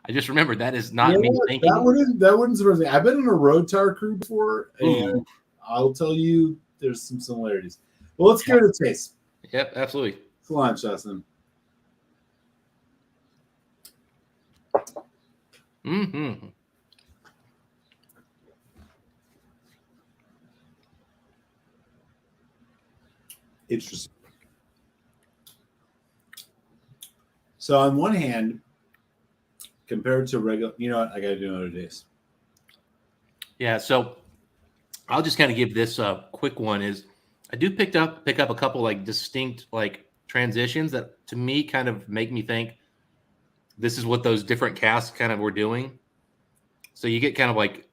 I just remembered that is not me thinking. That wouldn't surprise me. I've been in a road tar crew before, and I'll tell you there's some similarities. Well, let's give it a taste. Yep, absolutely. Come on, Justin. Mm-hmm. Interesting. So on one hand, compared to regular, you know what? I got to do another taste. Yeah, so I'll just kind of give this a quick one. Is I do pick up a couple like distinct like transitions that to me kind of make me think this is what those different casks kind of were doing. So you get kind of like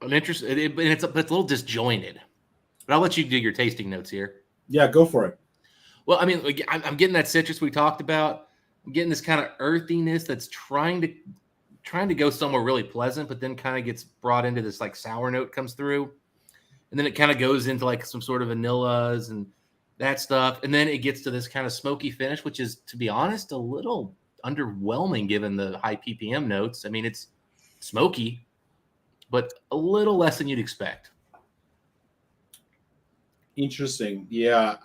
an interest, and it's a little disjointed. But I'll let you do your tasting notes here. Yeah, go for it. Well, I mean, like, I'm getting that citrus we talked about. I'm getting this kind of earthiness that's trying to go somewhere really pleasant, but then kind of gets brought into this like sour note comes through, and then it kind of goes into like some sort of vanillas and that stuff, and then it gets to this kind of smoky finish, which is, to be honest, a little underwhelming given the high ppm notes. I mean, it's smoky, but a little less than you'd expect. Interesting. Yeah.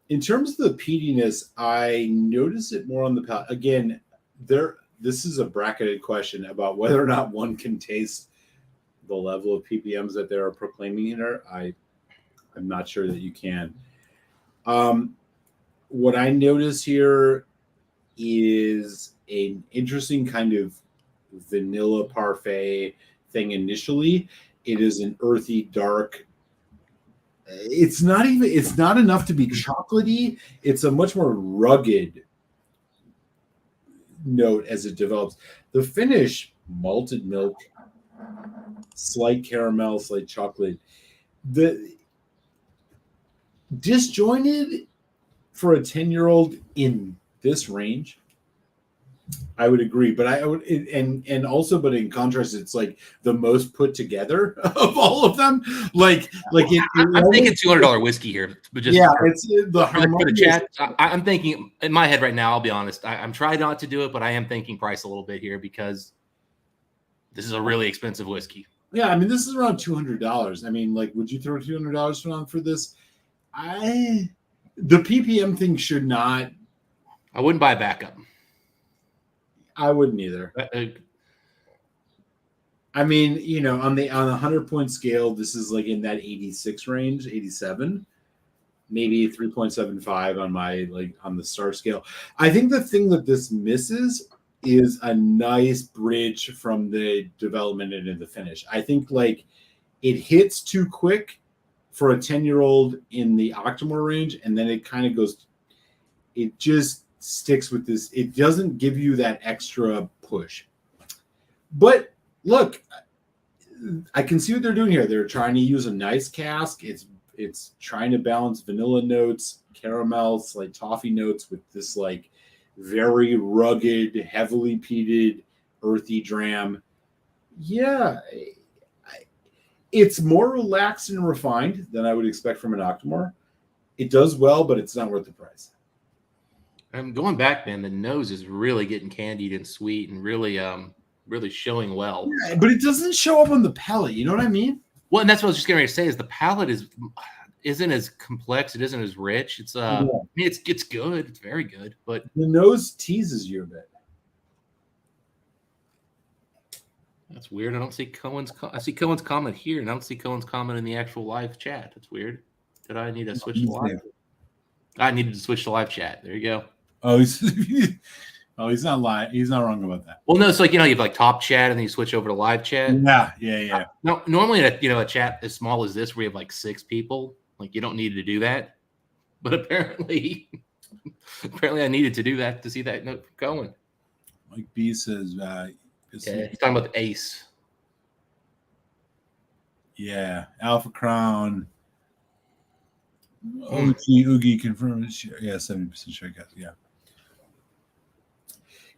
In terms of the peatiness, I notice it more on the palate. Again, this is a bracketed question about whether or not one can taste the level of ppms that they're proclaiming here. I'm not sure that you can. What I notice here is an interesting kind of vanilla parfait thing initially. It is an earthy, dark. It's not enough to be chocolatey. It's a much more rugged note as it develops. The finish, malted milk, slight caramel, slight chocolate. The disjointed for a 10-year-old in this range, I would agree, but I would, and also, but in contrast, it's like the most put together of all of them. I'm thinking $200 whiskey here, but just it's the for the chat. I'm thinking in my head right now. I'll be honest. I'm trying not to do it, but I am thinking price a little bit here because this is a really expensive whiskey. Yeah, I mean, this is around $200. I mean, like, would you throw $200 down for this? The ppm thing should not. I wouldn't buy a backup. I wouldn't either. I mean, on the 100-point scale, this is like in that 86 range, 87, maybe 3.75 on my on the star scale. I think the thing that this misses is a nice bridge from the development into the finish. I think it hits too quick for a 10-year-old in the Octomore range, and then it kind of goes. It just sticks with this. It doesn't give you that extra push. But look, I can see what they're doing here. They're trying to use a nice cask. It's trying to balance vanilla notes, caramel, slight toffee notes with this very rugged, heavily peated, earthy dram. Yeah, it's more relaxed and refined than I would expect from an Octomore. It does well, but it's not worth the price. I'm going back, man. The nose is really getting candied and sweet and really showing well. Yeah, but it doesn't show up on the palate. You know what I mean? Well, and that's what I was just going to say is the palate isn't as complex. It isn't as rich. It's I mean, it's good. It's very good, but the nose teases you a bit. That's weird. I see Cohen's comment here, and I don't see Cohen's comment in the actual live chat. That's weird. Did I need to switch to live? I needed to switch to live chat. There you go. Oh, he's not lying. He's not wrong about that. Well, no, it's like, you have top chat and then you switch over to live chat. Yeah. No, normally a chat as small as this where you have 6 people, you don't need to do that. But apparently I needed to do that to see that note going. Mike B says, he's talking about the ace. Yeah, Alpha Crown. OG Oogie confirmed. Yeah, 70% sure. Yeah.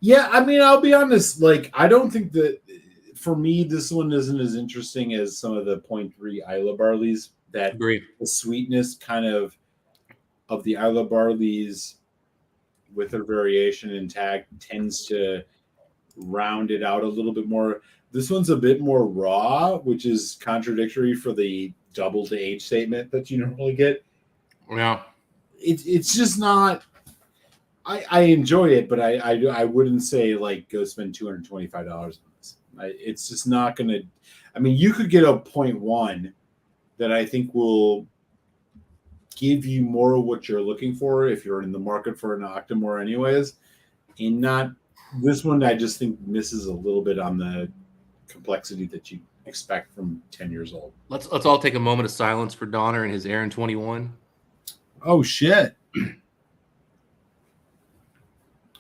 Yeah, I mean, I'll be honest. I don't think that for me, this one isn't as interesting as some of the 0.3 Isla barleys. That Agree. The sweetness kind of the Isla barleys with their variation intact tends to round it out a little bit more. This one's a bit more raw, which is contradictory for the double to age statement that you normally get. Yeah. It's just not. I enjoy it, but I wouldn't say go spend $225 on this. It's just not going to. I mean, you could get a 0.1 that I think will give you more of what you're looking for if you're in the market for an Octomore, anyways. And not this one. I just think misses a little bit on the complexity that you expect from 10 years old. Let's all take a moment of silence for Donner and his Aaron 21. Oh shit.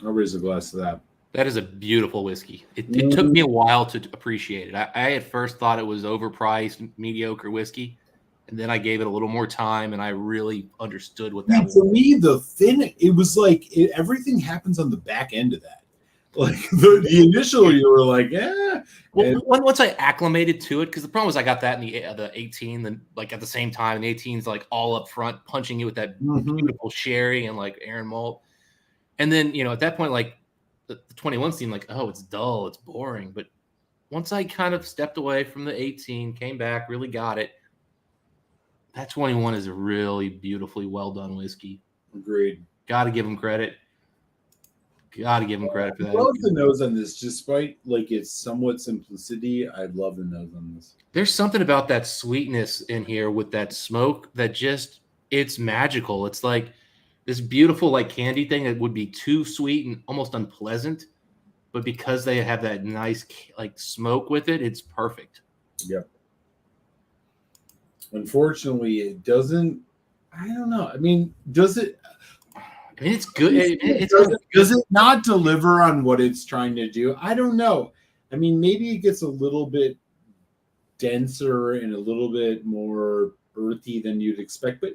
I'll raise a glass to that. That is a beautiful whiskey. It took me a while to appreciate it. I at first thought it was overpriced, mediocre whiskey. And then I gave it a little more time, and I really understood what Yeah, that was. for me, it was like everything happens on the back end of that. Like the initial, you were like, yeah. Well, once I acclimated to it, because the problem was I got that in the 18, then like at the same time, and the 18's like all up front, punching you with that beautiful sherry and like Aaron malt. And then, at that point, like the 21 seemed like, oh, it's dull, it's boring. But once I kind of stepped away from the 18, came back, really got it, that 21 is a really beautifully well done whiskey. Agreed. Got to give him credit. Got to give him credit for that. I love the nose on this, despite like its somewhat simplicity. I love the nose on this. There's something about that sweetness in here with that smoke that it's magical. It's like this beautiful like candy thing that would be too sweet and almost unpleasant, but because they have that nice like smoke with it, it's perfect. Yep. Unfortunately, it doesn't. I don't know. I mean, does it? I mean, it's good. Does it not deliver on what it's trying to do? I don't know. I mean, maybe it gets a little bit denser and a little bit more earthy than you'd expect, but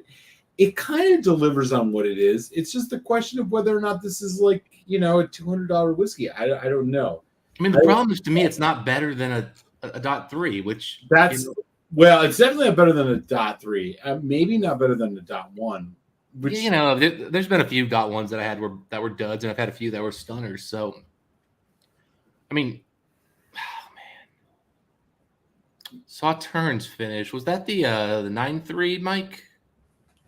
it kind of delivers on what it is. It's just a question of whether or not this is like, a $200 whiskey. I don't know. I mean, the problem is, to me, it's not better than a .3, which well, it's definitely better than a .3. Maybe not better than a .1. Which, there's been a few .1s that I had that were duds, and I've had a few that were stunners. So, I mean, oh man, Sauternes finish, was that the 9.3, Mike?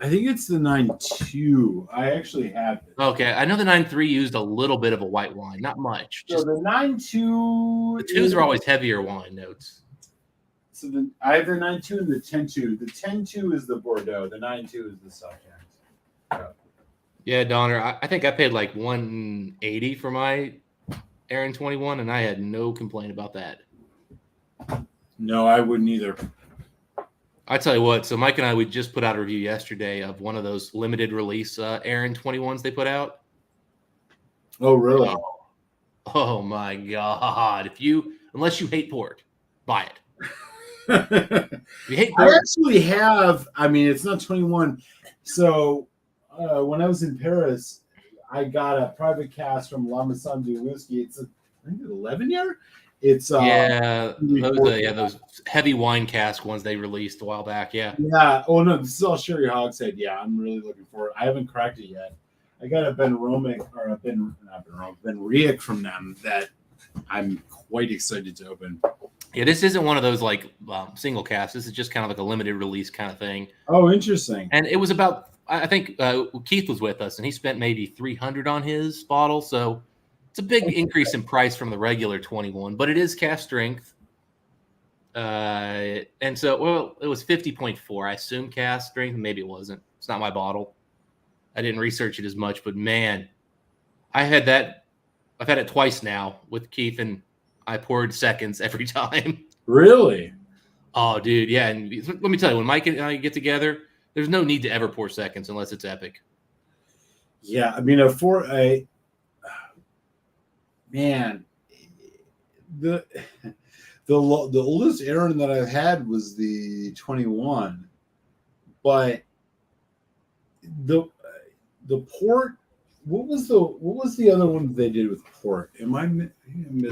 I think it's the 9.2. I actually have it. Okay, I know the 9.3 used a little bit of a white wine, not much. So the 9.2. The 2s are always heavier wine notes. So I have the 9.2 and the 10.2. The 10.2 is the Bordeaux. The 9.2 is the Sauternes. Yeah, Donner, I think I paid like $180 for my Aaron 21, and I had no complaint about that. No, I wouldn't either. I tell you what, so Mike and I, we just put out a review yesterday of one of those limited release Aaron 21s they put out. Oh, really? Oh my God. Unless you hate port, buy it. You hate port. I actually have, it's not 21. So when I was in Paris, I got a private cask from La Maison du Whiskey. It's I think an 11 year. It's those heavy wine cask ones they released a while back. Yeah. Yeah. Oh no, this is all Sherry Hogshead. Yeah, I'm really looking for it. I haven't cracked it yet. I got a Ben Riach from them that I'm quite excited to open. Yeah, this isn't one of those like single casks. This is just kind of like a limited release kind of thing. Oh, interesting. And it was about, I think Keith was with us, and he spent maybe $300 on his bottle. So it's a big increase in price from the regular 21, but it is cask strength. And so, it was 50.4. I assume cask strength. Maybe it wasn't. It's not my bottle. I didn't research it as much, but man, I've had it twice now with Keith, and I poured seconds every time. Really? Oh, dude, yeah. And let me tell you, when Mike and I get together, there's no need to ever pour seconds unless it's epic. Yeah, man, the oldest Aaron that I've had was the 21, but the port. What was the other one they did with port? And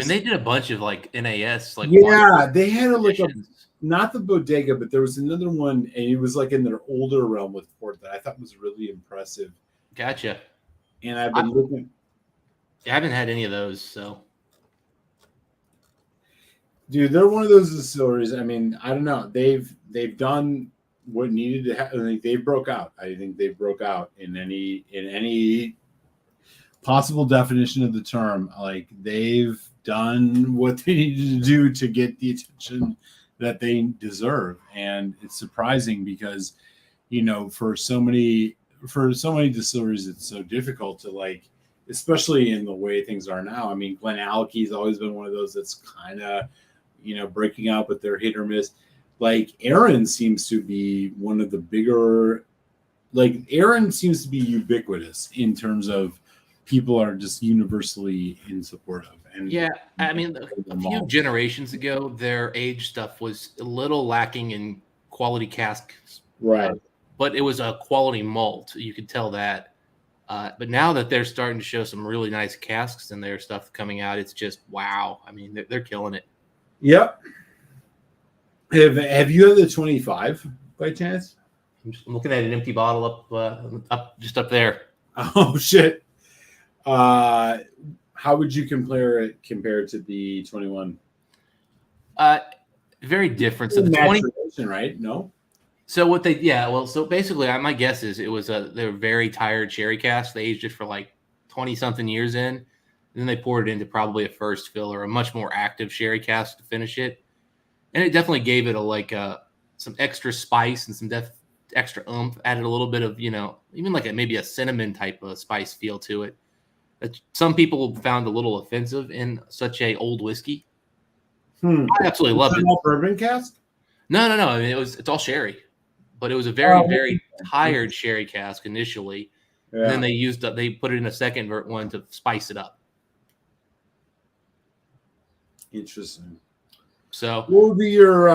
they did a bunch of like NAS, like they had not the bodega, but there was another one, and it was like in their older realm with port that I thought was really impressive. Gotcha. And I've been looking. I haven't had any of those, so. Dude, they're one of those distilleries. I mean, I don't know. They've done what needed to happen. I think they broke out. In any possible definition of the term. Like, they've done what they needed to do to get the attention that they deserve. And it's surprising because, for so many distilleries, it's so difficult to, like, especially in the way things are now. I mean, Glen Aleck's always been one of those that's kind of, breaking out, but they're hit or miss. Like, Aaron seems to be one of the bigger, like, Aaron seems to be ubiquitous in terms of people are just universally in support of. And yeah, I mean, a few generations ago, their age stuff was a little lacking in quality cask Right. But it was a quality malt. You could tell that. But now that they're starting to show some really nice casks and their stuff coming out, it's just wow. I mean, they're killing it. Yep. Have you had the 25 by chance? I'm looking at an empty bottle up just up there. Oh shit. How would you compare it to the 21? Very different. So the 20, right? No. so so basically, my guess is it was they're very tired sherry cask. They aged it for like 20 something years in, and then they poured it into probably a first fill or a much more active sherry cask to finish it, and it definitely gave it some extra spice and some extra oomph. Added a little bit of even like maybe a cinnamon type of spice feel to it. That some people found a little offensive in such a old whiskey. I absolutely loved it. All bourbon cask? No. I mean, it's all sherry. But it was a very tired sherry cask initially, and then they put it in a second one to spice it up. Interesting. So what would be your?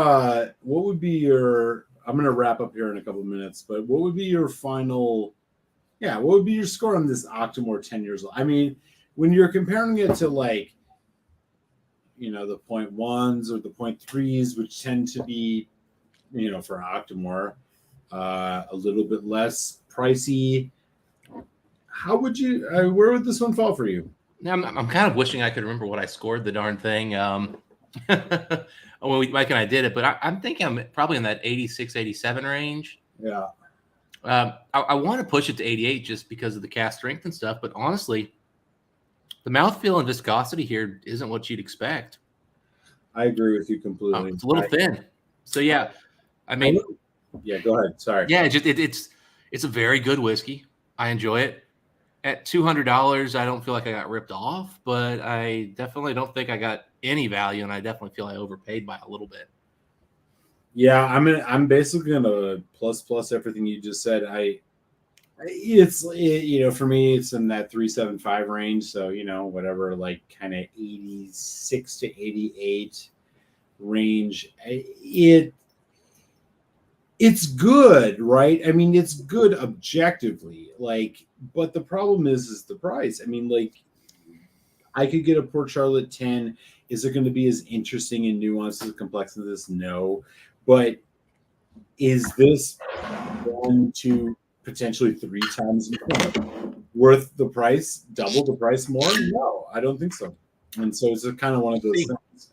I'm going to wrap up here in a couple of minutes, but what would be your final? Yeah, what would be your score on this Octomore 10 years old? I mean, when you're comparing it to the 0.1s or the 0.3s, which tend to be, for Octomore. A little bit less pricey. How would you? Where would this one fall for you? I'm kind of wishing I could remember what I scored the darn thing. When Mike and I did it, but I'm thinking I'm probably in that 86, 87 range. Yeah. I want to push it to 88 just because of the cast strength and stuff. But honestly, the mouthfeel and viscosity here isn't what you'd expect. I agree with you completely. It's a little thin. So yeah, I mean. Yeah, go ahead. Sorry. Yeah, it's a very good whiskey. I enjoy it. At $200, I don't feel like I got ripped off, but I definitely don't think I got any value, and I definitely feel I overpaid by a little bit. Yeah, I'm basically gonna plus everything you just said. For me, it's in that 375 range. So whatever, like kind of 86 to 88 range. It's good, right? I mean, it's good objectively, but the problem is the price. I mean, I could get a Port Charlotte 10. Is it going to be as interesting and nuanced and complex as this? No. But is this 1, 2, potentially 3 times more worth the price, double the price more? No, I don't think so. And so it's kind of one of those things.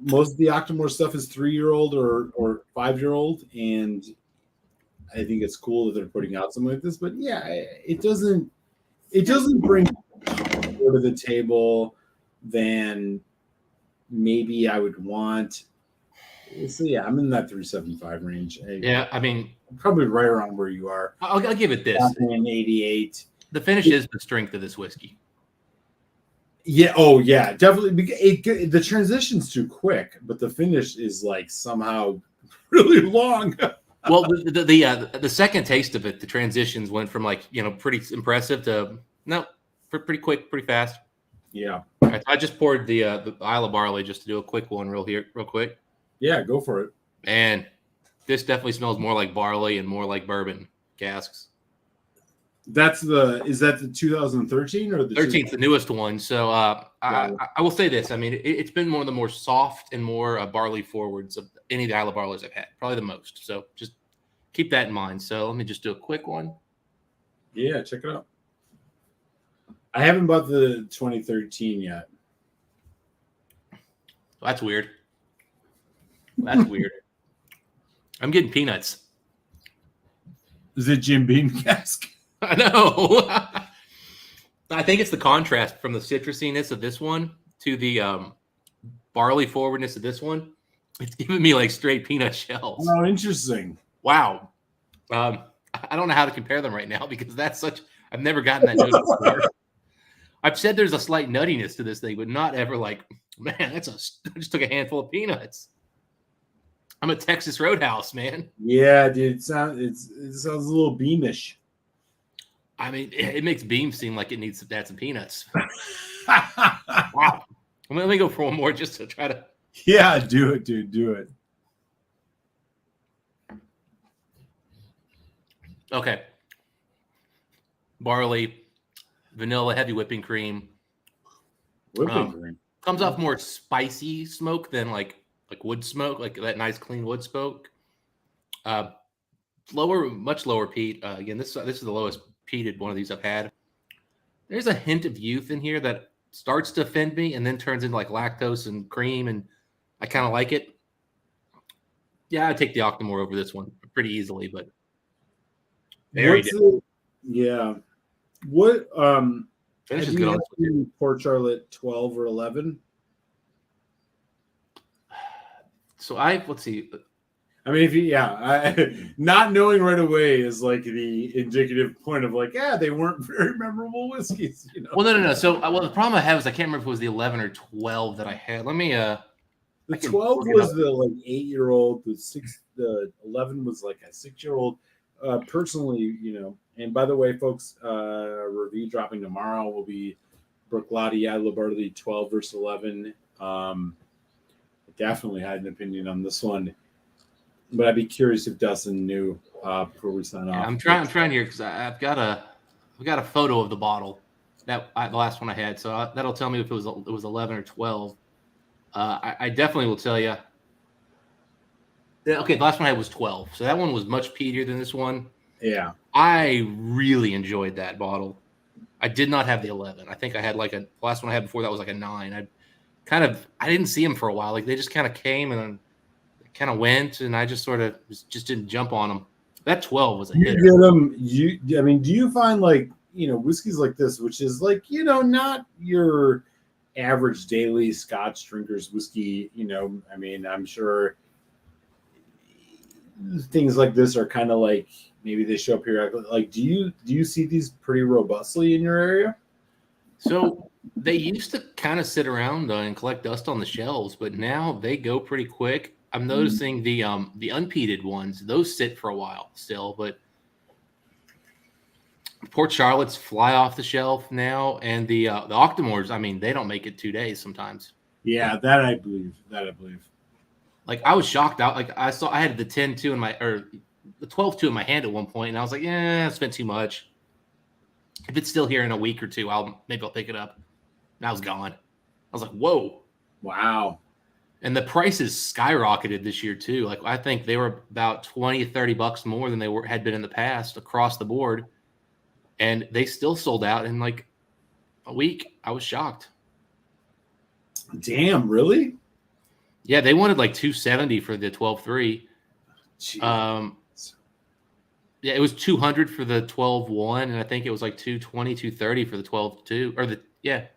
Most of the Octomore stuff is 3-year-old or 5-year-old, and I think it's cool that they're putting out something like this. But yeah, it doesn't bring more to the table than maybe I would want. So yeah, I'm in that 375 range. I mean, probably right around where you are. I'll give it this. In 88. The finish is the strength of this whiskey. Yeah. Oh, yeah. Definitely. The transition's too quick, but the finish is somehow really long. Well, the second taste of it, the transitions went from pretty impressive to pretty quick, pretty fast. Yeah. I just poured the Isle of Barley just to do a quick one real quick. Yeah, go for it. And this definitely smells more like barley and more like bourbon casks. Is that the 2013 or the 13th, the newest one? So I will say this. I mean, it's been one of the more soft and more barley forwards of any of the Isle of Barleys I've had, probably the most. So just keep that in mind. So let me just do a quick one. Yeah, check it out. I haven't bought the 2013 yet. That's weird. That's weird. I'm getting peanuts. Is it Jim Beam cask? I know. I think it's the contrast from the citrusiness of this one to the barley forwardness of this one. It's giving me straight peanut shells. Oh, interesting. Wow. I don't know how to compare them right now because I've never gotten that note before. I've said there's a slight nuttiness to this thing, but not ever man, I just took a handful of peanuts. I'm a Texas Roadhouse, man. Yeah, dude. It sounds a little beamish. I mean, it makes Beam seem like it needs to add some peanuts. Wow. Let me go for one more just to try to. Yeah, do it, dude. Do it. Okay. Barley, vanilla, heavy whipping cream. Whipping cream. Comes off more spicy smoke than like wood smoke, like that nice clean wood smoke. Much lower peat. Again, this is the lowest peated one of these I've had. There's a hint of youth in here that starts to offend me and then turns into like lactose and cream, and I kind of like it. Yeah, I take the Octomore over this one pretty easily, but very different. Yeah. What Finish have is you good on had this one. Port Charlotte 12 or 11? So let's see. I mean, not knowing right away is like the indicative point of like, yeah, they weren't very memorable whiskeys, you know. Well, no. So, the problem I have is I can't remember if it was the 11 or 12 that I had. Let me. The I can 12 look it was up. the like 8-year-old. The 11 was like a 6-year-old. Personally, you know. And by the way, folks, review dropping tomorrow will be Brooklotti, Isla Barley 12 versus 11. I definitely had an opinion on this one. But I'd be curious if Dustin knew before we sign off. I'm trying here because I've got a photo of the bottle the last one I had, so that'll tell me if it was 11 or 12. I definitely will tell you. Okay, the last one I had was 12, so that one was much peatier than this one. Yeah, I really enjoyed that bottle. I did not have the 11. I think I had the last one I had before that was like a 9. I didn't see them for a while. Like they just kind of came and then kind of went, and I just sort of just didn't jump on them. That 12 was a hitter. You get them. I mean, do you find like, you know, whiskeys like this, which is like, you know, not your average daily Scotch drinkers whiskey, you know, I mean, I'm sure things like this are kind of like maybe they show up periodically. Like, do you see these pretty robustly in your area? So they used to kind of sit around and collect dust on the shelves, but now they go pretty quick. I'm noticing the unpeated ones; those sit for a while still, but Port Charlotte's fly off the shelf now, and the Octomores. I mean, they don't make it 2 days sometimes. Yeah, that I believe. Like I was shocked out. Like I had the 10-2 or the 12-2 in my hand at one point, and I was like, "Yeah, I spent too much. If it's still here in a week or two, maybe I'll pick it up." And I was gone. I was like, "Whoa, wow!" And the prices skyrocketed this year too. Like I think they were about $20-30 more than they had been in the past across the board, and they still sold out in like a week. I was shocked. Damn, really? Yeah, they wanted like $270 for the 12.3. Yeah, it was $200 for the 12.1, and I think it was like $220, $230 for the 12.2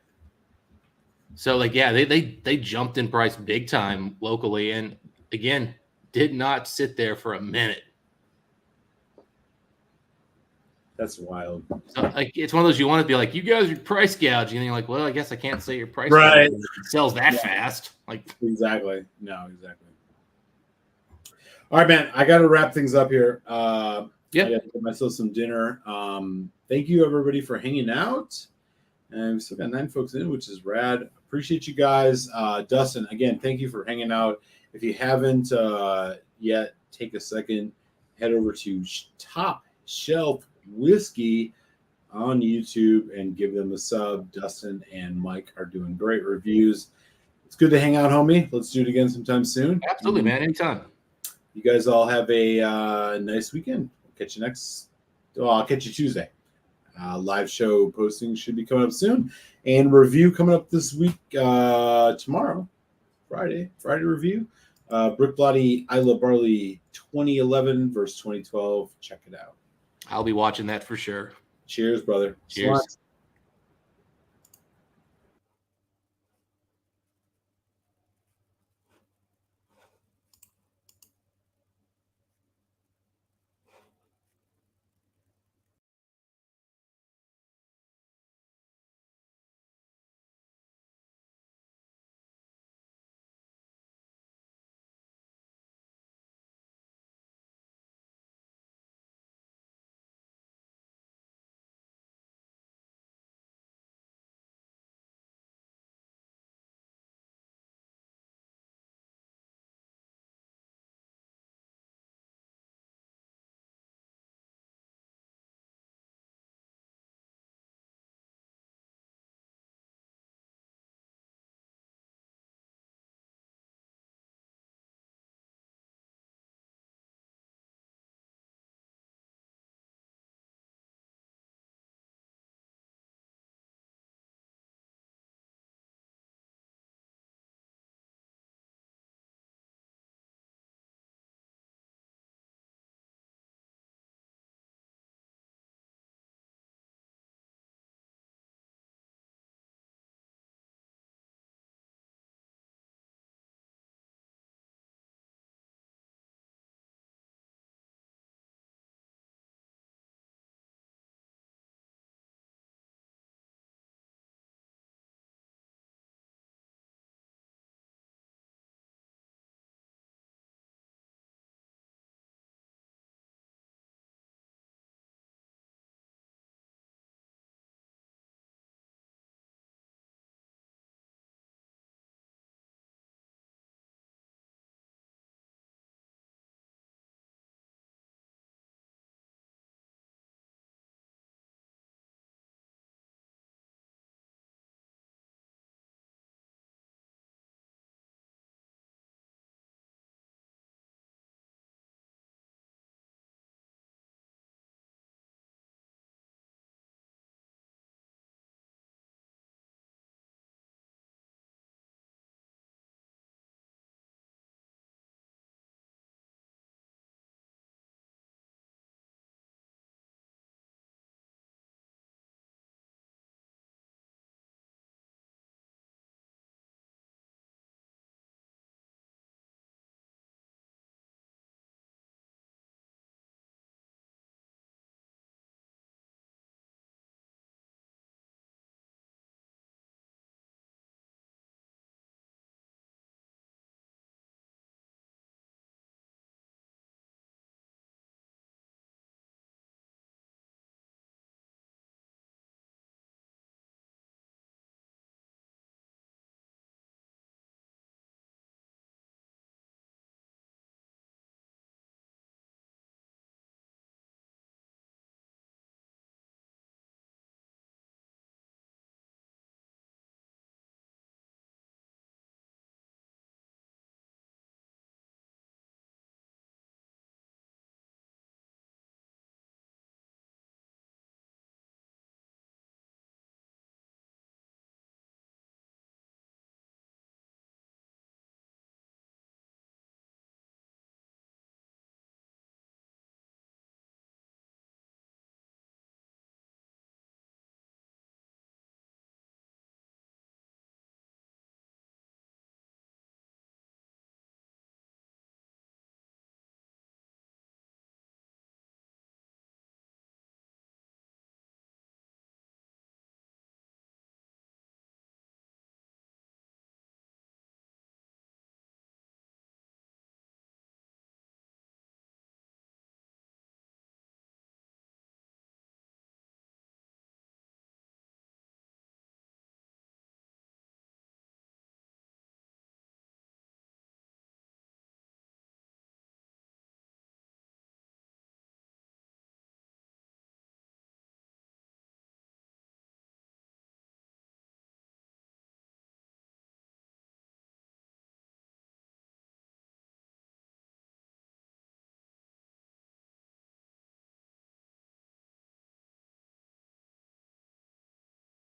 So like, yeah, they jumped in price big time locally, and again, did not sit there for a minute. That's wild. So like, it's one of those you want to be like, you guys are price gouging, and you're like, well, I guess I can't say your price. Right. Gouging. It sells that fast. Like exactly. No, exactly. All right, man. I got to wrap things up here. I got to get myself some dinner. Thank you everybody for hanging out. And we still got 9 folks in, which is rad. Appreciate you guys. Dustin, again, thank you for hanging out. If you haven't yet, take a second, head over to Top Shelf Whiskey on YouTube and give them a sub. Dustin and Mike are doing great reviews. It's good to hang out, homie. Let's do it again sometime soon. Absolutely, man. Anytime. You guys all have a nice weekend. Catch you I'll catch you Tuesday. Live show posting should be coming up soon, and review coming up this week tomorrow, Friday review. Brooklotti Isla Barley 2011 versus 2012. Check it out. I'll be watching that for sure. Cheers, brother. Cheers.